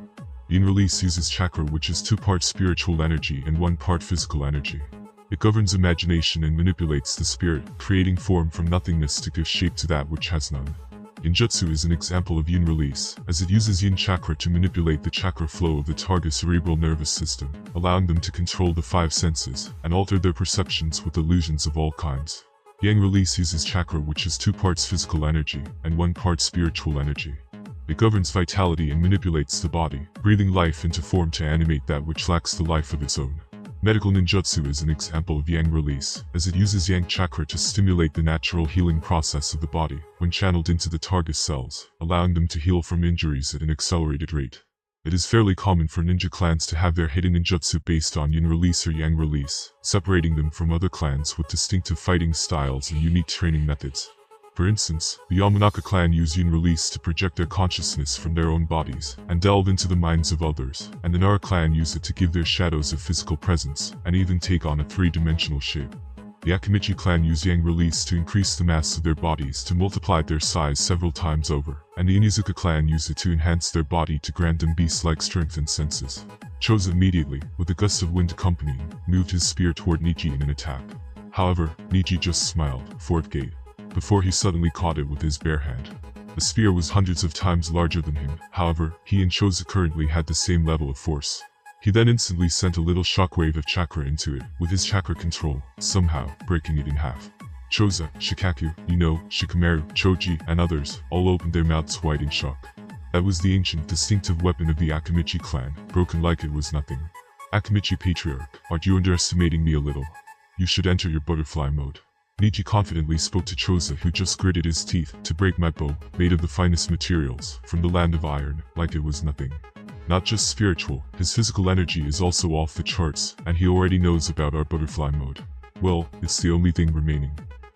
Yin release uses chakra, which is 2 parts spiritual energy and 1 part physical energy. It governs imagination and manipulates the spirit, creating form from nothingness to give shape to that which has none. Ninjutsu is an example of Yin release, as it uses Yin chakra to manipulate the chakra flow of the target's cerebral nervous system, allowing them to control the 5 senses, and alter their perceptions with illusions of all kinds. Yang release uses chakra, which is 2 parts physical energy, and 1 part spiritual energy. It governs vitality and manipulates the body, breathing life into form to animate that which lacks the life of its own. Medical ninjutsu is an example of Yang release, as it uses Yang chakra to stimulate the natural healing process of the body when channeled into the target cells, allowing them to heal from injuries at an accelerated rate. It is fairly common for ninja clans to have their hidden ninjutsu based on Yin release or Yang release, separating them from other clans with distinctive fighting styles and unique training methods. For instance, the Yamanaka clan use Yin release to project their consciousness from their own bodies and delve into the minds of others, and the Nara clan use it to give their shadows a physical presence and even take on a 3-dimensional shape. The Akimichi clan use Yang release to increase the mass of their bodies to multiply their size several times over, and the Inizuka clan use it to enhance their body to grant them beast-like strength and senses. Choza immediately, with a gust of wind accompanying, moved his spear toward Neji in an attack. However, Neji just smiled, 4th gate, before he suddenly caught it with his bare hand. The spear was hundreds of times larger than him, however, he and Choza currently had the same level of force. He then instantly sent a little shockwave of chakra into it, with his chakra control, somehow, breaking it in half. Choza, Shikaku, Ino, Shikamaru, Choji, and others, all opened their mouths wide in shock. That was the ancient, distinctive weapon of the Akimichi clan, broken like it was nothing. Akimichi Patriarch, aren't you underestimating me a little? You should enter your butterfly mode. Neji confidently spoke to Choza, who just gritted his teeth to break my bow, made of the finest materials, from the land of iron, like it was nothing. Not just spiritual, his physical energy is also off the charts, and he already knows about our butterfly mode. Well, it's the only thing remaining.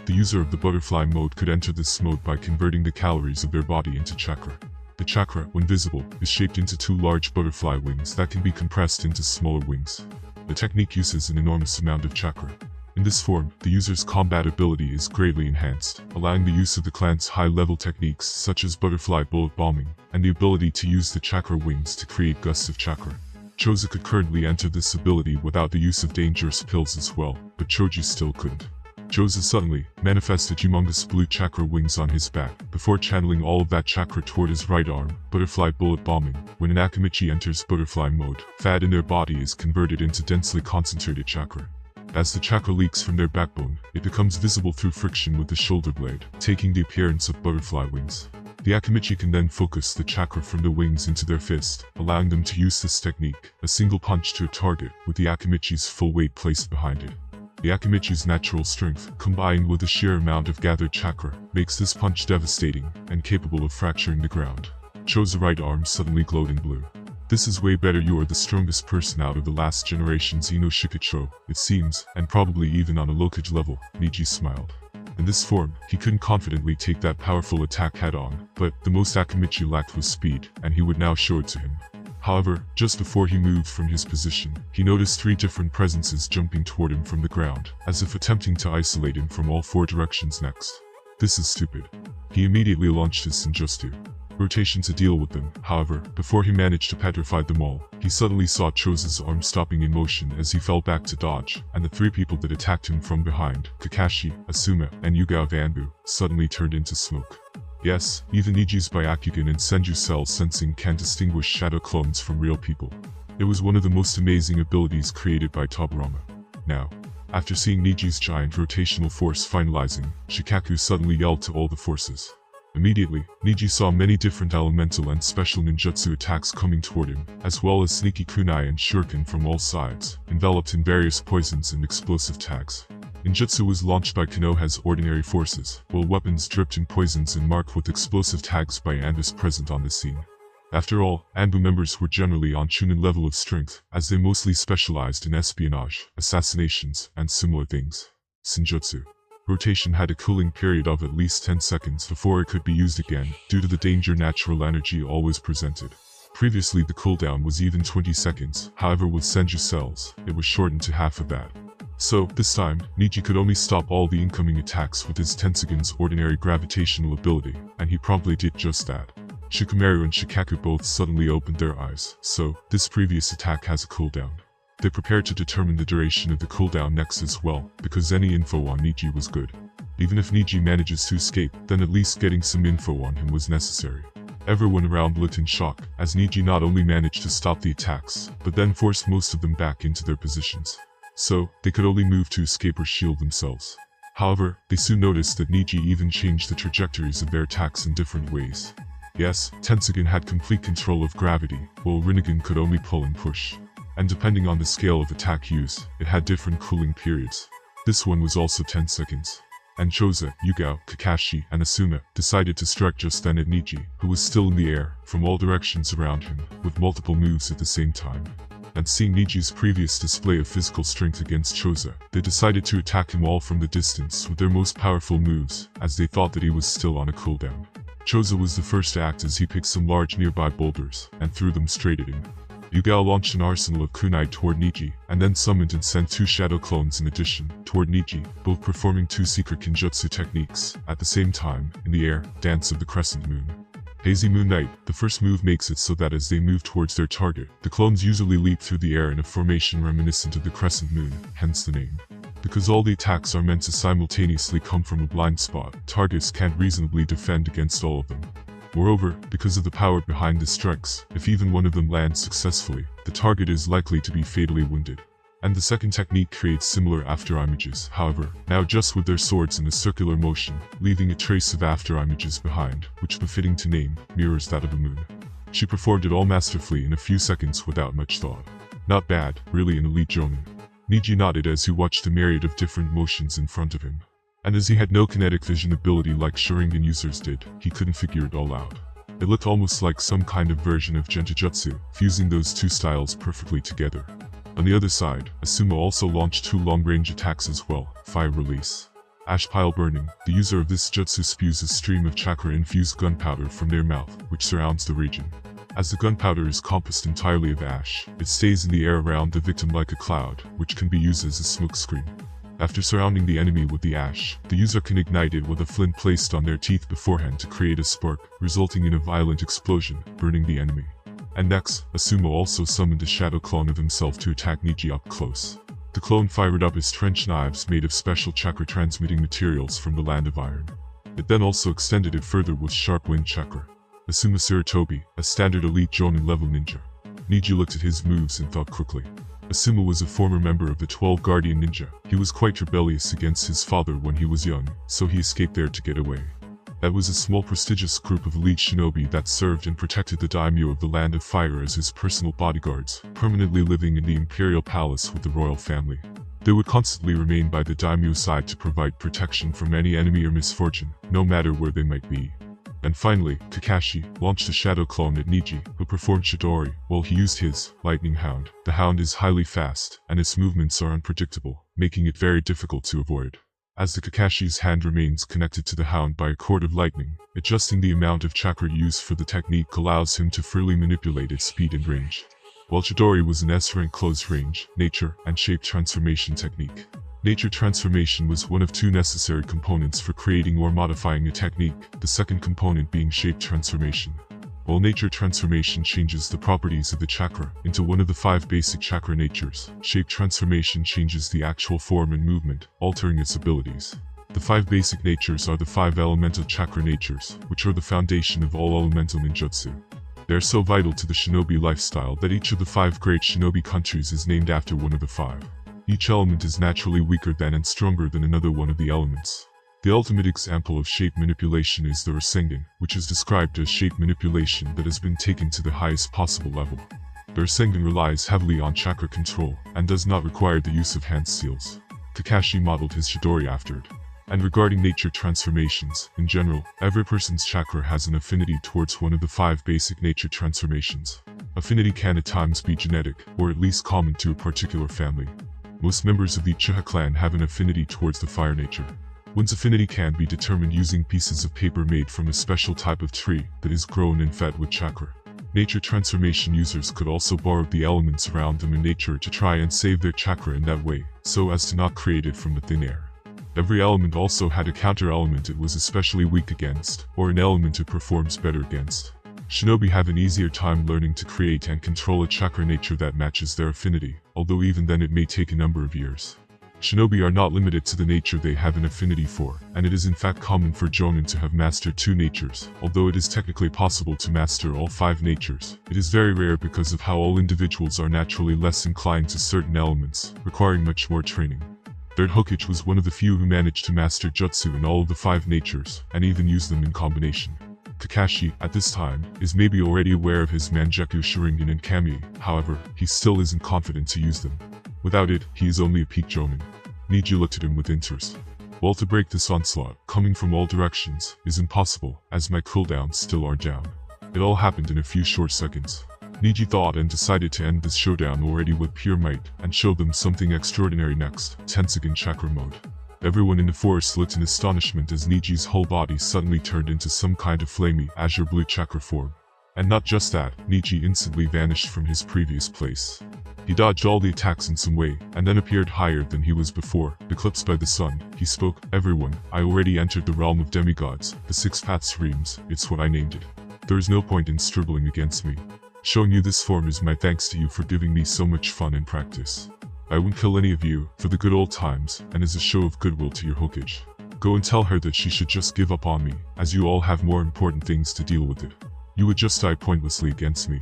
The user of the butterfly mode could enter this mode by converting the calories of their body into chakra. The chakra, when visible, is shaped into 2 large butterfly wings that can be compressed into smaller wings. The technique uses an enormous amount of chakra. In this form, the user's combat ability is greatly enhanced, allowing the use of the clan's high-level techniques such as butterfly bullet bombing, and the ability to use the chakra wings to create gusts of chakra. Choza could currently enter this ability without the use of dangerous pills as well, but Choji still couldn't. Choza suddenly manifested humongous blue chakra wings on his back, before channeling all of that chakra toward his right arm, butterfly bullet bombing. When an Akimichi enters butterfly mode, fat in their body is converted into densely concentrated chakra. As the chakra leaks from their backbone, it becomes visible through friction with the shoulder blade, taking the appearance of butterfly wings. The Akimichi can then focus the chakra from the wings into their fist, allowing them to use this technique, a single punch to a target, with the Akimichi's full weight placed behind it. The Akimichi's natural strength, combined with the sheer amount of gathered chakra, makes this punch devastating, and capable of fracturing the ground. Cho's right arm suddenly glowed in blue. This is way better. You are the strongest person out of the last generation's Ino Shikacho, it seems, and probably even on a Hokage level, Neji smiled. In this form, he couldn't confidently take that powerful attack head-on, but the most Akimichi lacked was speed, and he would now show it to him. However, just before he moved from his position, he noticed 3 different presences jumping toward him from the ground, as if attempting to isolate him from all 4 directions next. This is stupid. He immediately launched his Senjutsu rotation to deal with them. However, before he managed to petrify them all, he suddenly saw Choza's arm stopping in motion as he fell back to dodge, and the three people that attacked him from behind, Kakashi, Asuma, and Hyuga of Anbu, suddenly turned into smoke. Yes, even Neji's Byakugan and Senju Cell sensing can distinguish shadow clones from real people. It was one of the most amazing abilities created by Tobirama. Now, after seeing Neji's giant rotational force finalizing, Shikaku suddenly yelled to all the forces. Immediately, Neji saw many different elemental and special ninjutsu attacks coming toward him, as well as sneaky kunai and shuriken from all sides, enveloped in various poisons and explosive tags. Ninjutsu was launched by Konoha's ordinary forces, while weapons dripped in poisons and marked with explosive tags by Anbus present on the scene. After all, Anbu members were generally on Chunin level of strength, as they mostly specialized in espionage, assassinations, and similar things. Senjutsu rotation had a cooling period of at least 10 seconds before it could be used again, due to the danger natural energy always presented. Previously the cooldown was even 20 seconds, however with Senju cells, it was shortened to half of that. So, this time, Neji could only stop all the incoming attacks with his Tenseigan's ordinary gravitational ability, and he promptly did just that. Shikamaru and Shikaku both suddenly opened their eyes, so, this previous attack has a cooldown. They prepared to determine the duration of the cooldown next as well, because any info on Neji was good. Even if Neji manages to escape, then at least getting some info on him was necessary. Everyone around lit in shock, as Neji not only managed to stop the attacks, but then forced most of them back into their positions. So, they could only move to escape or shield themselves. However, they soon noticed that Neji even changed the trajectories of their attacks in different ways. Yes, Tenseigan had complete control of gravity, while Rinnegan could only pull and push. And depending on the scale of attack use, it had different cooling periods. This one was also 10 seconds. And Choza, Hyuga, Kakashi, and Asuma decided to strike just then at Neji, who was still in the air, from all directions around him, with multiple moves at the same time. And seeing Neji's previous display of physical strength against Choza, they decided to attack him all from the distance with their most powerful moves, as they thought that he was still on a cooldown. Choza was the first to act as he picked some large nearby boulders, and threw them straight at him. Hyuga launched an arsenal of kunai toward Neji, and then summoned and sent 2 shadow clones in addition, toward Neji, both performing 2 secret kinjutsu techniques, at the same time, in the air, Dance of the Crescent Moon. Hazy Moon Night, the first move makes it so that as they move towards their target, the clones usually leap through the air in a formation reminiscent of the crescent moon, hence the name. Because all the attacks are meant to simultaneously come from a blind spot, targets can't reasonably defend against all of them. Moreover, because of the power behind the strikes, if even one of them lands successfully, the target is likely to be fatally wounded. And the second technique creates similar afterimages, however, now just with their swords in a circular motion, leaving a trace of afterimages behind, which befitting to name, mirrors that of a moon. She performed it all masterfully in a few seconds without much thought. Not bad, really an elite jonin. Neji nodded as he watched the myriad of different motions in front of him. And as he had no kinetic vision ability like Sharingan users did, he couldn't figure it all out. It looked almost like some kind of version of Genjutsu, fusing those two styles perfectly together. On the other side, Asuma also launched 2 long-range attacks as well, Fire Release. Ash Pile Burning, the user of this jutsu spews a stream of chakra-infused gunpowder from their mouth, which surrounds the region. As the gunpowder is composed entirely of ash, it stays in the air around the victim like a cloud, which can be used as a smokescreen. After surrounding the enemy with the ash, the user can ignite it with a flint placed on their teeth beforehand to create a spark, resulting in a violent explosion, burning the enemy. And next, Asuma also summoned a shadow clone of himself to attack Neji up close. The clone fired up his trench knives made of special chakra-transmitting materials from the Land of Iron. It then also extended it further with sharp wind chakra. Asuma Sarutobi, a standard elite Jonin level ninja. Neji looked at his moves and thought quickly. Asuma was a former member of the 12 Guardian Ninja. He was quite rebellious against his father when he was young, so he escaped there to get away. That was a small prestigious group of elite shinobi that served and protected the daimyo of the Land of Fire as his personal bodyguards, permanently living in the imperial palace with the royal family. They would constantly remain by the daimyo side to provide protection from any enemy or misfortune, no matter where they might be. And finally, Kakashi launched a shadow clone at Neji, who performed Chidori, while he used his Lightning Hound. The hound is highly fast, and its movements are unpredictable, making it very difficult to avoid. As the Kakashi's hand remains connected to the hound by a cord of lightning, adjusting the amount of chakra used for the technique allows him to freely manipulate its speed and range. While Chidori was an S-rank close range, nature, and shape transformation technique. Nature transformation was one of two necessary components for creating or modifying a technique, the second component being shape transformation. While nature transformation changes the properties of the chakra into one of the 5 basic chakra natures, shape transformation changes the actual form and movement, altering its abilities. The 5 basic natures are the 5 elemental chakra natures, which are the foundation of all elemental ninjutsu. They are so vital to the shinobi lifestyle that each of the 5 great shinobi countries is named after one of the 5. Each element is naturally weaker than and stronger than another one of the elements. The ultimate example of shape manipulation is the Rasengan, which is described as shape manipulation that has been taken to the highest possible level. The Rasengan relies heavily on chakra control, and does not require the use of hand seals. Kakashi modeled his Chidori after it. And regarding nature transformations, in general, every person's chakra has an affinity towards one of the 5 basic nature transformations. Affinity can at times be genetic, or at least common to a particular family. Most members of the Uchiha clan have an affinity towards the fire nature. One's affinity can be determined using pieces of paper made from a special type of tree that is grown and fed with chakra. Nature transformation users could also borrow the elements around them in nature to try and save their chakra in that way, so as to not create it from the thin air. Every element also had a counter-element it was especially weak against, or an element it performs better against. Shinobi have an easier time learning to create and control a chakra nature that matches their affinity, although even then it may take a number of years. Shinobi are not limited to the nature they have an affinity for, and it is in fact common for Jonin to have mastered 2 natures. Although it is technically possible to master all 5 natures, it is very rare because of how all individuals are naturally less inclined to certain elements, requiring much more training. Third Hokage was one of the few who managed to master jutsu in all of the 5 natures, and even use them in combination. Kakashi, at this time, is maybe already aware of his Mangekyou Sharingan and Kami, however, he still isn't confident to use them. Without it, he is only a peak Jonin. Neji looked at him with interest. Well, to break this onslaught, coming from all directions, is impossible, as my cooldowns still are down. It all happened in a few short seconds. Neji thought and decided to end this showdown already with pure might, and show them something extraordinary next, Tenseigan Chakra mode. Everyone in the forest looked in astonishment as Neji's whole body suddenly turned into some kind of flamey, azure blue chakra form. And not just that, Neji instantly vanished from his previous place. He dodged all the attacks in some way, and then appeared higher than he was before, eclipsed by the sun. He spoke, "Everyone, I already entered the realm of demigods, the 6 paths realms, it's what I named it. There is no point in struggling against me. Showing you this form is my thanks to you for giving me so much fun and practice. I won't kill any of you, for the good old times, and as a show of goodwill to your Hokage. Go and tell her that she should just give up on me, as you all have more important things to deal with it. You would just die pointlessly against me."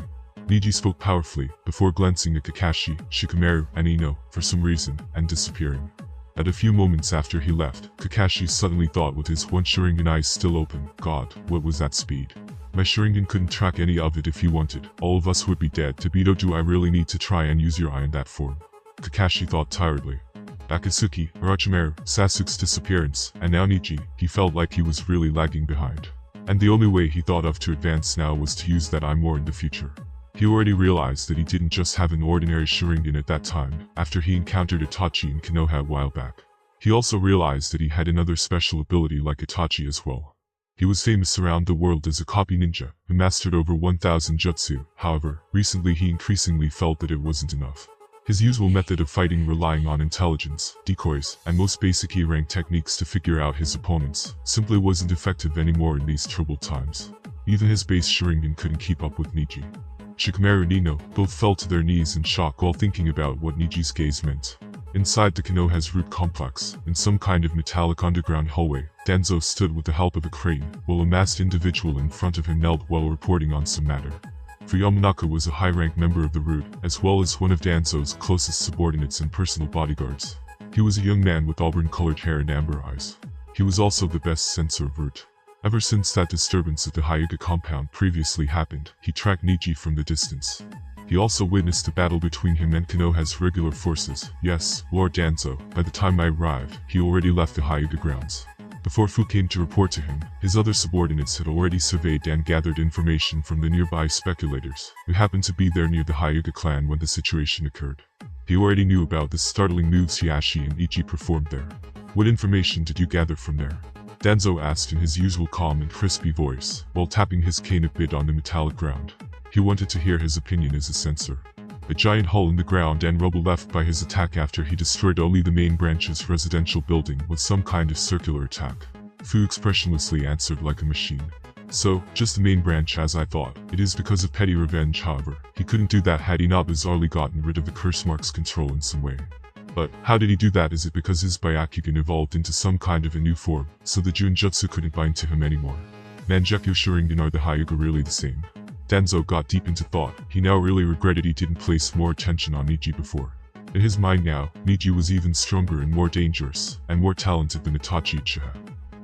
Neji spoke powerfully, before glancing at Kakashi, Shikamaru, and Ino, for some reason, and disappearing. At a few moments after he left, Kakashi suddenly thought with his one Sharingan eyes still open, "God, what was that speed? My Sharingan couldn't track any of it if he wanted, all of us would be dead. Tobito, do I really need to try and use your eye in that form?" Kakashi thought tiredly. Akatsuki, Orochimaru, Sasuke's disappearance, and now Neji, he felt like he was really lagging behind. And the only way he thought of to advance now was to use that eye more in the future. He already realized that he didn't just have an ordinary Sharingan at that time, after he encountered Itachi in Konoha a while back. He also realized that he had another special ability like Itachi as well. He was famous around the world as a copy ninja, who mastered over 1000 jutsu. However, recently he increasingly felt that it wasn't enough. His usual method of fighting, relying on intelligence, decoys, and most basic E-rank techniques to figure out his opponents, simply wasn't effective anymore in these troubled times. Even his base Sharingan couldn't keep up with Neji. Shikamaru and Ino both fell to their knees in shock while thinking about what Neji's gaze meant. Inside the Konoha's root complex, in some kind of metallic underground hallway, Danzo stood with the help of a crane, while a masked individual in front of him knelt while reporting on some matter. For Yamanaka was a high-rank member of the root, as well as one of Danzo's closest subordinates and personal bodyguards. He was a young man with auburn-colored hair and amber eyes. He was also the best sensor of root. Ever since that disturbance at the Hyuga compound previously happened, he tracked Neji from the distance. He also witnessed the battle between him and Konoha's regular forces. Yes, Lord Danzo, by the time I arrived, he already left the Hyuga grounds. Before Fu came to report to him, his other subordinates had already surveyed and gathered information from the nearby speculators, who happened to be there near the Hyuga clan when the situation occurred. He already knew about the startling moves Hiashi and Ichi performed there. "What information did you gather from there?" Danzo asked in his usual calm and crispy voice, while tapping his cane a bit on the metallic ground. He wanted to hear his opinion as a censor. A giant hole in the ground and rubble left by his attack after he destroyed only the main branch's residential building was some kind of circular attack. Fu expressionlessly answered like a machine. So, just the main branch as I thought. It is because of petty revenge, however. He couldn't do that had he not bizarrely gotten rid of the curse mark's control in some way. But, how did he do that? Is it because his Byakugan evolved into some kind of a new form, so the Junjutsu couldn't bind to him anymore? Mangekyo Sharingan, are the Hyuga really the same? Danzo got deep into thought. He now really regretted he didn't place more attention on Neji before. In his mind now, Neji was even stronger and more dangerous, and more talented than Itachi Uchiha.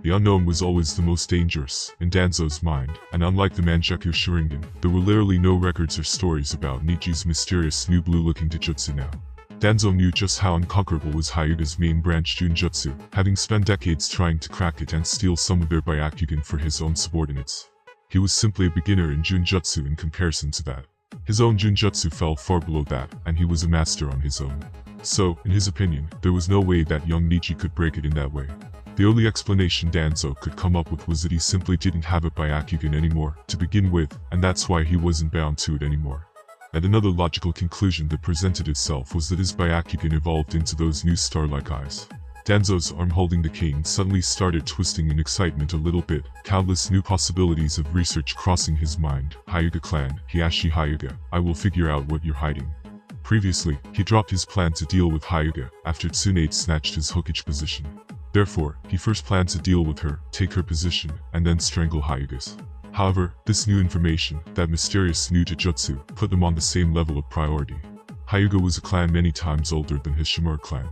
The unknown was always the most dangerous, in Danzo's mind, and unlike the Mangekyo Sharingan, there were literally no records or stories about Neji's mysterious new blue-looking Taijutsu now. Danzo knew just how unconquerable was Hyuga's main branch Junjutsu, having spent decades trying to crack it and steal some of their Byakugan for his own subordinates. He was simply a beginner in Junjutsu in comparison to that. His own Junjutsu fell far below that, and he was a master on his own. So, in his opinion, there was no way that young Neji could break it in that way. The only explanation Danzo could come up with was that he simply didn't have a Byakugan anymore to begin with, and that's why he wasn't bound to it anymore. And another logical conclusion that presented itself was that his Byakugan evolved into those new star-like eyes. Danzo's arm holding the cane suddenly started twisting in excitement a little bit, countless new possibilities of research crossing his mind. Hyuga clan, Hiashi Hyuga, I will figure out what you're hiding. Previously, he dropped his plan to deal with Hyuga after Tsunade snatched his Hokage position. Therefore, he first planned to deal with her, take her position, and then strangle Hyuga's. However, this new information, that mysterious new Taijutsu, put them on the same level of priority. Hyuga was a clan many times older than his Hamura clan.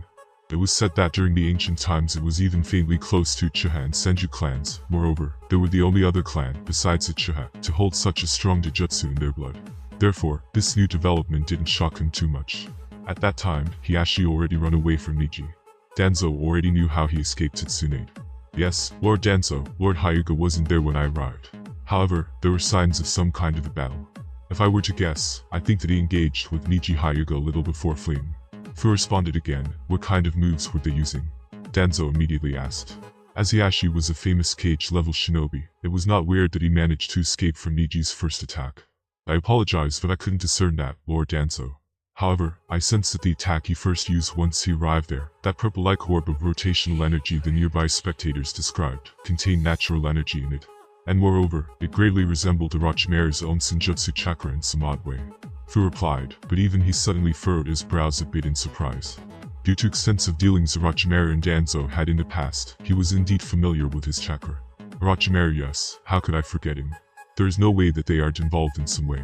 It was said that during the ancient times it was even faintly close to Uchiha and Senju clans. Moreover, they were the only other clan, besides Uchiha, to hold such a strong Taijutsu in their blood. Therefore, this new development didn't shock him too much. At that time, Hiashi already run away from Neji. Danzo already knew how he escaped to Tsunade. Yes, Lord Danzo, Lord Hyuga wasn't there when I arrived. However, there were signs of some kind of a battle. If I were to guess, I think that he engaged with Neji Hyuga a little before fleeing. Fu responded again. What kind of moves were they using? Danzo immediately asked. As Hiashi was a famous cage-level shinobi, it was not weird that he managed to escape from Neji's first attack. I apologize, but I couldn't discern that, Lord Danzo. However, I sensed that the attack he first used once he arrived there, that purple-like orb of rotational energy the nearby spectators described, contained natural energy in it. And moreover, it greatly resembled Orochimaru's own Senjutsu chakra in some odd way. Fu replied, but even he suddenly furrowed his brows a bit in surprise. Due to extensive dealings Orochimaru and Danzo had in the past, he was indeed familiar with his chakra. Orochimaru, yes, how could I forget him? There is no way that they aren't involved in some way.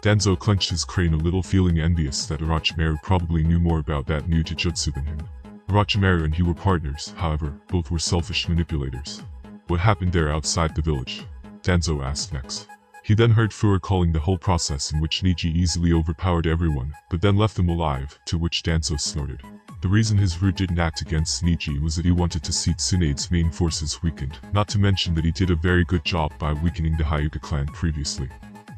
Danzo clenched his crane a little, feeling envious that Orochimaru probably knew more about that new Taijutsu than him. Orochimaru and he were partners, however, both were selfish manipulators. What happened there outside the village? Danzo asked next. He then heard Fu recalling the whole process in which Neji easily overpowered everyone, but then left them alive, to which Danzo snorted. The reason his root didn't act against Neji was that he wanted to see Tsunade's main forces weakened, not to mention that he did a very good job by weakening the Hyuga clan previously.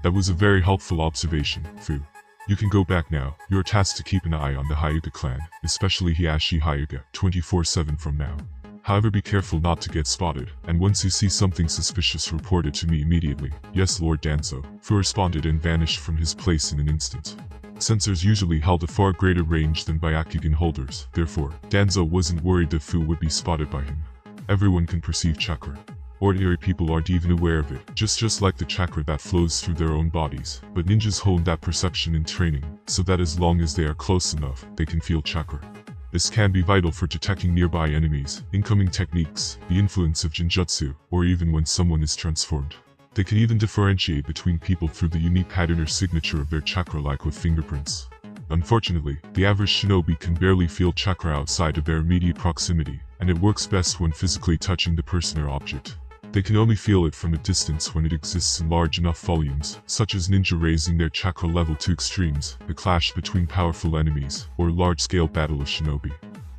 That was a very helpful observation, Fu. You can go back now. You are tasked to keep an eye on the Hyuga clan, especially Hiashi Hyuga, 24/7 from now. However, be careful not to get spotted, and once you see something suspicious, report it to me immediately. Yes, Lord Danzo, Fu responded and vanished from his place in an instant. Sensors usually held a far greater range than Byakugan holders, therefore, Danzo wasn't worried that Fu would be spotted by him. Everyone can perceive chakra. Ordinary people aren't even aware of it, just like the chakra that flows through their own bodies, but ninjas hone that perception in training, so that as long as they are close enough, they can feel chakra. This can be vital for detecting nearby enemies, incoming techniques, the influence of Jinjutsu, or even when someone is transformed. They can even differentiate between people through the unique pattern or signature of their chakra, like with fingerprints. Unfortunately, the average shinobi can barely feel chakra outside of their immediate proximity, and it works best when physically touching the person or object. They can only feel it from a distance when it exists in large enough volumes, such as ninja raising their chakra level to extremes, the clash between powerful enemies, or a large-scale battle of shinobi.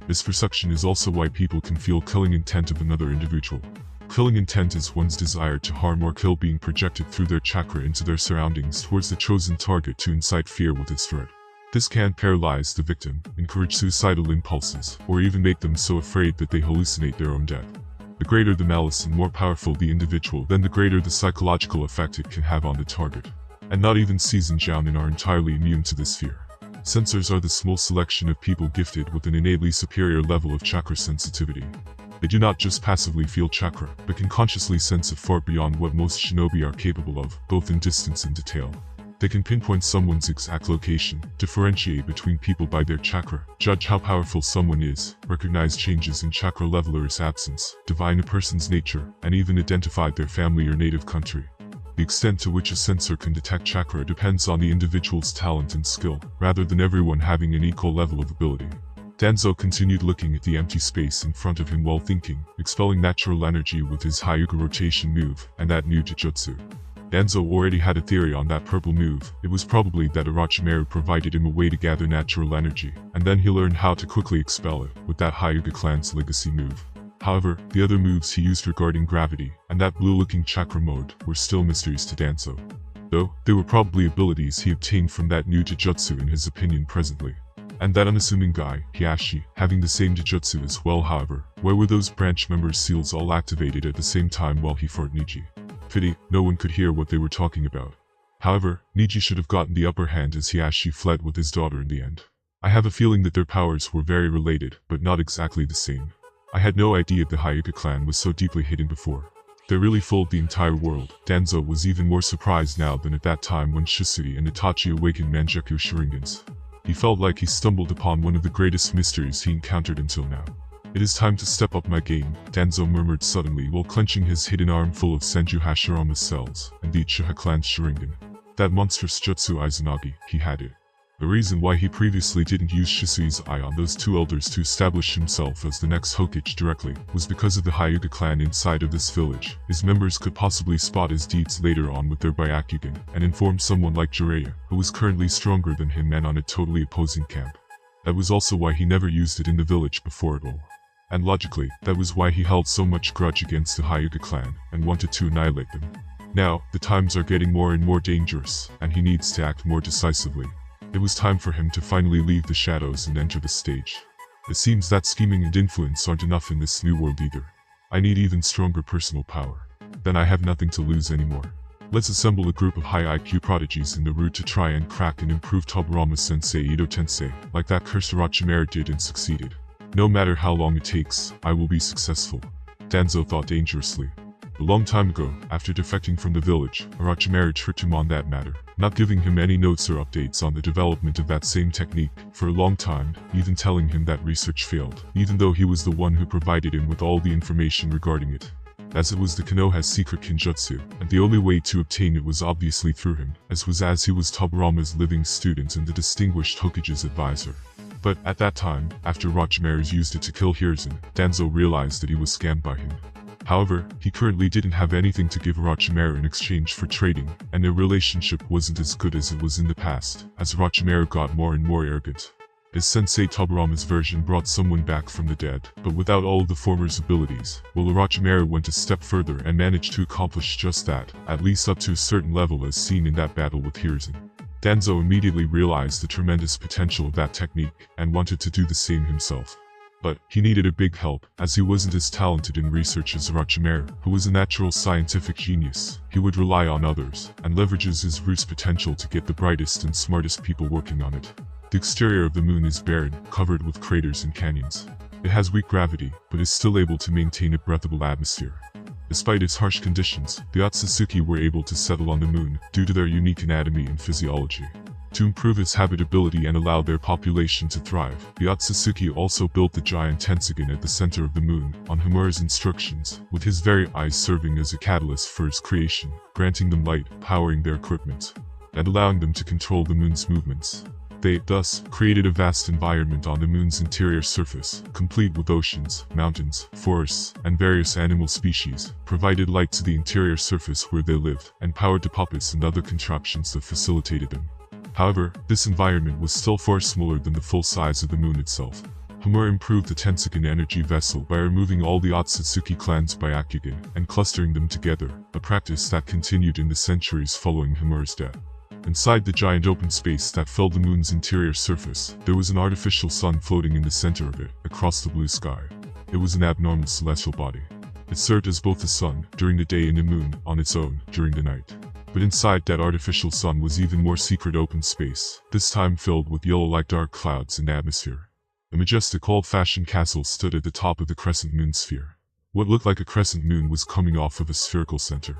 This perception is also why people can feel killing intent of another individual. Killing intent is one's desire to harm or kill being projected through their chakra into their surroundings towards the chosen target to incite fear with its threat. This can paralyze the victim, encourage suicidal impulses, or even make them so afraid that they hallucinate their own death. The greater the malice and more powerful the individual, then the greater the psychological effect it can have on the target. And not even seasoned jounin are entirely immune to this fear. Sensors are the small selection of people gifted with an innately superior level of chakra sensitivity. They do not just passively feel chakra, but can consciously sense it far beyond what most shinobi are capable of, both in distance and detail. They can pinpoint someone's exact location, differentiate between people by their chakra, judge how powerful someone is, recognize changes in chakra level or its absence, divine a person's nature, and even identify their family or native country. The extent to which a sensor can detect chakra depends on the individual's talent and skill, rather than everyone having an equal level of ability. Danzo continued looking at the empty space in front of him while thinking, expelling natural energy with his Hyuga rotation move, and that new Jujutsu. Danzo already had a theory on that purple move. It was probably that Orochimaru provided him a way to gather natural energy, and then he learned how to quickly expel it, with that Hyuga clan's legacy move. However, the other moves he used regarding gravity, and that blue-looking chakra mode, were still mysteries to Danzo. Though, they were probably abilities he obtained from that new Jujutsu in his opinion presently. And that unassuming guy, Hiashi, having the same Jujutsu as well. However, where were those branch members' seals all activated at the same time while he fought Neji? Pity, no one could hear what they were talking about. However, Neji should have gotten the upper hand as Hiashi fled with his daughter in the end. I have a feeling that their powers were very related, but not exactly the same. I had no idea the Hyuga clan was so deeply hidden before. They really fooled the entire world. Danzo was even more surprised now than at that time when Shisui and Itachi awakened Mangekyou Sharingans. He felt like he stumbled upon one of the greatest mysteries he encountered until now. It is time to step up my game, Danzo murmured suddenly while clenching his hidden arm full of Senju Hashirama's cells, and the Uchiha clan's Sharingan. That monstrous Jutsu Izanagi, he had it. The reason why he previously didn't use Shisui's eye on those two elders to establish himself as the next Hokage directly, was because of the Hyuga clan inside of this village. His members could possibly spot his deeds later on with their Byakugan, and inform someone like Jiraiya, who was currently stronger than him and on a totally opposing camp. That was also why he never used it in the village before at all. And logically, that was why he held so much grudge against the Hyuga clan, and wanted to annihilate them. Now, the times are getting more and more dangerous, and he needs to act more decisively. It was time for him to finally leave the shadows and enter the stage. It seems that scheming and influence aren't enough in this new world either. I need even stronger personal power. Then I have nothing to lose anymore. Let's assemble a group of high IQ prodigies in the route to try and crack and improve Tobirama-sensei Ito Tensei, like that cursed Orochimaru did and succeeded. No matter how long it takes, I will be successful. Danzo thought dangerously. A long time ago, after defecting from the village, Orochimaru tricked him on that matter, not giving him any notes or updates on the development of that same technique for a long time, even telling him that research failed, even though he was the one who provided him with all the information regarding it. As it was the Konoha's secret kinjutsu, and the only way to obtain it was obviously through him, as he was Tobirama's living student and the distinguished Hokage's advisor. But at that time, after Orochimaru used it to kill Hiruzen, Danzo realized that he was scammed by him. However, he currently didn't have anything to give Orochimaru in exchange for trading, and their relationship wasn't as good as it was in the past, as Orochimaru got more and more arrogant. His sensei Tobirama's version brought someone back from the dead, but without all of the former's abilities, while Orochimaru went a step further and managed to accomplish just that, at least up to a certain level as seen in that battle with Hiruzen. Danzo immediately realized the tremendous potential of that technique, and wanted to do the same himself. But he needed a big help, as he wasn't as talented in research as Orochimaru, who was a natural scientific genius. He would rely on others, and leverages his root's potential to get the brightest and smartest people working on it. The exterior of the moon is barren, covered with craters and canyons. It has weak gravity, but is still able to maintain a breathable atmosphere. Despite its harsh conditions, the Otsutsuki were able to settle on the moon, due to their unique anatomy and physiology. To improve its habitability and allow their population to thrive, the Akatsuki also built the giant Tenseigan at the center of the moon, on Hamura's instructions, with his very eyes serving as a catalyst for its creation, granting them light, powering their equipment, and allowing them to control the moon's movements. They, thus, created a vast environment on the moon's interior surface, complete with oceans, mountains, forests, and various animal species, provided light to the interior surface where they lived, and powered the puppets and other contraptions that facilitated them. However, this environment was still far smaller than the full size of the moon itself. Hamura improved the Tenseigan energy vessel by removing all the Otsutsuki clan's Byakugan, and clustering them together, a practice that continued in the centuries following Hamura's death. Inside the giant open space that filled the moon's interior surface, there was an artificial sun floating in the center of it, across the blue sky. It was an abnormal celestial body. It served as both the sun, during the day, and the moon, on its own, during the night. But inside that artificial sun was even more secret open space, this time filled with yellow like dark clouds and atmosphere. A majestic old-fashioned castle stood at the top of the crescent moon sphere. What looked like a crescent moon was coming off of a spherical center.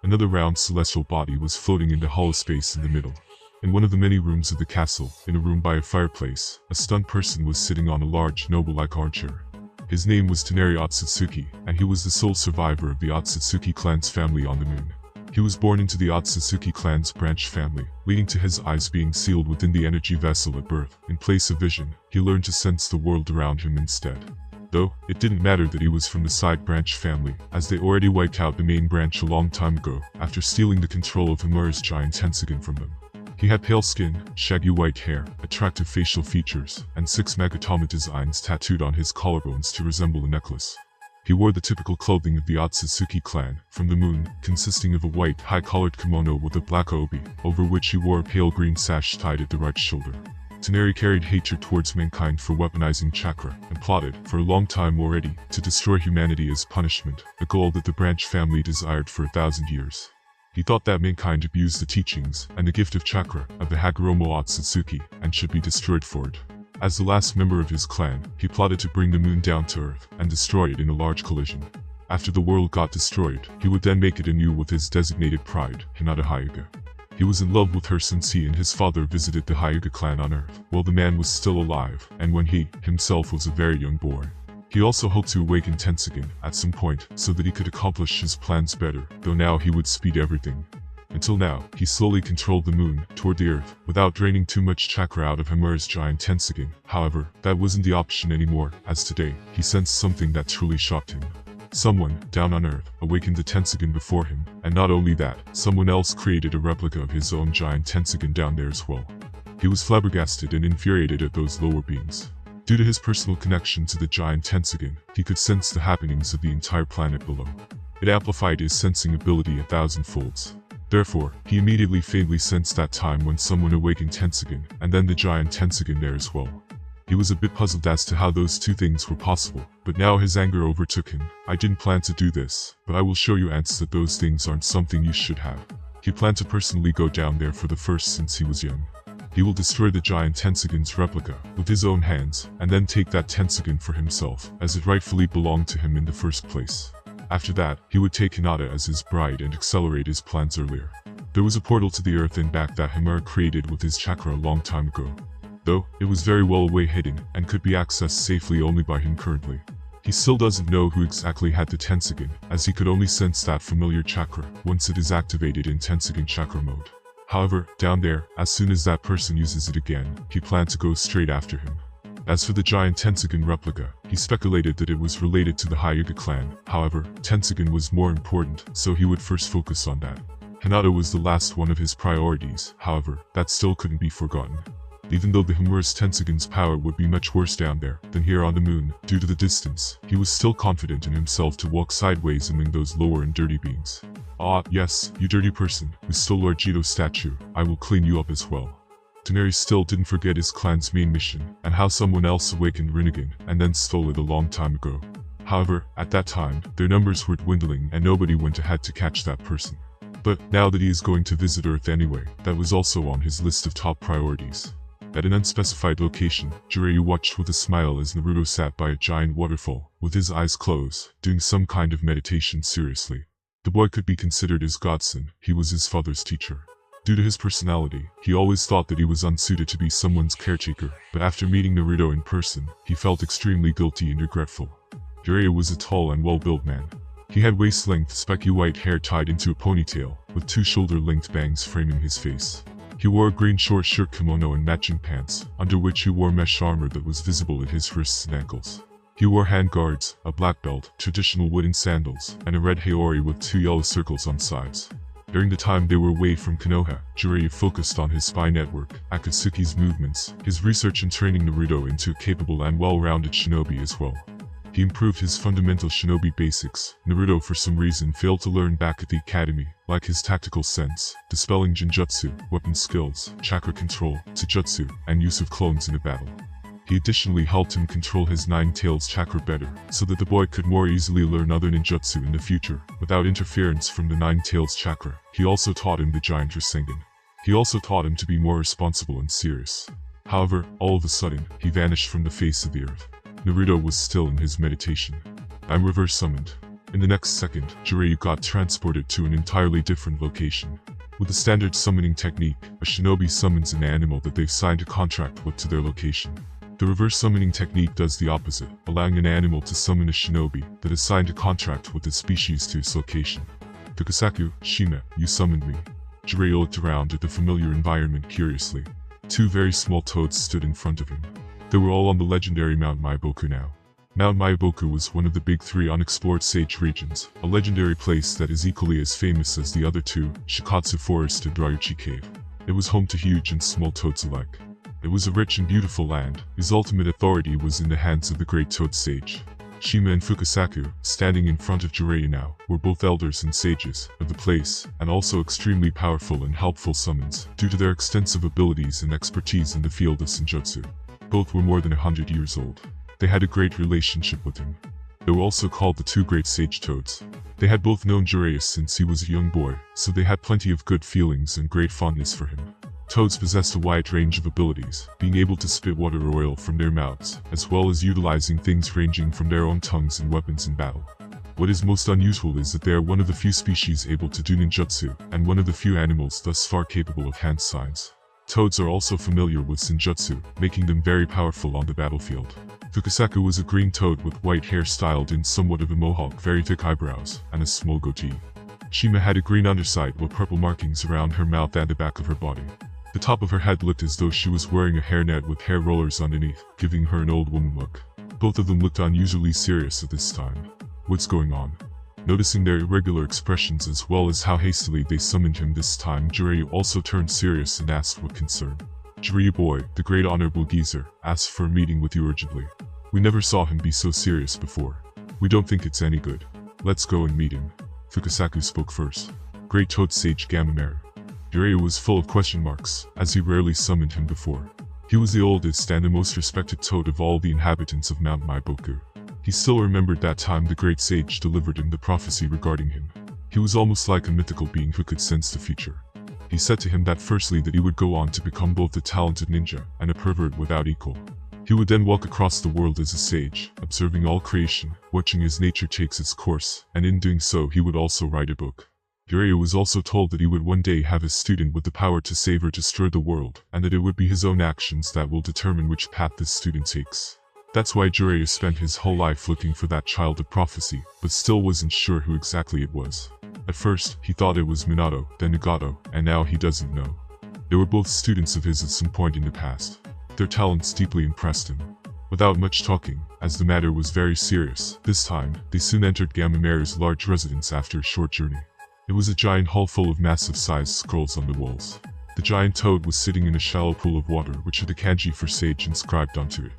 Another round celestial body was floating into hollow space in the middle. In one of the many rooms of the castle, in a room by a fireplace, a stunned person was sitting on a large noble-like armchair. His name was Hamura Otsutsuki, and he was the sole survivor of the Otsutsuki clan's family on the moon. He was born into the Otsutsuki clan's branch family, leading to his eyes being sealed within the energy vessel at birth. In place of vision, he learned to sense the world around him instead. Though, it didn't matter that he was from the side branch family, as they already wiped out the main branch a long time ago, after stealing the control of Hamura's giant Tenseigan from them. He had pale skin, shaggy white hair, attractive facial features, and 6 Magatama designs tattooed on his collarbones to resemble a necklace. He wore the typical clothing of the Otsutsuki clan, from the moon, consisting of a white, high-collared kimono with a black obi, over which he wore a pale green sash tied at the right shoulder. Tsunade carried hatred towards mankind for weaponizing chakra, and plotted, for a long time already, to destroy humanity as punishment, a goal that the branch family desired for 1,000 years. He thought that mankind abused the teachings and the gift of chakra of the Hamura Otsutsuki and should be destroyed for it. As the last member of his clan, he plotted to bring the moon down to Earth and destroy it in a large collision. After the world got destroyed, he would then make it anew with his designated pride, Neji Hyuga. He was in love with her since he and his father visited the Hyuga clan on Earth while the man was still alive and when he, himself, was a very young boy. He also hoped to awaken Tenseigan at some point so that he could accomplish his plans better, though now he would speed everything. Until now, he slowly controlled the moon toward the Earth without draining too much chakra out of Hamura's giant Tenseigan. However, that wasn't the option anymore, as today, he sensed something that truly shocked him. Someone, down on Earth, awakened the Tenseigan before him, and not only that, someone else created a replica of his own giant Tenseigan down there as well. He was flabbergasted and infuriated at those lower beings. Due to his personal connection to the giant Tenseigan, he could sense the happenings of the entire planet below. It amplified his sensing ability 1,000 folds. Therefore, he immediately faintly sensed that time when someone awakened Tenseigan, and then the giant Tenseigan there as well. He was a bit puzzled as to how those two things were possible, but now his anger overtook him. I didn't plan to do this, but I will show you ants that those things aren't something you should have. He planned to personally go down there for the first since he was young. He will destroy the giant Tenseigan's replica with his own hands, and then take that Tenseigan for himself, as it rightfully belonged to him in the first place. After that, he would take Hinata as his bride and accelerate his plans earlier. There was a portal to the Earth and back that Hamura created with his chakra a long time ago. Though, it was very well away hidden, and could be accessed safely only by him currently. He still doesn't know who exactly had the Tenseigan, as he could only sense that familiar chakra once it is activated in Tenseigan chakra mode. However, down there, as soon as that person uses it again, he planned to go straight after him. As for the giant Tenseigan replica, he speculated that it was related to the Hyuga clan. However, Tenseigan was more important, so he would first focus on that. Hinata was the last one of his priorities, however, that still couldn't be forgotten. Even though the Hamura's Tenseigan's power would be much worse down there than here on the moon, due to the distance, he was still confident in himself to walk sideways among those lower and dirty beings. Ah, yes, you dirty person, who stole Lord Jito's statue, I will clean you up as well. Tsunade still didn't forget his clan's main mission, and how someone else awakened Rinnegan and then stole it a long time ago. However, at that time, their numbers were dwindling and nobody went ahead to catch that person. But, now that he is going to visit Earth anyway, that was also on his list of top priorities. At an unspecified location, Jiraiya watched with a smile as Naruto sat by a giant waterfall, with his eyes closed, doing some kind of meditation seriously. The boy could be considered his godson, he was his father's teacher. Due to his personality, he always thought that he was unsuited to be someone's caretaker, but after meeting Naruto in person, he felt extremely guilty and regretful. Jiraiya was a tall and well-built man. He had waist-length spiky white hair tied into a ponytail, with 2 shoulder-length bangs framing his face. He wore a green short shirt kimono and matching pants, under which he wore mesh armor that was visible at his wrists and ankles. He wore handguards, a black belt, traditional wooden sandals, and a red haori with 2 yellow circles on sides. During the time they were away from Konoha, Jiraiya focused on his spy network, Akatsuki's movements, his research and training Naruto into a capable and well-rounded shinobi as well. He improved his fundamental shinobi basics. Naruto for some reason failed to learn back at the academy, like his tactical sense, dispelling genjutsu, weapon skills, chakra control, taijutsu, and use of clones in a battle. He additionally helped him control his Nine Tails chakra better, so that the boy could more easily learn other ninjutsu in the future, without interference from the Nine Tails chakra. He also taught him the giant Tenseigan. He also taught him to be more responsible and serious. However, all of a sudden, he vanished from the face of the earth. Naruto was still in his meditation. I'm reverse summoned. In the next second, Jiraiya got transported to an entirely different location. With the standard summoning technique, a shinobi summons an animal that they've signed a contract with to their location. The reverse summoning technique does the opposite, allowing an animal to summon a shinobi that has signed a contract with its species to its location. Tokusaku, Shime, you summoned me. Jiraiya looked around at the familiar environment curiously. Two very small toads stood in front of him. They were all on the legendary Mount Maiboku now. Mount Maiboku was one of the big three unexplored sage regions, a legendary place that is equally as famous as the other two, Shikatsu Forest and Ryuchi Cave. It was home to huge and small toads alike. It was a rich and beautiful land, whose ultimate authority was in the hands of the great toad sage. Shima and Fukasaku, standing in front of Jiraiya now, were both elders and sages of the place, and also extremely powerful and helpful summons, due to their extensive abilities and expertise in the field of senjutsu. Both were more than 100 years old. They had a great relationship with him. They were also called the two great sage toads. They had both known Jiraiya since he was a young boy, so they had plenty of good feelings and great fondness for him. Toads possessed a wide range of abilities, being able to spit water or oil from their mouths, as well as utilizing things ranging from their own tongues and weapons in battle. What is most unusual is that they are one of the few species able to do ninjutsu, and one of the few animals thus far capable of hand signs. Toads are also familiar with senjutsu, making them very powerful on the battlefield. Fukasaku was a green toad with white hair styled in somewhat of a mohawk, very thick eyebrows, and a small goatee. Shima had a green underside with purple markings around her mouth and the back of her body. The top of her head looked as though she was wearing a hairnet with hair rollers underneath, giving her an old woman look. Both of them looked unusually serious at this time. What's going on? Noticing their irregular expressions as well as how hastily they summoned him this time, Jiraiya also turned serious and asked with concern. Jiraiya boy, the great honorable geezer, asked for a meeting with you urgently. We never saw him be so serious before. We don't think it's any good. Let's go and meet him. Fukasaku spoke first. Great Toad Sage Gamamaru. Jiraiya was full of question marks, as he rarely summoned him before. He was the oldest and the most respected toad of all the inhabitants of Mount Maiboku. He still remembered that time the great sage delivered him the prophecy regarding him. He was almost like a mythical being who could sense the future. He said to him that firstly that he would go on to become both a talented ninja and a pervert without equal. He would then walk across the world as a sage, observing all creation, watching as nature takes its course, and in doing so he would also write a book. Jiraiya was also told that he would one day have a student with the power to save or destroy the world, and that it would be his own actions that will determine which path this student takes. That's why Jiraiya spent his whole life looking for that child of prophecy, but still wasn't sure who exactly it was. At first, he thought it was Minato, then Nagato, and now he doesn't know. They were both students of his at some point in the past. Their talents deeply impressed him. Without much talking, as the matter was very serious, this time, they soon entered Gamamaru's large residence after a short journey. It was a giant hall full of massive-sized scrolls on the walls. The giant toad was sitting in a shallow pool of water which had the kanji for sage inscribed onto it.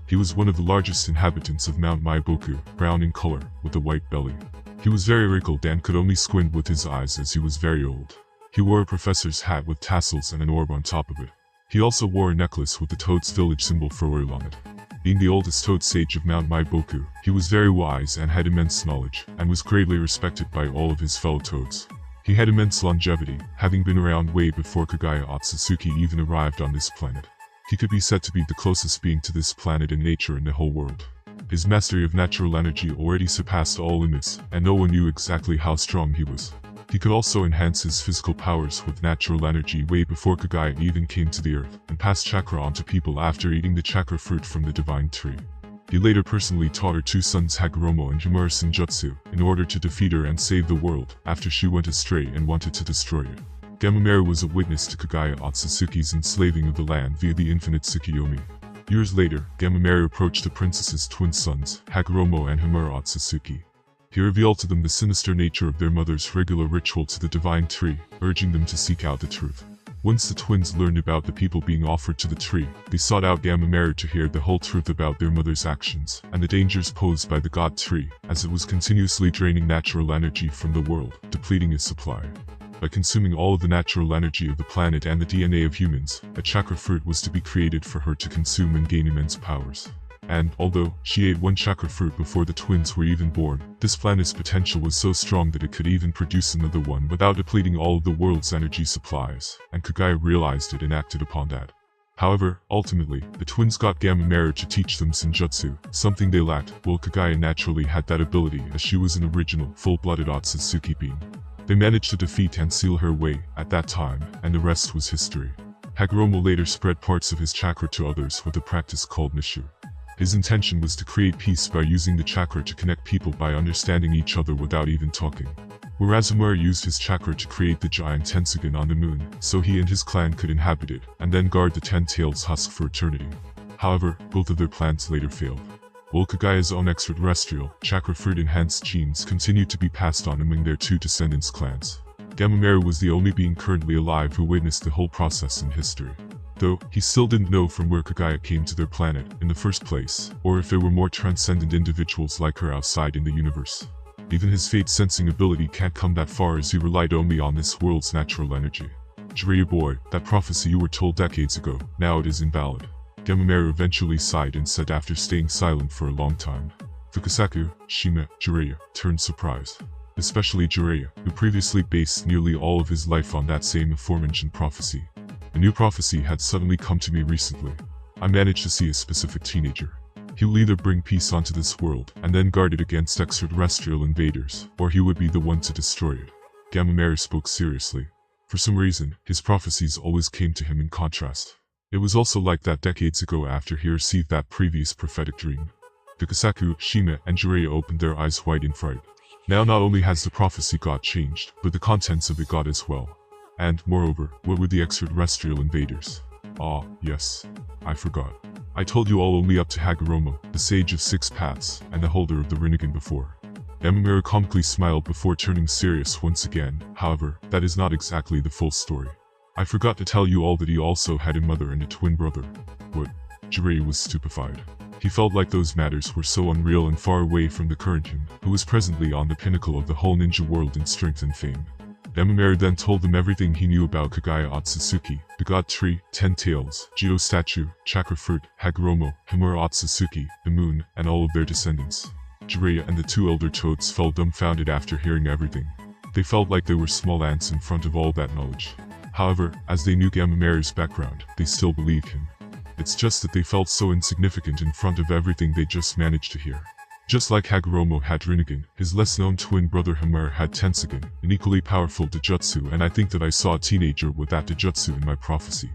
He was one of the largest inhabitants of Mount Maiboku, brown in color, with a white belly. He was very wrinkled and could only squint with his eyes as he was very old. He wore a professor's hat with tassels and an orb on top of it. He also wore a necklace with the toad's village symbol for oil on it. Being the oldest toad sage of Mount Maiboku, he was very wise and had immense knowledge, and was greatly respected by all of his fellow toads. He had immense longevity, having been around way before Hamura Otsutsuki even arrived on this planet. He could be said to be the closest being to this planet in nature in the whole world. His mastery of natural energy already surpassed all limits, and no one knew exactly how strong he was. He could also enhance his physical powers with natural energy way before Kagaya even came to the earth, and passed chakra on to people after eating the chakra fruit from the divine tree. He later personally taught her two sons Hagoromo and Hamura Senjutsu, in order to defeat her and save the world, after she went astray and wanted to destroy it. Gamamaru was a witness to Hamura Otsutsuki's enslaving of the land via the infinite Tsukiyomi. Years later, Gamamaru approached the princess's twin sons, Hagoromo and Hamura Otsutsuki. He revealed to them the sinister nature of their mother's regular ritual to the divine tree, urging them to seek out the truth. Once the twins learned about the people being offered to the tree, they sought out Gamamaru to hear the whole truth about their mother's actions, and the dangers posed by the god tree, as it was continuously draining natural energy from the world, depleting its supply. By consuming all of the natural energy of the planet and the DNA of humans, a chakra fruit was to be created for her to consume and gain immense powers. And, although she ate one chakra fruit before the twins were even born, this planet's potential was so strong that it could even produce another one without depleting all of the world's energy supplies, and Kagaya realized it and acted upon that. However, ultimately, the twins got Gamamaru to teach them Senjutsu, something they lacked, while Kagaya naturally had that ability as she was an original, full-blooded Otsutsuki being. They managed to defeat and seal her away at that time, and the rest was history. Hagoromo later spread parts of his chakra to others with a practice called Nishu. His intention was to create peace by using the chakra to connect people by understanding each other without even talking. Whereas Hamura used his chakra to create the giant Tenseigan on the moon, so he and his clan could inhabit it, and then guard the 10 Tails husk for eternity. However, both of their plans later failed. While Kagaya's own extraterrestrial, chakra fruit-enhanced genes continued to be passed on among their two descendants' clans. Gamamaru was the only being currently alive who witnessed the whole process in history. Though, he still didn't know from where Kagaya came to their planet in the first place, or if there were more transcendent individuals like her outside in the universe. Even his fate-sensing ability can't come that far as he relied only on this world's natural energy. Jiraiya boy, that prophecy you were told decades ago, now it is invalid. Gamamaru eventually sighed and said after staying silent for a long time. Fukasaku, Shima, Jiraiya turned surprised. Especially Jiraiya, who previously based nearly all of his life on that same aforementioned prophecy. A new prophecy had suddenly come to me recently. I managed to see a specific teenager. He will either bring peace onto this world and then guard it against extraterrestrial invaders, or he would be the one to destroy it. Gamamaru spoke seriously. For some reason, his prophecies always came to him in contrast. It was also like that decades ago after he received that previous prophetic dream. Fukasaku, Shima, and Jiraiya opened their eyes wide in fright. Now not only has the prophecy got changed, but the contents of it got as well. And, moreover, what were the extraterrestrial invaders? Ah, yes. I forgot. I told you all only up to Hagoromo, the sage of 6 paths, and the holder of the Rinnegan before. Gamamaru comically smiled before turning serious once again. However, that is not exactly the full story. I forgot to tell you all that he also had a mother and a twin brother. What? Jiraiya was stupefied. He felt like those matters were so unreal and far away from the current him, who was presently on the pinnacle of the whole ninja world in strength and fame. Gamamaru then told them everything he knew about Kagaya Otsutsuki, the God Tree, 10 Tails, Jito Statue, Chakra Fruit, Hagoromo, Hamura Otsutsuki, the Moon, and all of their descendants. Jiraiya and the 2 elder toads fell dumbfounded after hearing everything. They felt like they were small ants in front of all that knowledge. However, as they knew Gamamaru's background, they still believed him. It's just that they felt so insignificant in front of everything they just managed to hear. Just like Hagoromo had Rinnegan, his less-known twin brother Hamura had Tenseigan, an equally powerful Dojutsu, and I think that I saw a teenager with that Dojutsu in my prophecy.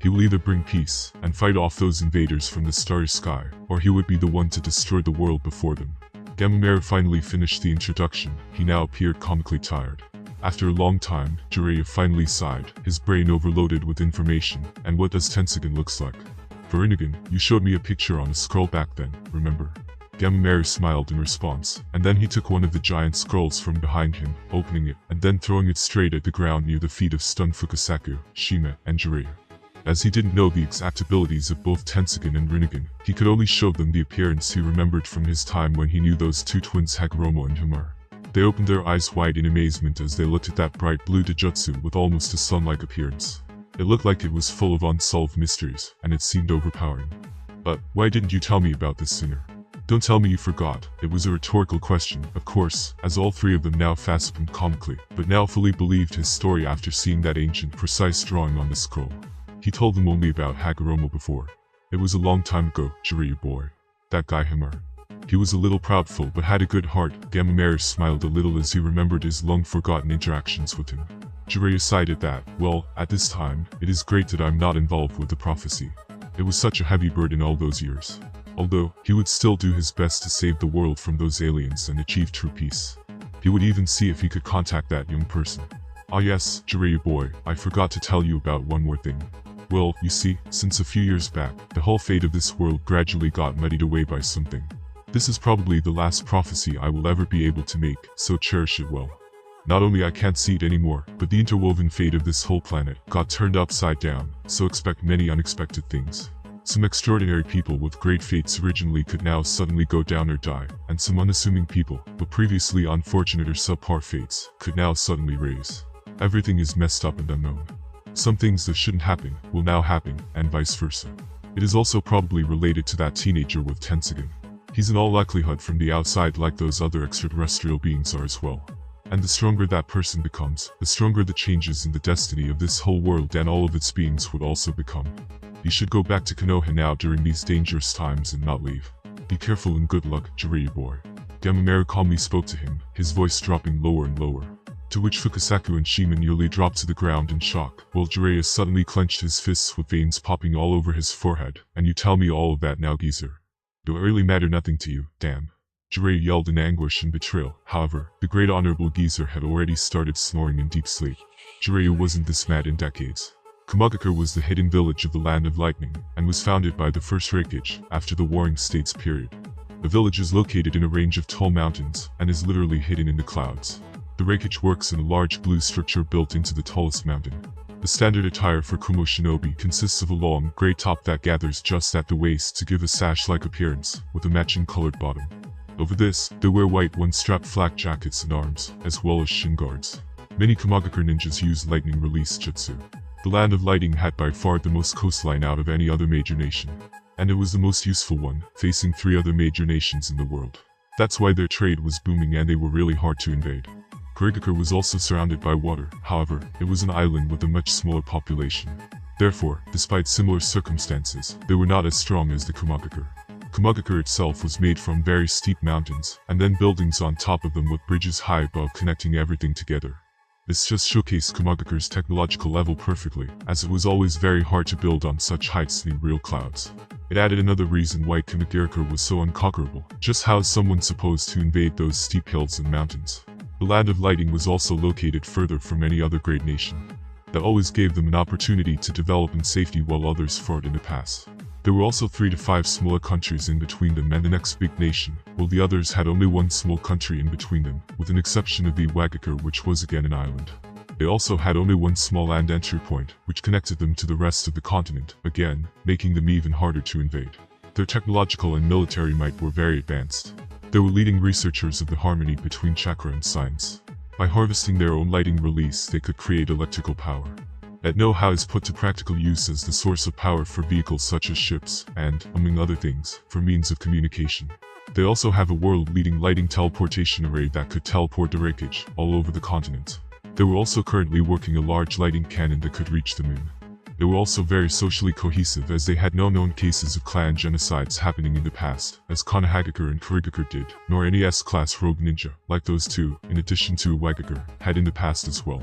He will either bring peace and fight off those invaders from the starry sky, or he would be the one to destroy the world before them. Gamamaru finally finished the introduction. He now appeared comically tired. After a long time, Jiraiya finally sighed, his brain overloaded with information. And what does Tenseigan looks like? For Rinnegan, you showed me a picture on a scroll back then, remember? Gamamaru smiled in response, and then he took one of the giant scrolls from behind him, opening it, and then throwing it straight at the ground near the feet of stunned Fukasaku, Shima, and Jiraiya. As he didn't know the exact abilities of both Tenseigan and Rinnegan, he could only show them the appearance he remembered from his time when he knew those 2 twins Hagoromo and Hamura. They opened their eyes wide in amazement as they looked at that bright blue Dojutsu with almost a sun-like appearance. It looked like it was full of unsolved mysteries, and it seemed overpowering. But, why didn't you tell me about this sooner? Don't tell me you forgot. It was a rhetorical question, of course, as all 3 of them now fathomed comically, but now fully believed his story after seeing that ancient, precise drawing on the scroll. He told them only about Hagoromo before. It was a long time ago, Jiraiya boy. That guy Hamura. He was a little proudful but had a good heart. Gamamaru smiled a little as he remembered his long-forgotten interactions with him. Jiraiya sighed at that. Well, at this time, it is great that I'm not involved with the prophecy. It was such a heavy burden all those years. Although, he would still do his best to save the world from those aliens and achieve true peace. He would even see if he could contact that young person. Ah yes, Jiraiya boy, I forgot to tell you about one more thing. Well, you see, since a few years back, the whole fate of this world gradually got muddied away by something. This is probably the last prophecy I will ever be able to make, so cherish it well. Not only I can't see it anymore, but the interwoven fate of this whole planet got turned upside down, so expect many unexpected things. Some extraordinary people with great fates originally could now suddenly go down or die, and some unassuming people, but previously unfortunate or subpar fates, could now suddenly raise. Everything is messed up and unknown. Some things that shouldn't happen will now happen, and vice versa. It is also probably related to that teenager with Tenseigan. He's in all likelihood from the outside like those other extraterrestrial beings are as well. And the stronger that person becomes, the stronger the changes in the destiny of this whole world and all of its beings would also become. You should go back to Konoha now during these dangerous times and not leave. Be careful and good luck, Jiraiya boy. Gamamaru calmly spoke to him, his voice dropping lower and lower. To which Fukasaku and Shima nearly dropped to the ground in shock, while Jiraiya suddenly clenched his fists with veins popping all over his forehead. And you tell me all of that now, geezer? Do I really matter nothing to you, damn? Jiraiya yelled in anguish and betrayal. However, the great honorable geezer had already started snoring in deep sleep. Jiraiya wasn't this mad in decades. Kumagakure was the hidden village of the Land of Lightning, and was founded by the first Hokage, after the Warring States period. The village is located in a range of tall mountains, and is literally hidden in the clouds. The Hokage works in a large blue structure built into the tallest mountain. The standard attire for Kumo shinobi consists of a long, grey top that gathers just at the waist to give a sash-like appearance, with a matching colored bottom. Over this, they wear white one-strap flak jackets and arms, as well as shin guards. Many Kumagakure ninjas use lightning release jutsu. The Land of Lightning had by far the most coastline out of any other major nation. And it was the most useful one, facing 3 other major nations in the world. That's why their trade was booming and they were really hard to invade. Kurigakure was also surrounded by water, however, it was an island with a much smaller population. Therefore, despite similar circumstances, they were not as strong as the Kumagakure. Kumagakure itself was made from very steep mountains, and then buildings on top of them with bridges high above connecting everything together. This just showcased Kumagakure's technological level perfectly, as it was always very hard to build on such heights in real clouds. It added another reason why Kumagakure was so unconquerable. Just how is someone supposed to invade those steep hills and mountains? The Land of Lightning was also located further from any other great nation. That always gave them an opportunity to develop in safety while others fought in the past. There were also 3 to 5 smaller countries in between them and the next big nation, while the others had only one small country in between them, with an exception of the Iwagakure, which was again an island. They also had only one small land entry point, which connected them to the rest of the continent, again, making them even harder to invade. Their technological and military might were very advanced. They were leading researchers of the harmony between chakra and science. By harvesting their own lightning release, they could create electrical power. That know-how is put to practical use as the source of power for vehicles such as ships, and, among other things, for means of communication. They also have a world-leading lighting teleportation array that could teleport the Hokage all over the continent. They were also currently working a large lighting cannon that could reach the moon. They were also very socially cohesive as they had no known cases of clan genocides happening in the past, as Konohagakure and Kurigakure did, nor any S-class rogue ninja, like those two, in addition to Iwagakure, had in the past as well.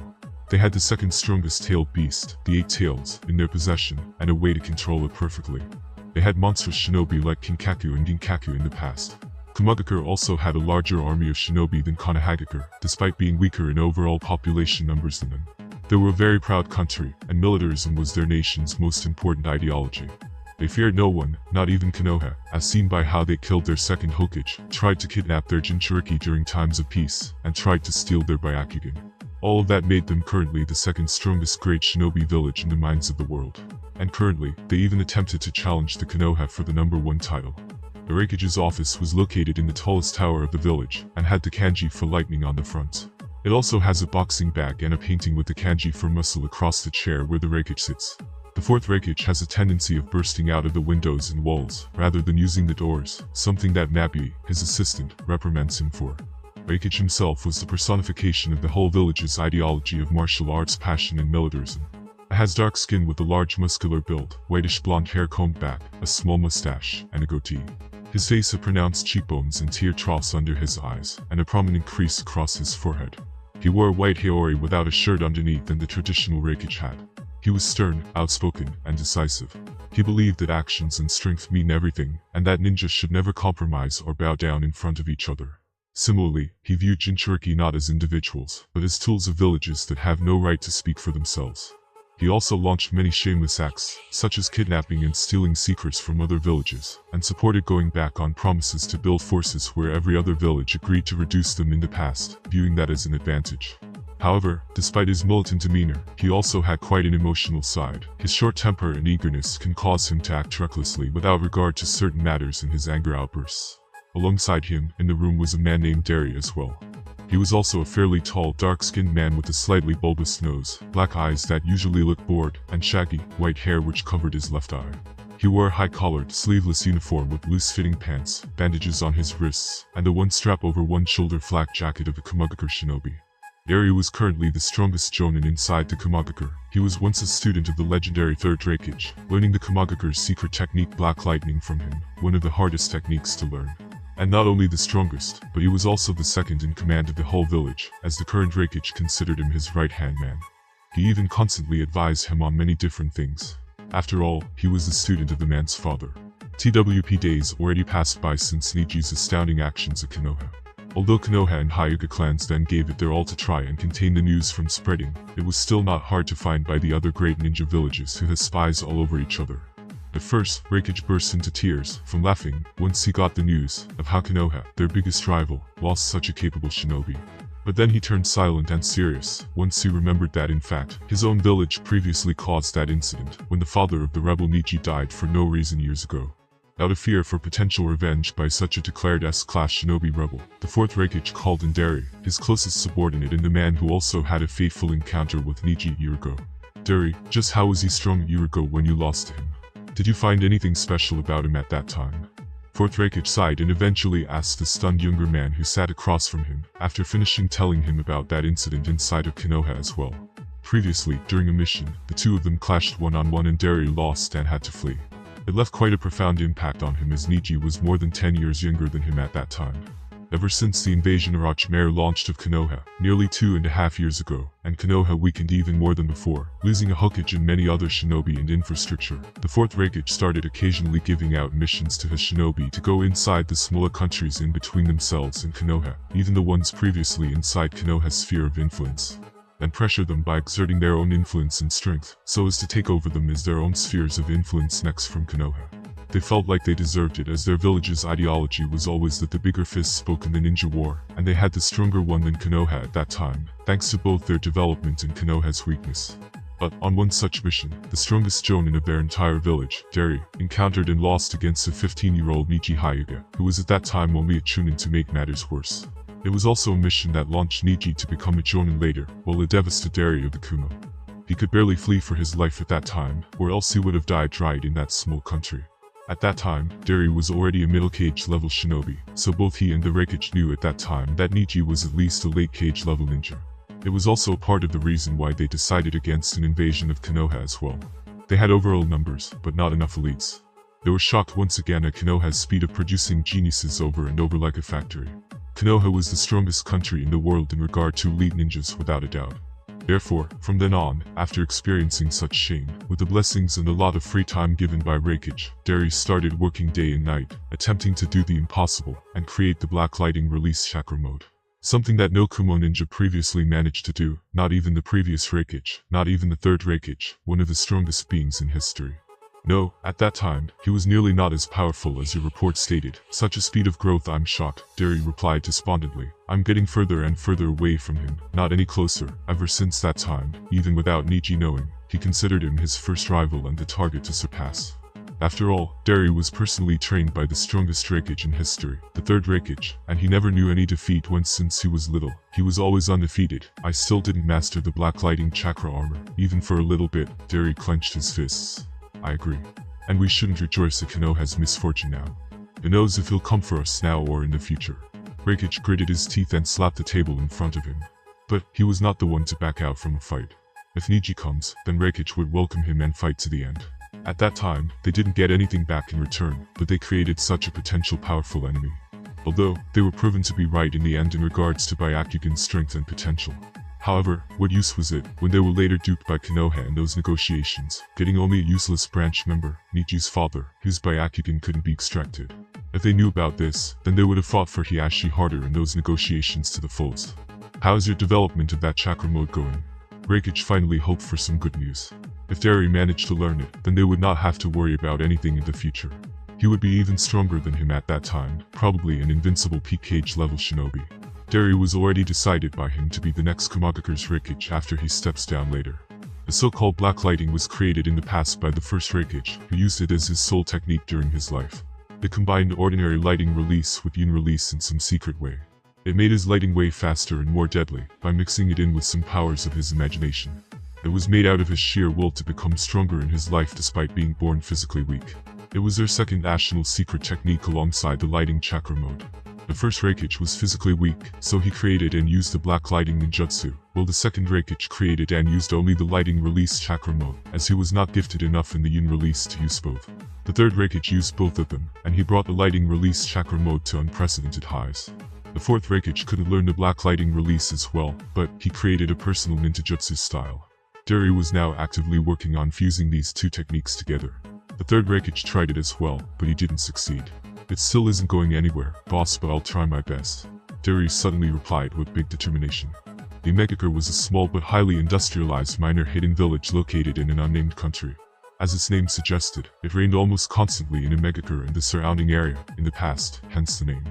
They had the second strongest tailed beast, the 8 Tails, in their possession, and a way to control it perfectly. They had monstrous shinobi like Kinkaku and Ginkaku in the past. Kumagakure also had a larger army of shinobi than Konohagakure, despite being weaker in overall population numbers than them. They were a very proud country, and militarism was their nation's most important ideology. They feared no one, not even Konoha, as seen by how they killed their second Hokage, tried to kidnap their Jinchuriki during times of peace, and tried to steal their Byakugan. All of that made them currently the second strongest great shinobi village in the minds of the world. And currently, they even attempted to challenge the Konoha for the #1 title. The Hokage's office was located in the tallest tower of the village, and had the kanji for lightning on the front. It also has a boxing bag and a painting with the kanji for muscle across the chair where the Hokage sits. The 4th Hokage has a tendency of bursting out of the windows and walls, rather than using the doors, something that Mabui, his assistant, reprimands him for. Hokage himself was the personification of the whole village's ideology of martial arts, passion and militarism. It has dark skin with a large muscular build, whitish blonde hair combed back, a small mustache, and a goatee. His face had pronounced cheekbones and tear troughs under his eyes, and a prominent crease across his forehead. He wore a white haori without a shirt underneath than the traditional Hokage had. He was stern, outspoken, and decisive. He believed that actions and strength mean everything, and that ninjas should never compromise or bow down in front of each other. Similarly, he viewed Jinchuriki not as individuals, but as tools of villages that have no right to speak for themselves. He also launched many shameless acts, such as kidnapping and stealing secrets from other villages, and supported going back on promises to build forces where every other village agreed to reduce them in the past, viewing that as an advantage. However, despite his militant demeanor, he also had quite an emotional side. His short temper and eagerness can cause him to act recklessly without regard to certain matters in his anger outbursts. Alongside him, in the room was a man named Derry as well. He was also a fairly tall, dark-skinned man with a slightly bulbous nose, black eyes that usually looked bored, and shaggy, white hair which covered his left eye. He wore a high-collared, sleeveless uniform with loose-fitting pants, bandages on his wrists, and the one strap over one shoulder flak jacket of a Kumagakure shinobi. Eri was currently the strongest jonin inside the Kumagakure. He was once a student of the legendary Third Raikage, learning the Kumaгаkure's secret technique Black Lightning from him, one of the hardest techniques to learn. And not only the strongest, but he was also the second in command of the whole village, as the current Raikage considered him his right-hand man. He even constantly advised him on many different things. After all, he was the student of the man's father. TWP days already passed by since Neji's astounding actions at Konoha. Although Konoha and Hyuga clans then gave it their all to try and contain the news from spreading, it was still not hard to find by the other great ninja villages who had spies all over each other. At first, Raikage burst into tears from laughing once he got the news of how Konoha, their biggest rival, lost such a capable shinobi. But then he turned silent and serious once he remembered that in fact, his own village previously caused that incident when the father of the rebel Neji died for no reason years ago. Out of fear for potential revenge by such a declared S-class shinobi rebel, the fourth Raikage called in Deri, his closest subordinate and the man who also had a fateful encounter with Neji Hyuga. Deri, just how was he strong Hyuga when you lost to him? Did you find anything special about him at that time? Fourth Raikage sighed and eventually asked the stunned younger man who sat across from him, after finishing telling him about that incident inside of Konoha as well. Previously, during a mission, the two of them clashed one-on-one and Deri lost and had to flee. It left quite a profound impact on him as Neji was more than 10 years younger than him at that time. Ever since the invasion Orochimaru launched of Konoha, nearly 2.5 years ago, and Konoha weakened even more than before, losing a Hokage and many other shinobi and infrastructure, the fourth Raikage started occasionally giving out missions to his shinobi to go inside the smaller countries in between themselves and Konoha, even the ones previously inside Konoha's sphere of influence, and pressure them by exerting their own influence and strength, so as to take over them as their own spheres of influence next from Konoha. They felt like they deserved it as their village's ideology was always that the bigger fist spoke in the ninja war, and they had the stronger one than Konoha at that time, thanks to both their development and Konoha's weakness. But, on one such mission, the strongest jonin of their entire village, Deri, encountered and lost against a 15-year-old Neji Hyuga, who was at that time only a chunin to make matters worse. It was also a mission that launched Neji to become a jonin later, while a devastated Deri of the Kumo. He could barely flee for his life at that time, or else he would have died dried in that small country. At that time, Deri was already a middle cage level shinobi, so both he and the Raikage knew at that time that Neji was at least a late cage level ninja. It was also part of the reason why they decided against an invasion of Konoha as well. They had overall numbers, but not enough elites. They were shocked once again at Konoha's speed of producing geniuses over and over like a factory. Konoha was the strongest country in the world in regard to elite ninjas without a doubt. Therefore, from then on, after experiencing such shame, with the blessings and a lot of free time given by Raikage, Deri started working day and night, attempting to do the impossible, and create the Black Lighting Release Chakra mode. Something that no Kumo ninja previously managed to do, not even the previous Raikage, not even the third Raikage, one of the strongest beings in history. No, at that time, he was nearly not as powerful as your report stated. Such a speed of growth, I'm shocked, Deri replied despondently. I'm getting further and further away from him, not any closer. Ever since that time, even without Neji knowing, he considered him his first rival and the target to surpass. After all, Deri was personally trained by the strongest Raikage in history, the third Raikage, and he never knew any defeat once since he was little. He was always undefeated. I still didn't master the Black Lighting Chakra armor, even for a little bit. Deri clenched his fists. I agree. And we shouldn't rejoice at Konoha's misfortune now. Who knows if he'll come for us now or in the future. Raikage gritted his teeth and slapped the table in front of him. But he was not the one to back out from a fight. If Neji comes, then Raikage would welcome him and fight to the end. At that time, they didn't get anything back in return, but they created such a potential powerful enemy. Although, they were proven to be right in the end in regards to Byakugan's strength and potential. However, what use was it when they were later duped by Konoha in those negotiations, getting only a useless branch member, Neji's father, whose Byakugan couldn't be extracted? If they knew about this, then they would have fought for Hiashi harder in those negotiations to the fullest. How is your development of that chakra mode going? Raikage finally hoped for some good news. If Deri managed to learn it, then they would not have to worry about anything in the future. He would be even stronger than him at that time, probably an invincible peak cage level shinobi. Deri was already decided by him to be the next Kumagakure's Raikage after he steps down later. The so-called black lighting was created in the past by the first Raikage, who used it as his sole technique during his life. It combined ordinary lighting release with yin release in some secret way. It made his lighting way faster and more deadly by mixing it in with some powers of his imagination. It was made out of his sheer will to become stronger in his life despite being born physically weak. It was their second national secret technique alongside the lighting chakra mode. The first Reikage was physically weak, so he created and used the black lighting ninjutsu, while the second Reikage created and used only the lighting release chakra mode, as he was not gifted enough in the yin release to use both. The third Reikage used both of them, and he brought the lighting release chakra mode to unprecedented highs. The fourth Reikage could have learned the black lighting release as well, but he created a personal ninjutsu style. Duri was now actively working on fusing these two techniques together. The third Reikage tried it as well, but he didn't succeed. It still isn't going anywhere, boss, but I'll try my best. Duri suddenly replied with big determination. The Megakure was a small but highly industrialized minor hidden village located in an unnamed country. As its name suggested, it rained almost constantly in a Megakure and the surrounding area, in the past, hence the name.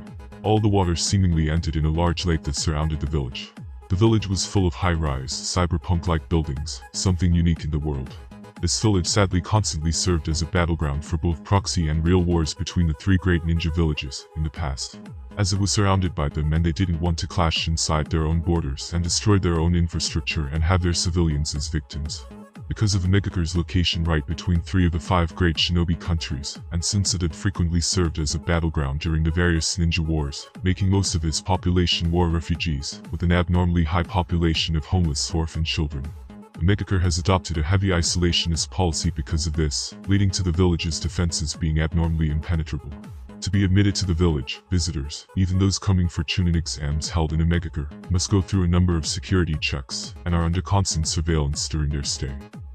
All the water seemingly ended in a large lake that surrounded the village. The village was full of high-rise, cyberpunk-like buildings, something unique in the world. This village sadly constantly served as a battleground for both proxy and real wars between the three great ninja villages in the past. As it was surrounded by them and they didn't want to clash inside their own borders and destroy their own infrastructure and have their civilians as victims. Because of the Megakure's location right between three of the five great shinobi countries, and since it had frequently served as a battleground during the various ninja wars, making most of its population war refugees, with an abnormally high population of homeless orphan children. The Megakure has adopted a heavy isolationist policy because of this, leading to the village's defenses being abnormally impenetrable. To be admitted to the village, visitors, even those coming for Chunin exams held in a Megakure, must go through a number of security checks, and are under constant surveillance during their stay.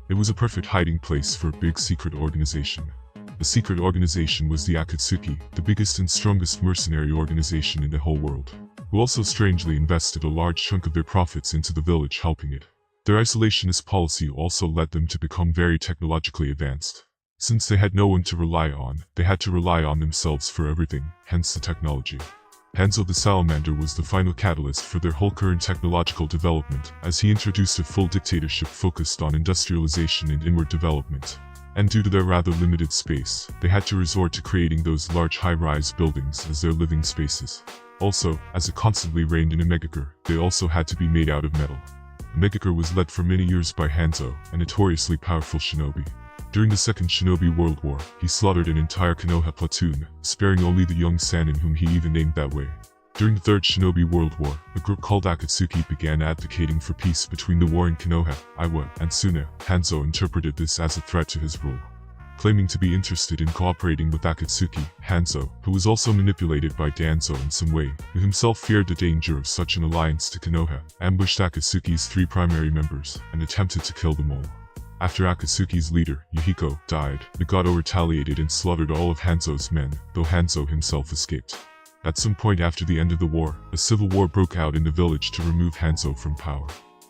It was a perfect hiding place for a big secret organization. The secret organization was the Akatsuki, the biggest and strongest mercenary organization in the whole world, who also strangely invested a large chunk of their profits into the village helping it. Their isolationist policy also led them to become very technologically advanced. Since they had no one to rely on, they had to rely on themselves for everything, hence the technology. Danzo the Salamander was the final catalyst for their whole current technological development, as he introduced a full dictatorship focused on industrialization and inward development. And due to their rather limited space, they had to resort to creating those large high-rise buildings as their living spaces. Also, as it constantly rained in a Megakure, they also had to be made out of metal. Megakure was led for many years by Hanzo, a notoriously powerful shinobi. During the Second Shinobi World War, he slaughtered an entire Konoha platoon, sparing only the young Sannin whom he even named that way. During the Third Shinobi World War, a group called Akatsuki began advocating for peace between the warring Konoha, Iwa, and Tsunade. Hanzo interpreted this as a threat to his rule. Claiming to be interested in cooperating with Akatsuki, Hanzo, who was also manipulated by Danzo in some way, who himself feared the danger of such an alliance to Konoha, ambushed Akatsuki's three primary members, and attempted to kill them all. After Akatsuki's leader, Yuhiko, died, Nagato retaliated and slaughtered all of Hanzo's men, though Hanzo himself escaped. At some point after the end of the war, a civil war broke out in the village to remove Hanzo from power.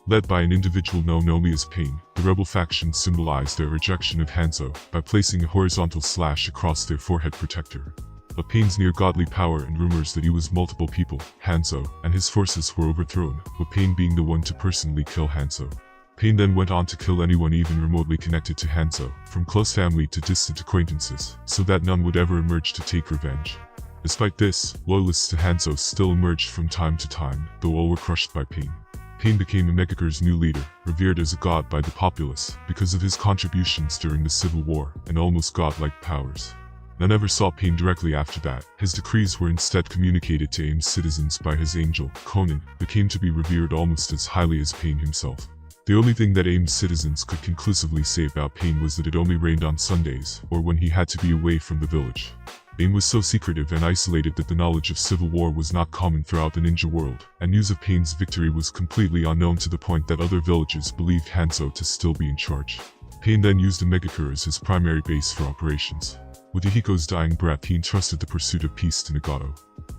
Led by an individual known only as Pain, the rebel faction symbolized their rejection of Hanzo by placing a horizontal slash across their forehead protector. But Pain's near-godly power and rumors that he was multiple people, Hanzo, and his forces were overthrown, with Pain being the one to personally kill Hanzo. Pain then went on to kill anyone even remotely connected to Hanzo, from close family to distant acquaintances, so that none would ever emerge to take revenge. Despite this, loyalists to Hanzo still emerged from time to time, though all were crushed by Pain. Pain became Megakure's new leader, revered as a god by the populace, because of his contributions during the Civil War, and almost godlike powers. None ever saw Pain directly after that. His decrees were instead communicated to AIM's citizens by his angel, Conan, who came to be revered almost as highly as Pain himself. The only thing that AIM's citizens could conclusively say about Pain was that it only rained on Sundays, or when he had to be away from the village. AIM was so secretive and isolated that the knowledge of civil war was not common throughout the ninja world, and news of Pain's victory was completely unknown to the point that other villages believed Hanzo to still be in charge. Pain then used the Megakure as his primary base for operations. With Yuhiko's dying breath, he entrusted the pursuit of peace to Nagato.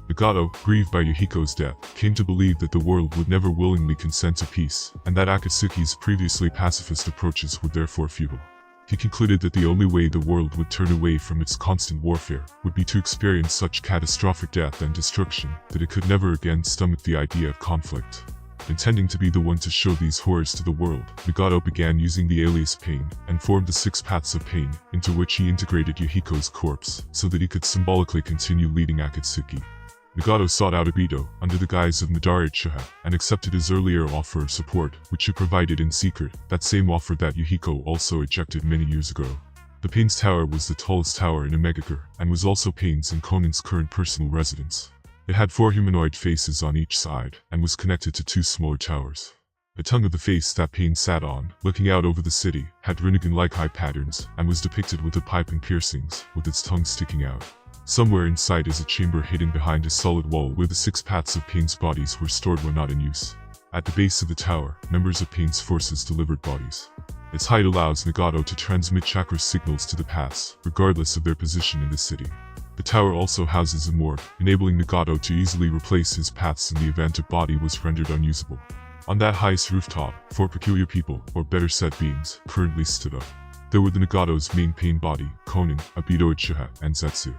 Nagato, grieved by Yuhiko's death, came to believe that the world would never willingly consent to peace, and that Akatsuki's previously pacifist approaches were therefore futile. He concluded that the only way the world would turn away from its constant warfare would be to experience such catastrophic death and destruction that it could never again stomach the idea of conflict. Intending to be the one to show these horrors to the world, Nagato began using the alias Pain, and formed the 6 Paths of Pain, into which he integrated Yuhiko's corpse, so that he could symbolically continue leading Akatsuki. Nagato sought out Obito under the guise of Madara Uchiha and accepted his earlier offer of support, which he provided in secret, that same offer that Yuhiko also ejected many years ago. The Pain's Tower was the tallest tower in Omegakure and was also Pain's and Konin's current personal residence. It had 4 humanoid faces on each side and was connected to 2 smaller towers. The tongue of the face that Pain sat on, looking out over the city, had Rinnegan-like eye patterns and was depicted with a pipe and piercings, with its tongue sticking out. Somewhere inside is a chamber hidden behind a solid wall where the 6 paths of Pain's bodies were stored when not in use. At the base of the tower, members of Pain's forces delivered bodies. Its height allows Nagato to transmit chakra signals to the paths, regardless of their position in the city. The tower also houses a morgue, enabling Nagato to easily replace his paths in the event a body was rendered unusable. On that highest rooftop, 4 peculiar people, or better said beings, currently stood up. There were the Nagato's main Pain body, Konin, Obito Uchiha, and Zetsu.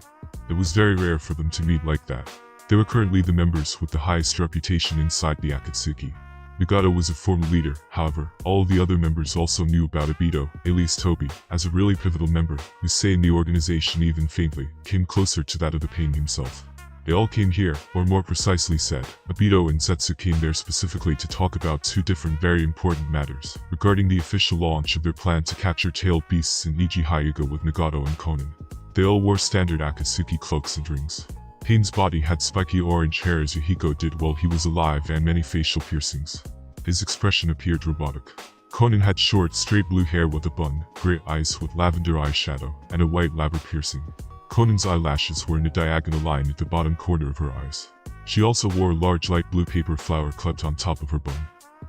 It was very rare for them to meet like that. They were currently the members with the highest reputation inside the Akatsuki. Nagato was a former leader, however, all of the other members also knew about Obito, alias Tobi, as a really pivotal member, whose say in the organization even faintly came closer to that of the Pain himself. They all came here, or more precisely said, Obito and Zetsu came there specifically to talk about 2 different very important matters, regarding the official launch of their plan to capture tailed beasts in Neji Hyuga with Nagato and Konin. They all wore standard Akatsuki cloaks and rings. Pain's body had spiky orange hair as Yuhiko did while he was alive and many facial piercings. His expression appeared robotic. Konin had short, straight blue hair with a bun, grey eyes with lavender eyeshadow, and a white labber piercing. Konin's eyelashes were in a diagonal line at the bottom corner of her eyes. She also wore a large light blue paper flower clipped on top of her bun.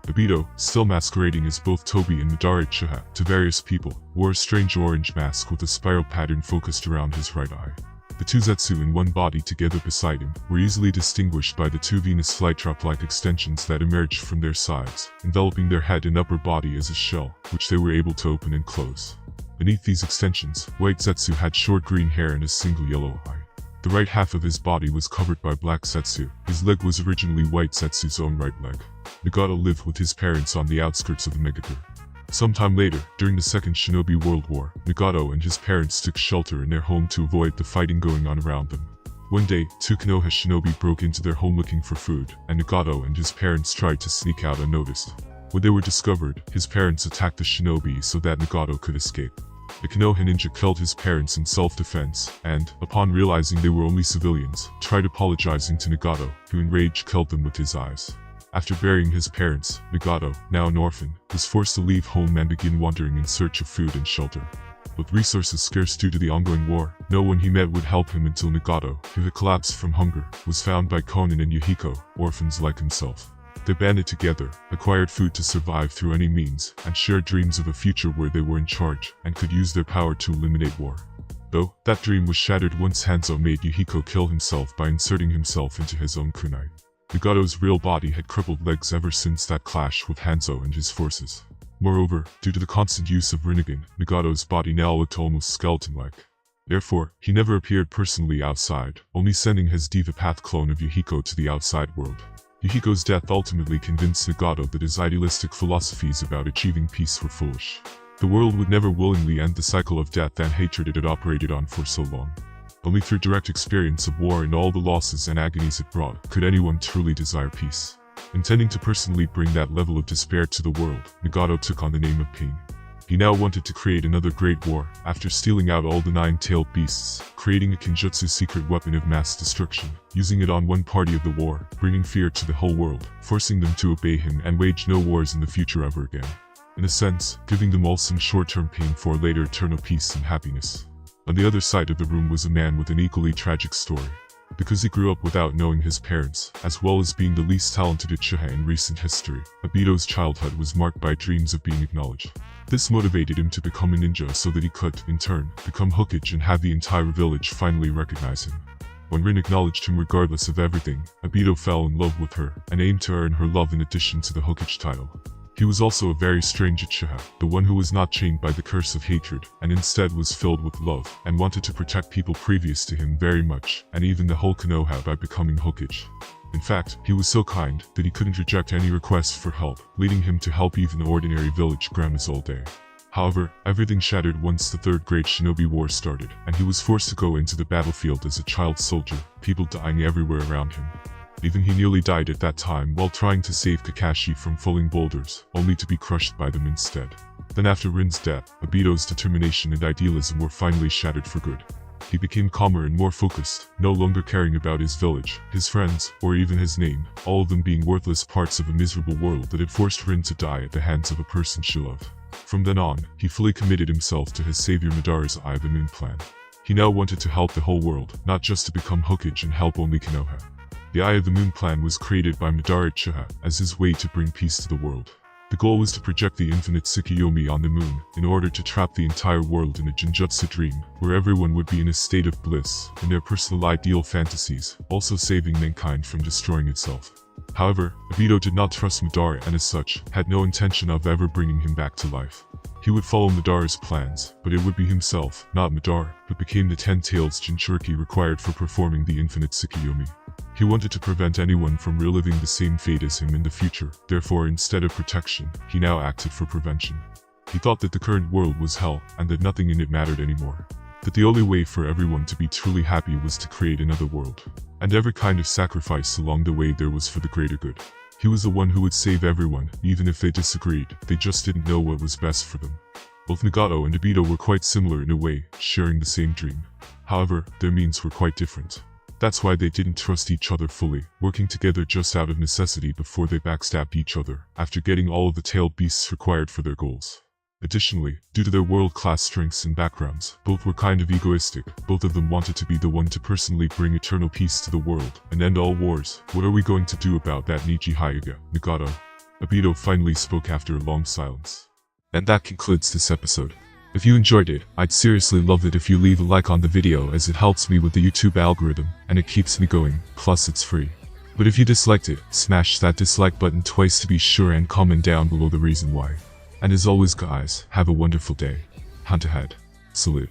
Obito, still masquerading as both Tobi and Madara Uchiha to various people, wore a strange orange mask with a spiral pattern focused around his right eye. The 2 Zetsu in one body together beside him were easily distinguished by the 2 Venus flytrap-like extensions that emerged from their sides, enveloping their head and upper body as a shell, which they were able to open and close. Beneath these extensions, White Zetsu had short green hair and a single yellow eye. The right half of his body was covered by Black Zetsu. His leg was originally White Zetsu's own right leg. Nagato lived with his parents on the outskirts of Omegakure. Sometime later, during the Second Shinobi World War, Nagato and his parents took shelter in their home to avoid the fighting going on around them. One day, 2 Konoha shinobi broke into their home looking for food, and Nagato and his parents tried to sneak out unnoticed. When they were discovered, his parents attacked the shinobi so that Nagato could escape. The Konoha ninja killed his parents in self-defense, and, upon realizing they were only civilians, tried apologizing to Nagato, who enraged killed them with his eyes. After burying his parents, Nagato, now an orphan, was forced to leave home and begin wandering in search of food and shelter. With resources scarce due to the ongoing war, no one he met would help him until Nagato, who had collapsed from hunger, was found by Konin and Yuhiko, orphans like himself. They banded together, acquired food to survive through any means, and shared dreams of a future where they were in charge and could use their power to eliminate war. Though, that dream was shattered once Hanzo made Yuhiko kill himself by inserting himself into his own kunai. Nagato's real body had crippled legs ever since that clash with Hanzo and his forces. Moreover, due to the constant use of Rinnegan, Nagato's body now looked almost skeleton-like. Therefore, he never appeared personally outside, only sending his Diva Path clone of Yuhiko to the outside world. Yuhiko's death ultimately convinced Nagato that his idealistic philosophies about achieving peace were foolish. The world would never willingly end the cycle of death and hatred it had operated on for so long. Only through direct experience of war and all the losses and agonies it brought could anyone truly desire peace. Intending to personally bring that level of despair to the world, Nagato took on the name of Pain. He now wanted to create another great war, after stealing out all the 9-tailed beasts, creating a Kenjutsu secret weapon of mass destruction, using it on one party of the war, bringing fear to the whole world, forcing them to obey him and wage no wars in the future ever again. In a sense, giving them all some short-term pain for later eternal peace and happiness. On the other side of the room was a man with an equally tragic story. Because he grew up without knowing his parents, as well as being the least talented Uchiha in recent history, Obito's childhood was marked by dreams of being acknowledged. This motivated him to become a ninja so that he could, in turn, become Hokage and have the entire village finally recognize him. When Rin acknowledged him regardless of everything, Obito fell in love with her, and aimed to earn her love in addition to the Hokage title. He was also a very strange Uchiha, the one who was not chained by the curse of hatred, and instead was filled with love, and wanted to protect people previous to him very much, and even the whole Konoha by becoming Hokage. In fact, he was so kind that he couldn't reject any requests for help, leading him to help even ordinary village grandmas all day. However, everything shattered once the Third Great Shinobi War started, and he was forced to go into the battlefield as a child soldier, people dying everywhere around him. Even he nearly died at that time while trying to save Kakashi from falling boulders, only to be crushed by them instead. Then after Rin's death, Obito's determination and idealism were finally shattered for good. He became calmer and more focused, no longer caring about his village, his friends, or even his name, all of them being worthless parts of a miserable world that had forced Rin to die at the hands of a person she loved. From then on, he fully committed himself to his savior Madara's Eye of the Moon plan. He now wanted to help the whole world, not just to become Hokage and help only Konoha. The Eye of the Moon plan was created by Madara Uchiha as his way to bring peace to the world. The goal was to project the infinite Tsukuyomi on the moon, in order to trap the entire world in a Jinjutsu dream, where everyone would be in a state of bliss, in their personal ideal fantasies, also saving mankind from destroying itself. However, Obito did not trust Madara and as such, had no intention of ever bringing him back to life. He would follow Madara's plans, but it would be himself, not Madara, who became the 10 tails Jinchuriki required for performing the infinite Tsukuyomi. He wanted to prevent anyone from reliving the same fate as him in the future, therefore instead of protection, he now acted for prevention. He thought that the current world was hell, and that nothing in it mattered anymore. That the only way for everyone to be truly happy was to create another world. And every kind of sacrifice along the way there was for the greater good. He was the one who would save everyone, even if they disagreed, they just didn't know what was best for them. Both Nagato and Obito were quite similar in a way, sharing the same dream. However, their means were quite different. That's why they didn't trust each other fully, working together just out of necessity before they backstabbed each other, after getting all of the tailed beasts required for their goals. Additionally, due to their world-class strengths and backgrounds, both were kind of egoistic. Both of them wanted to be the one to personally bring eternal peace to the world, and end all wars. What are we going to do about that, Neji Hyuga, Nagato? Obito finally spoke after a long silence. And that concludes this episode. If you enjoyed it, I'd seriously love it if you leave a like on the video, as it helps me with the YouTube algorithm, and it keeps me going, plus it's free. But if you disliked it, smash that dislike button twice to be sure and comment down below the reason why. And as always guys, have a wonderful day. Hunt ahead. Salute.